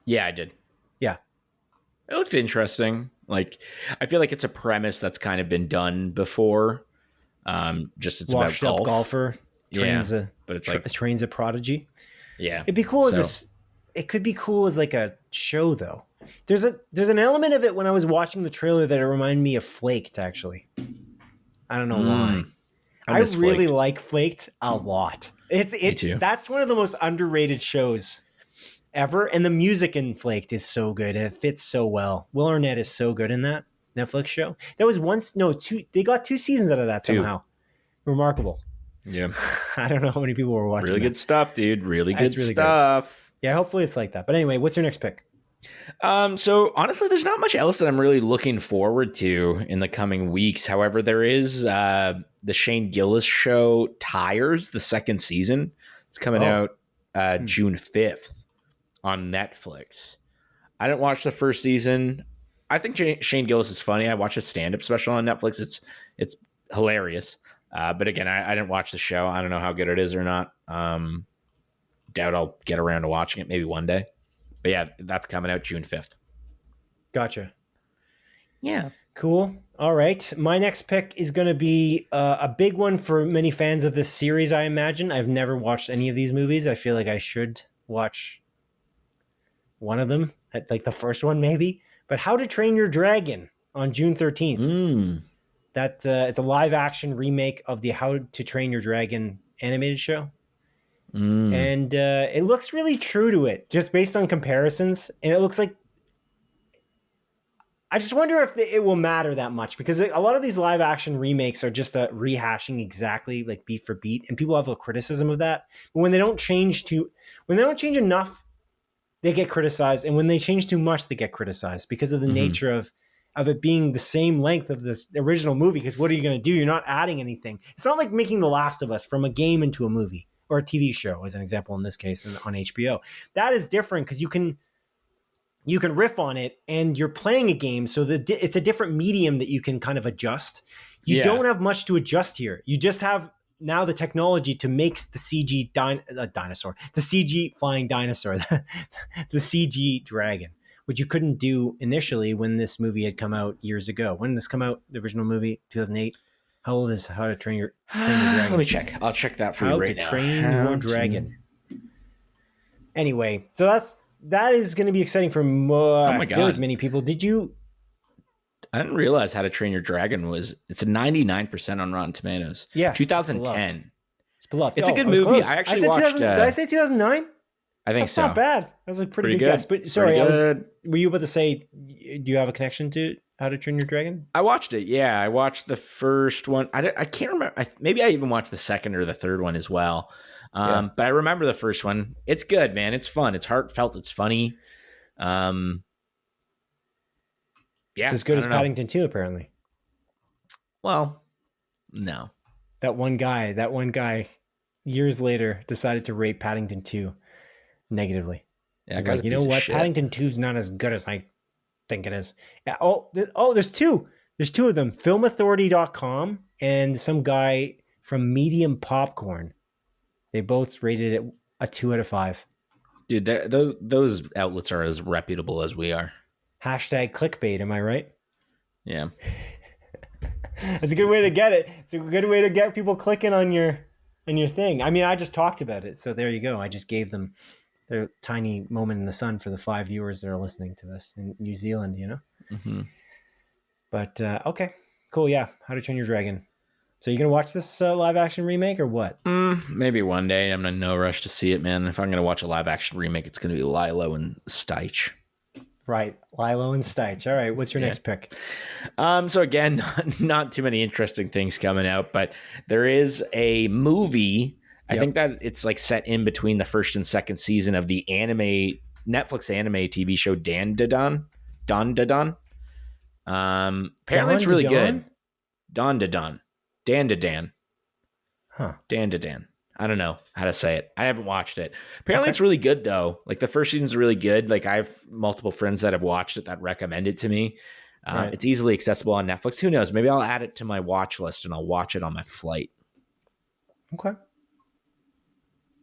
Yeah, I did. Yeah. It looked interesting. Like, I feel like it's a premise that's kind of been done before. Just it's washed about up golfer trains trains a prodigy. Yeah, it'd be cool it could be cool as like a show though. There's an element of it when I was watching the trailer that it reminded me of Flaked. Actually, I don't know why. I really like Flaked a lot. Me too. That's one of the most underrated shows ever, and the music in Flaked is so good and it fits so well. Will Arnett is so good in that Netflix show. That was two. They got 2 seasons out of that somehow. Remarkable. Yeah. I don't know how many people were watching. Really good stuff, dude. Really good stuff. Good. Yeah, hopefully it's like that. But anyway, what's your next pick? So honestly, there's not much else that I'm really looking forward to in the coming weeks. However, there is the Shane Gillis show, Tires, the 2nd season. It's coming out June 5th on Netflix. I didn't watch the first season. I think Shane Gillis is funny. I watched a stand-up special on Netflix. It's hilarious. But again, I didn't watch the show. I don't know how good it is or not. Doubt I'll get around to watching it maybe one day. But yeah, that's coming out June 5th. Gotcha. Yeah. Cool. All right. My next pick is going to be a big one for many fans of this series, I imagine. I've never watched any of these movies. I feel like I should watch one of them, like the first one maybe. But How to Train Your Dragon on June 13th. That it's a live-action remake of the How to Train Your Dragon animated show. And it looks really true to it, just based on comparisons. And it looks like... I just wonder if it will matter that much, because a lot of these live-action remakes are just rehashing exactly like beat for beat, and people have a criticism of that. But when they don't change enough, they get criticized, and when they change too much, they get criticized because of the nature of of it being the same length of this original movie. Because what are you going to do? You're not adding anything. It's not like making The Last of Us from a game into a movie or a TV show, as an example in this case on HBO. That is different because you can riff on it and you're playing a game. So it's a different medium that you can kind of adjust. You don't have much to adjust here. You just have now the technology to make the CG dinosaur, the CG flying dinosaur, the CG dragon, which you couldn't do initially when this movie had come out years ago. When did this come out? The original movie, 2008. How old is How to Train Your Dragon? Let me check. I'll check that for you right now. How to Train Your Dragon. Anyway, so that is going to be exciting for I feel like many people. I didn't realize How to Train Your Dragon it's a 99% on Rotten Tomatoes. Yeah. 2010. It's beloved. It's a good movie. Close. I actually watched... did I say 2009? I think That's so. not bad. That was a pretty good guess. But sorry, were you about to say, do you have a connection to How to Train Your Dragon? I watched it. Yeah, I watched the first one. I can't remember. Maybe I even watched the second or the third one as well. But I remember the first one. It's good, man. It's fun. It's heartfelt. It's funny. Yeah, it's as good as Paddington 2, apparently. Well, no. That one guy, years later, decided to rate Paddington 2 negatively. Yeah, like, you know what? Paddington 2 is not as good as I think it is. Yeah, there's two. There's two of them. Filmauthority.com and some guy from Medium Popcorn. They both rated it a 2 out of 5. Dude, those outlets are as reputable as we are. Hashtag clickbait, am I right? Yeah. It's a good way to get it. It's a good way to get people clicking on your thing. I mean, I just talked about it, so there you go. I just gave them their tiny moment in the sun for the 5 viewers that are listening to this in New Zealand, you know? Mm-hmm. But, okay, cool, yeah. How to Train Your Dragon. So you going to watch this live-action remake or what? Maybe one day. I'm in no rush to see it, man. If I'm going to watch a live-action remake, it's going to be Lilo and Stitch. Right, Lilo and Stitch. All right, what's your next pick? So again, not too many interesting things coming out, but there is a movie. I think that it's like set in between the first and second season of the Netflix anime TV show Dan Da Dan. Apparently it's really good. Dan Da Dan. Huh. Dan Da Dan. I don't know how to say it. I haven't watched it. Apparently it's really good though. Like the first season's really good. Like I have multiple friends that have watched it that recommend it to me. Right. It's easily accessible on Netflix. Who knows? Maybe I'll add it to my watch list and I'll watch it on my flight. Okay.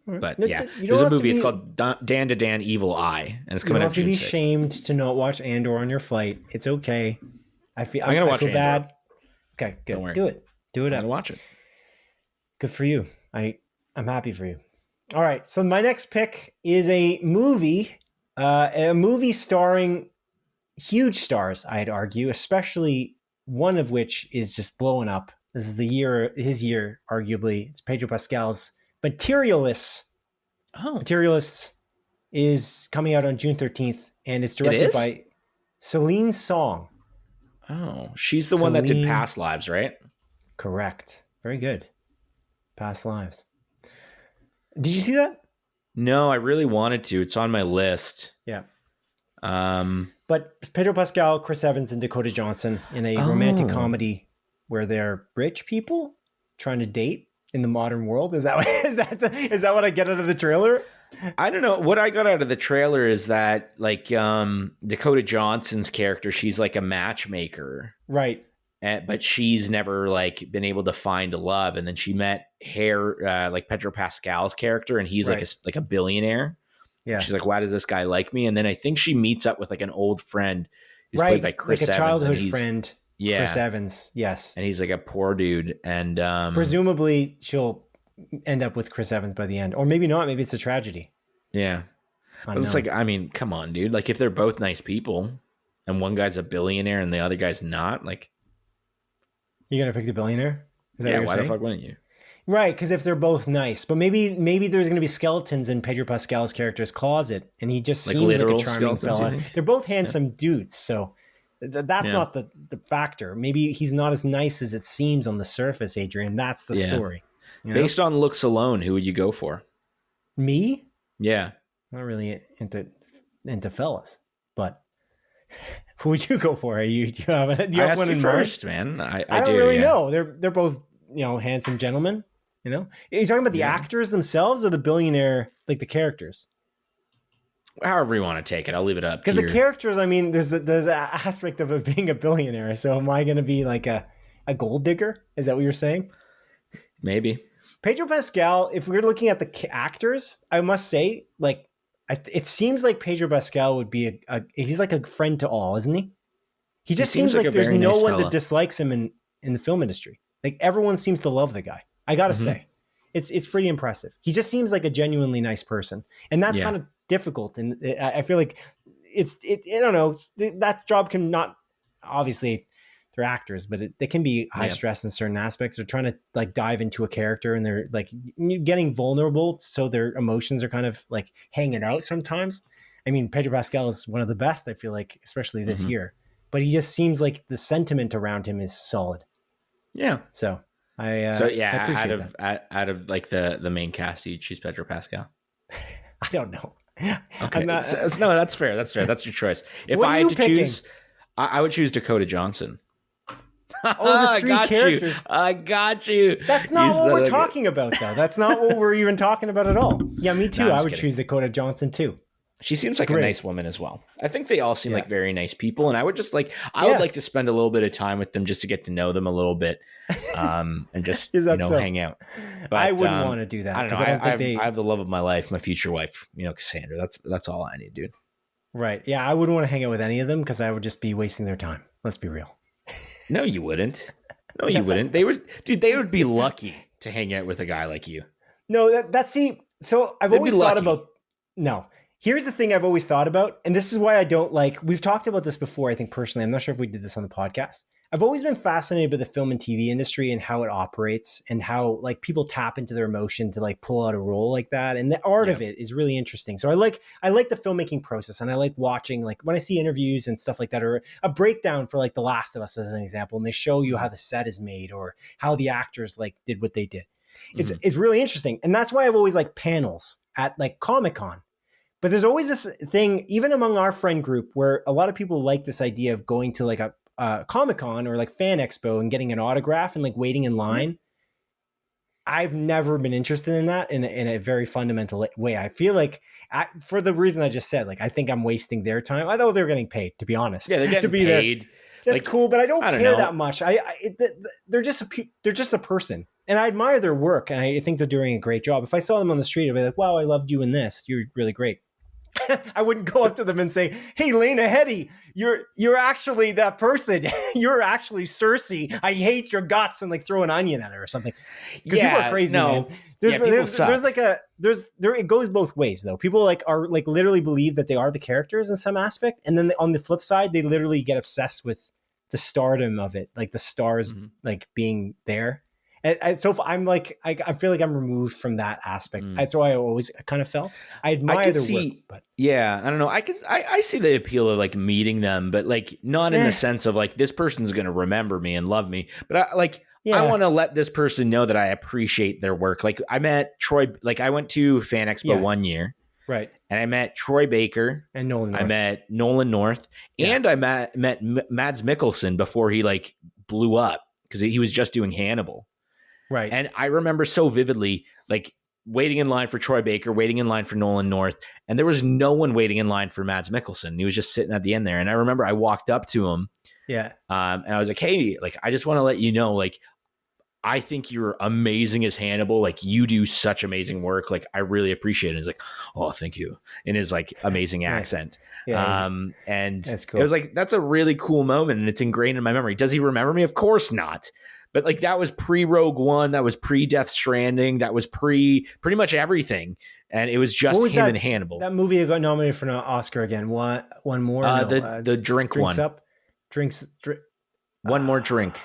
Right. But yeah, there's a movie. It's called Dan to Dan Evil Eye, and it's coming out June 6th. You don't have to be ashamed to not watch Andor on your flight. It's okay. I'm gonna watch Andor. Bad. Okay, good. Don't worry. Do it. I'm gonna watch it. Good for you. I'm happy for you. All right. So my next pick is a movie starring huge stars, I'd argue, especially one of which is just blowing up. This is his year, arguably. It's Pedro Pascal's Materialists. Oh. Materialists is coming out on June 13th, and it's directed by Celine Song. Oh, she's the one that did Past Lives, right? Correct. Very good. Past Lives. Did you see that? No, I really wanted to. It's on my list. Yeah. But Pedro Pascal, Chris Evans, and Dakota Johnson in a romantic comedy where they're rich people trying to date in the modern world. Is that what I get out of the trailer? I don't know. What I got out of the trailer is that like Dakota Johnson's character, she's like a matchmaker. Right. But she's never like been able to find love, and then she met like Pedro Pascal's character, and he's like a billionaire. Yeah, she's like, why does this guy like me? And then I think she meets up with like an old friend who's played by Chris Evans, like a childhood friend. Yeah, Chris Evans. Yes, and he's like a poor dude, and presumably she'll end up with Chris Evans by the end, or maybe not. Maybe it's a tragedy. Yeah, but it's like, I mean, come on, dude. Like if they're both nice people, and one guy's a billionaire and the other guy's not, like. You're going to pick the billionaire? Yeah, why the fuck wouldn't you? Right, because if they're both nice. But maybe there's going to be skeletons in Pedro Pascal's character's closet, and he just seems like a charming fella. They're both handsome dudes, so that's not the factor. Maybe he's not as nice as it seems on the surface, Adrian. That's the story. You know? Based on looks alone, who would you go for? Me? Yeah. Not really into fellas, but Who would you go for? Do you have I asked one you in first, mind? man. I don't do, really yeah. know. They're both, handsome gentlemen. Are you talking about the actors themselves or the billionaire, like the characters? However you want to take it, I'll leave it up. Because the characters, I mean, there's an aspect of it being a billionaire. So am I going to be like a gold digger? Is that what you're saying? Maybe. Pedro Pascal, if we're looking at the actors, I must say, like, it seems like Pedro Pascal would be he's like a friend to all, isn't he? He just seems like there's no one that dislikes him in the film industry. Like everyone seems to love the guy. I gotta say, it's pretty impressive. He just seems like a genuinely nice person, and that's kind of difficult. And I feel like I don't know. That job can not obviously they're actors, but they can be high stress in certain aspects. They're trying to like dive into a character, and they're like getting vulnerable, so their emotions are kind of like hanging out sometimes. I mean, Pedro Pascal is one of the best. I feel like, especially this year. But he just seems like the sentiment around him is solid. Yeah. So I out of like the main cast, you choose Pedro Pascal. I don't know. Okay. No, that's fair. That's fair. That's your choice. If I had to choose, I would choose Dakota Johnson. Oh, the three characters. I got you. That's not what we're talking about, though. That's not what we're even talking about at all. Yeah, me too. I would choose Dakota Johnson too. She seems like a nice woman as well. I think they all seem like very nice people, and I would just like would like to spend a little bit of time with them just to get to know them a little bit, and just hang out. But I wouldn't want to do that. I don't know. I have the love of my life, my future wife, Cassandra. That's all I need, dude. Right? Yeah, I wouldn't want to hang out with any of them because I would just be wasting their time. Let's be real. No, you wouldn't. No, you wouldn't. They would be lucky to hang out with a guy like you. No, so I've always thought about no. Here's the thing I've always thought about, and this is why I don't like, we've talked about this before, I think personally, I'm not sure if we did this on the podcast. I've always been fascinated by the film and TV industry and how it operates and how like people tap into their emotion to like pull out a role like that. And the art of it is really interesting. So I like the filmmaking process, and I like watching, like when I see interviews and stuff like that, or a breakdown for like The Last of Us as an example, and they show you how the set is made or how the actors like did what they did. It's really interesting. And that's why I've always liked panels at like Comic-Con. But there's always this thing, even among our friend group, where a lot of people like this idea of going to like a Comic-Con or like Fan Expo and getting an autograph and like waiting in line. I've never been interested in that in a very fundamental way. I feel like for the reason I just said, like, I think I'm wasting their time. I thought they were getting paid, to be honest. Yeah, they're getting paid. That's like, cool, but I don't care that much. They're just a person, and I admire their work, and I think they're doing a great job. If I saw them on the street, I'd be like, wow, I loved you in this. You're really great. I wouldn't go up to them and say, hey, Lena Headey, you're actually that person. You're actually Cersei. I hate your guts, and like throw an onion at her or something. Because people are crazy, man. It goes both ways though. People like are like literally believe that they are the characters in some aspect. And then on the flip side, they literally get obsessed with the stardom of it. Like the stars like being there. And so I'm like, I feel like I'm removed from that aspect. That's why I always kind of felt. I admire their work, but yeah, I don't know. I see the appeal of like meeting them, but like not in the sense of like this person's going to remember me and love me. But I want to let this person know that I appreciate their work. Like I met Troy, like I went to Fan Expo 1 year. Right. And I met Troy Baker and Nolan North. I met Nolan North and I met Mads Mikkelsen before he like blew up because he was just doing Hannibal. Right. And I remember so vividly, like waiting in line for Troy Baker, waiting in line for Nolan North, and there was no one waiting in line for Mads Mikkelsen. He was just sitting at the end there. And I remember I walked up to him. Yeah. And I was like, hey, like, I just want to let you know, like, I think you're amazing as Hannibal. Like you do such amazing work. Like I really appreciate it. He's like, oh, thank you. In his like amazing accent. Yeah, and that's cool. It was like, that's a really cool moment and it's ingrained in my memory. Does he remember me? Of course not. But like that was pre-Rogue One, that was pre-Death Stranding, that was pretty much everything, and it was just him and Hannibal. That movie got nominated for an Oscar again. One more. The drink drinks one. Up, drinks. One more drink.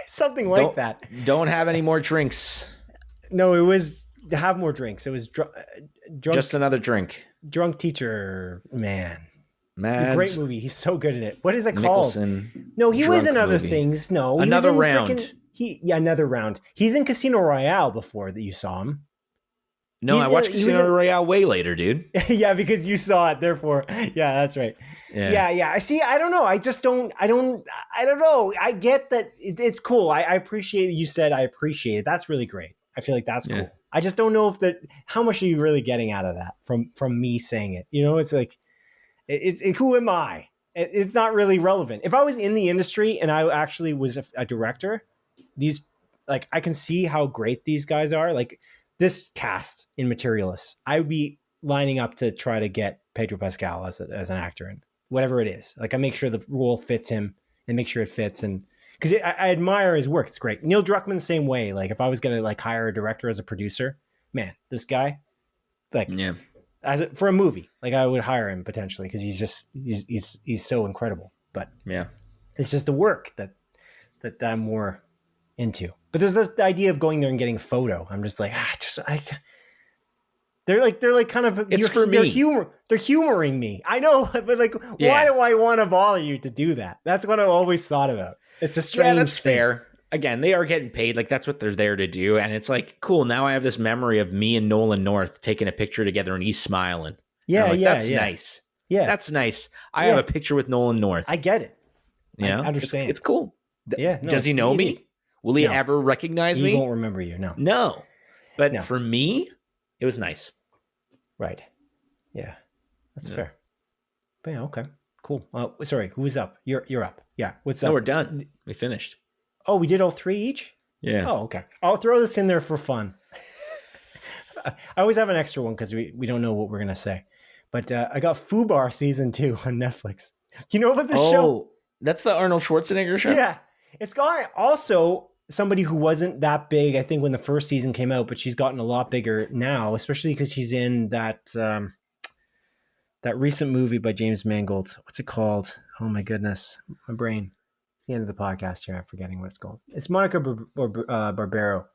Something like that. Don't have any more drinks. No, it was have more drinks. It was drunk. Just another drink. Drunk teacher, man. Mads, great movie. He's so good in it. What is it called? No, he was in other things. No, Another Round. Another Round. He's in Casino Royale before that you saw him. No, I watched Casino Royale way later, dude. Yeah, because you saw it. Therefore, yeah, that's right. Yeah. I see. I don't know. I don't know. I get that it's cool. I appreciate you said I appreciate it. That's really great. I feel like that's cool. I just don't know how much are you really getting out of that from me saying it? You know, it's like, who am I? It's not really relevant. If I was in the industry and I actually was a director, I can see how great these guys are. Like, this cast in Materialists, I would be lining up to try to get Pedro Pascal as an actor in whatever it is. Like, I make sure the role fits him and make sure it fits. And because I admire his work. It's great. Neil Druckmann, same way. Like, if I was going to like hire a director as a producer, man, this guy, like, for a movie, like, I would hire him potentially because he's so incredible. But yeah, it's just the work that I'm more into. But there's the idea of going there and getting a photo. I'm just like, they're like kind of, it's for me. They're humoring me. I know, but like, why do I want to bother you to do that? That's what I always thought about. It's a strange that's thing. Fair. Again, they are getting paid. Like, that's what they're there to do. And it's like, cool. Now I have this memory of me and Nolan North taking a picture together and he's smiling. Yeah, that's nice. Yeah, that's nice. I have a picture with Nolan North. I get it. You know? I understand. It's cool. Yeah. No, does he know me? Will he ever recognize me? He won't remember you. No. But for me, it was nice. Right. Yeah. That's fair. But yeah, okay. Cool. Sorry, who was up? You're up. Yeah. What's up? No, we're done. We finished. Oh, we did all three each? Yeah. Oh, okay. I'll throw this in there for fun. I always have an extra one because we don't know what we're going to say. But I got Fubar season 2 on Netflix. Do you know about this show? Oh, that's the Arnold Schwarzenegger show? Yeah. It's got also somebody who wasn't that big, I think, when the first season came out, but she's gotten a lot bigger now, especially because she's in that recent movie by James Mangold. What's it called? Oh my goodness. My brain. It's the end of the podcast here. I'm forgetting what it's called. It's Monica Barbaro.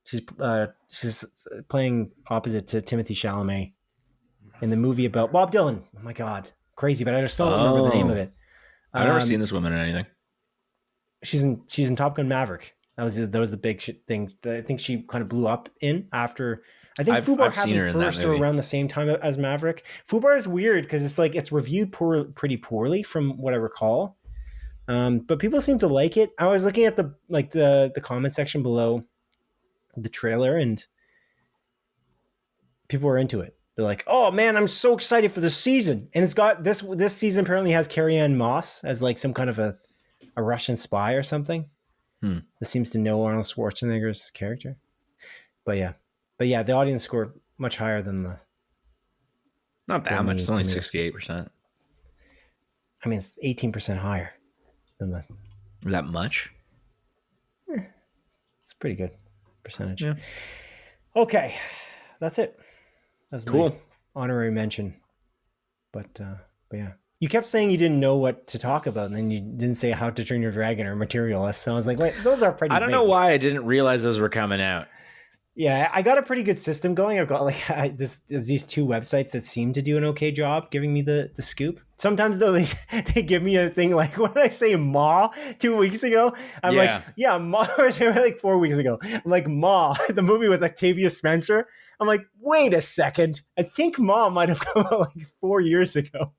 She's playing opposite to Timothée Chalamet in the movie about Bob Dylan. Oh my God. Crazy, but I just don't remember the name of it. I've never seen this woman in anything. She's in Top Gun Maverick. That was the big thing. I think she kind of blew up in after. I think Fubar happened first or around the same time as Maverick. Fubar is weird because it's reviewed pretty poorly from what I recall. But people seem to like it. I was looking at the comment section below the trailer, and people are into it. They're like, "Oh man, I'm so excited for this season!" And it's got this season apparently has Carrie-Anne Moss as like some kind of a Russian spy or something that seems to know Arnold Schwarzenegger's character. But yeah, the audience score much higher than the. Not that much. It's only 68%. I mean, it's 18% higher than the. That much? It's a pretty good percentage. Yeah. Okay, that's it. That's cool. My honorary mention. But yeah. You kept saying you didn't know what to talk about, and then you didn't say How to Train Your Dragon or Materialists. So I was like, wait, those are pretty I don't know why I didn't realize those were coming out. Yeah, I got a pretty good system going. I've got these two websites that seem to do an okay job giving me the scoop. Sometimes though they give me a thing like, what did I say, Ma 2 weeks ago? I'm like, yeah, Ma. They were like 4 weeks ago. I'm like, Ma, the movie with Octavia Spencer. I'm like, wait a second. I think Ma might have come out like 4 years ago.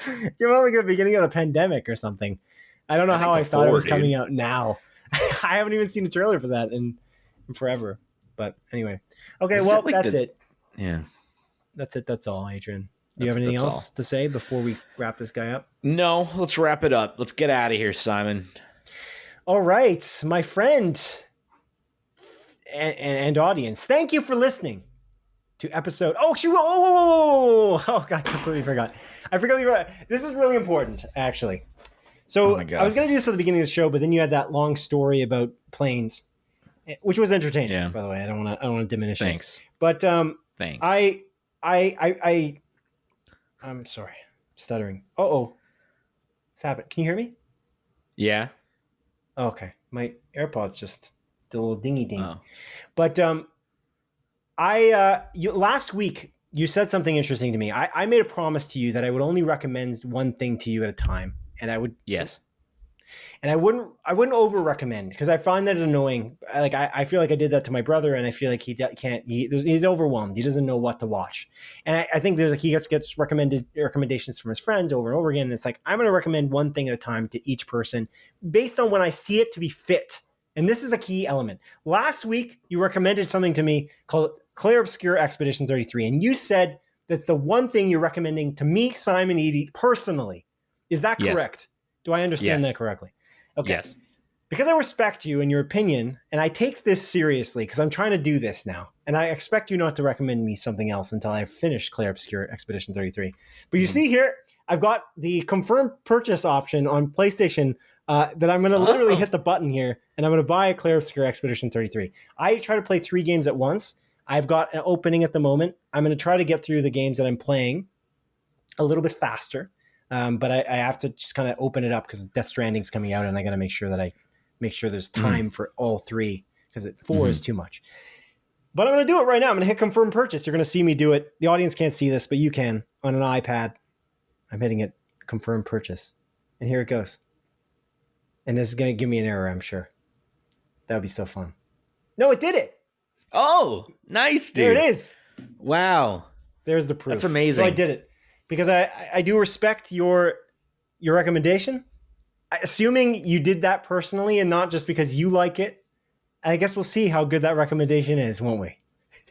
Came out like at the beginning of the pandemic or something. I don't know how I thought it was coming out now. I haven't even seen a trailer for that in forever. But anyway, okay, well, that's it. Yeah. That's it. That's all, Adrian. Do you have anything else to say before we wrap this guy up? No, let's wrap it up. Let's get out of here, Simon. All right, my friend and audience, thank you for listening to episode. Oh, God, I completely forgot. This is really important, actually. So I was going to do this at the beginning of the show, but then you had that long story about planes, which was entertaining, by the way. I don't want to diminish it. Thanks. But thanks. I'm sorry. I'm stuttering. What's happened? Can you hear me? Yeah. Okay. My AirPods just did a little dingy ding. Oh. But last week you said something interesting to me. I made a promise to you that I would only recommend one thing to you at a time, and I would. Yes. And I wouldn't over recommend, because I find that annoying. I feel like I did that to my brother, and I feel like he's overwhelmed. He doesn't know what to watch. And I think he gets recommendations from his friends over and over again. And it's like, I'm going to recommend one thing at a time to each person based on when I see it to be fit. And this is a key element. Last week, you recommended something to me called Clair Obscure Expedition 33. And you said that's the one thing you're recommending to me, Simon Eady, personally. Is that correct? Do I understand that correctly? Okay. Yes. Because I respect you and your opinion, and I take this seriously because I'm trying to do this now. And I expect you not to recommend me something else until I've finished Clair Obscure Expedition 33. But you see here, I've got the confirmed purchase option on PlayStation that I'm going to literally hit the button here, and I'm going to buy a Clair Obscure Expedition 33. I try to play 3 games at once. I've got an opening at the moment. I'm going to try to get through the games that I'm playing a little bit faster. But I have to just kind of open it up because Death Stranding's coming out, and I got to make sure there's time for all 3, because 4 is too much. But I'm going to do it right now. I'm going to hit confirm purchase. You're going to see me do it. The audience can't see this, but you can on an iPad. I'm hitting it confirm purchase, and here it goes. And this is going to give me an error, I'm sure. That would be so fun. No, it did it. Oh, nice, dude. There it is. Wow. There's the proof. That's amazing. So I did it. Because I do respect your recommendation, assuming you did that personally and not just because you like it. And I guess we'll see how good that recommendation is, won't we?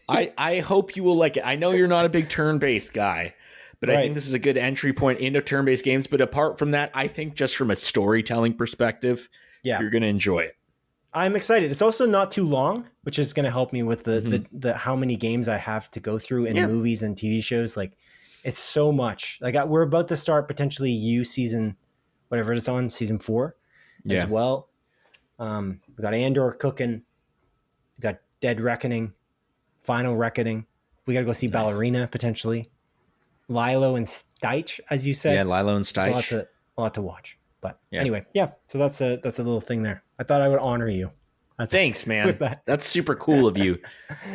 I hope you will like it. I know you're not a big turn-based guy, but I think this is a good entry point into turn-based games. But apart from that, I think just from a storytelling perspective, you're going to enjoy it. I'm excited. It's also not too long, which is going to help me with the how many games I have to go through in movies and TV shows. Like, it's so much. Like, we're about to start potentially season, whatever it's on, season 4 as well. We got Andor cooking. We got Dead Reckoning, Final Reckoning. We got to go see Ballerina potentially. Lilo and Stitch, as you said. Yeah, Lilo and Stitch. A lot to watch. But anyway, so that's a little thing there. I thought I would honor you. Thanks, man. That's super cool of you.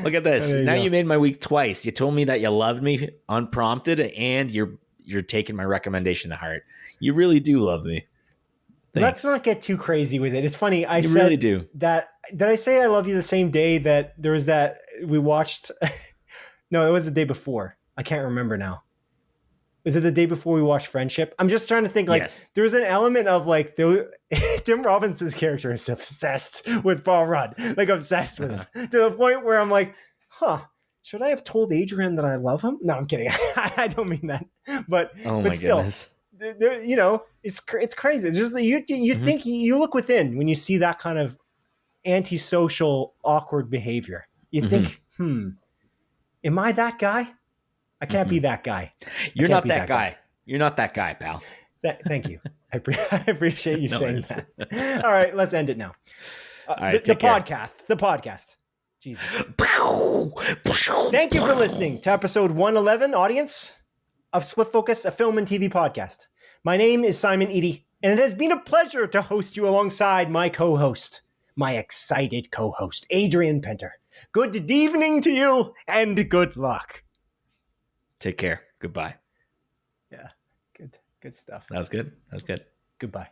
Look at this. Now you made my week twice. You told me that you loved me unprompted, and you're taking my recommendation to heart. You really do love me. Thanks. Let's not get too crazy with it. It's funny. I said really do. That. Did I say I love you the same day that there was that we watched? No, it was the day before. I can't remember now. Was it the day before we watched Friendship? I'm just trying to think. Like, there was an element of like Tim Robinson's character is obsessed with Paul Rudd, like obsessed with him to the point where I'm like, should I have told Adrian that I love him? No, I'm kidding. I don't mean that. But my still, goodness. It's crazy. It's just you think you look within when you see that kind of antisocial, awkward behavior. You think, am I that guy? I can't be that guy. You're not that guy. You're not that guy, pal. Thank you. I appreciate you saying that. All right, let's end it now. Right, the podcast. Jesus. Thank you for listening to episode 111, audience, of Split Focus, a film and TV podcast. My name is Simon Eady, and it has been a pleasure to host you alongside my co-host, my excited co-host, Adrian Penter. Good evening to you, and good luck. Take care. Goodbye. Yeah, good stuff. That was good. Goodbye.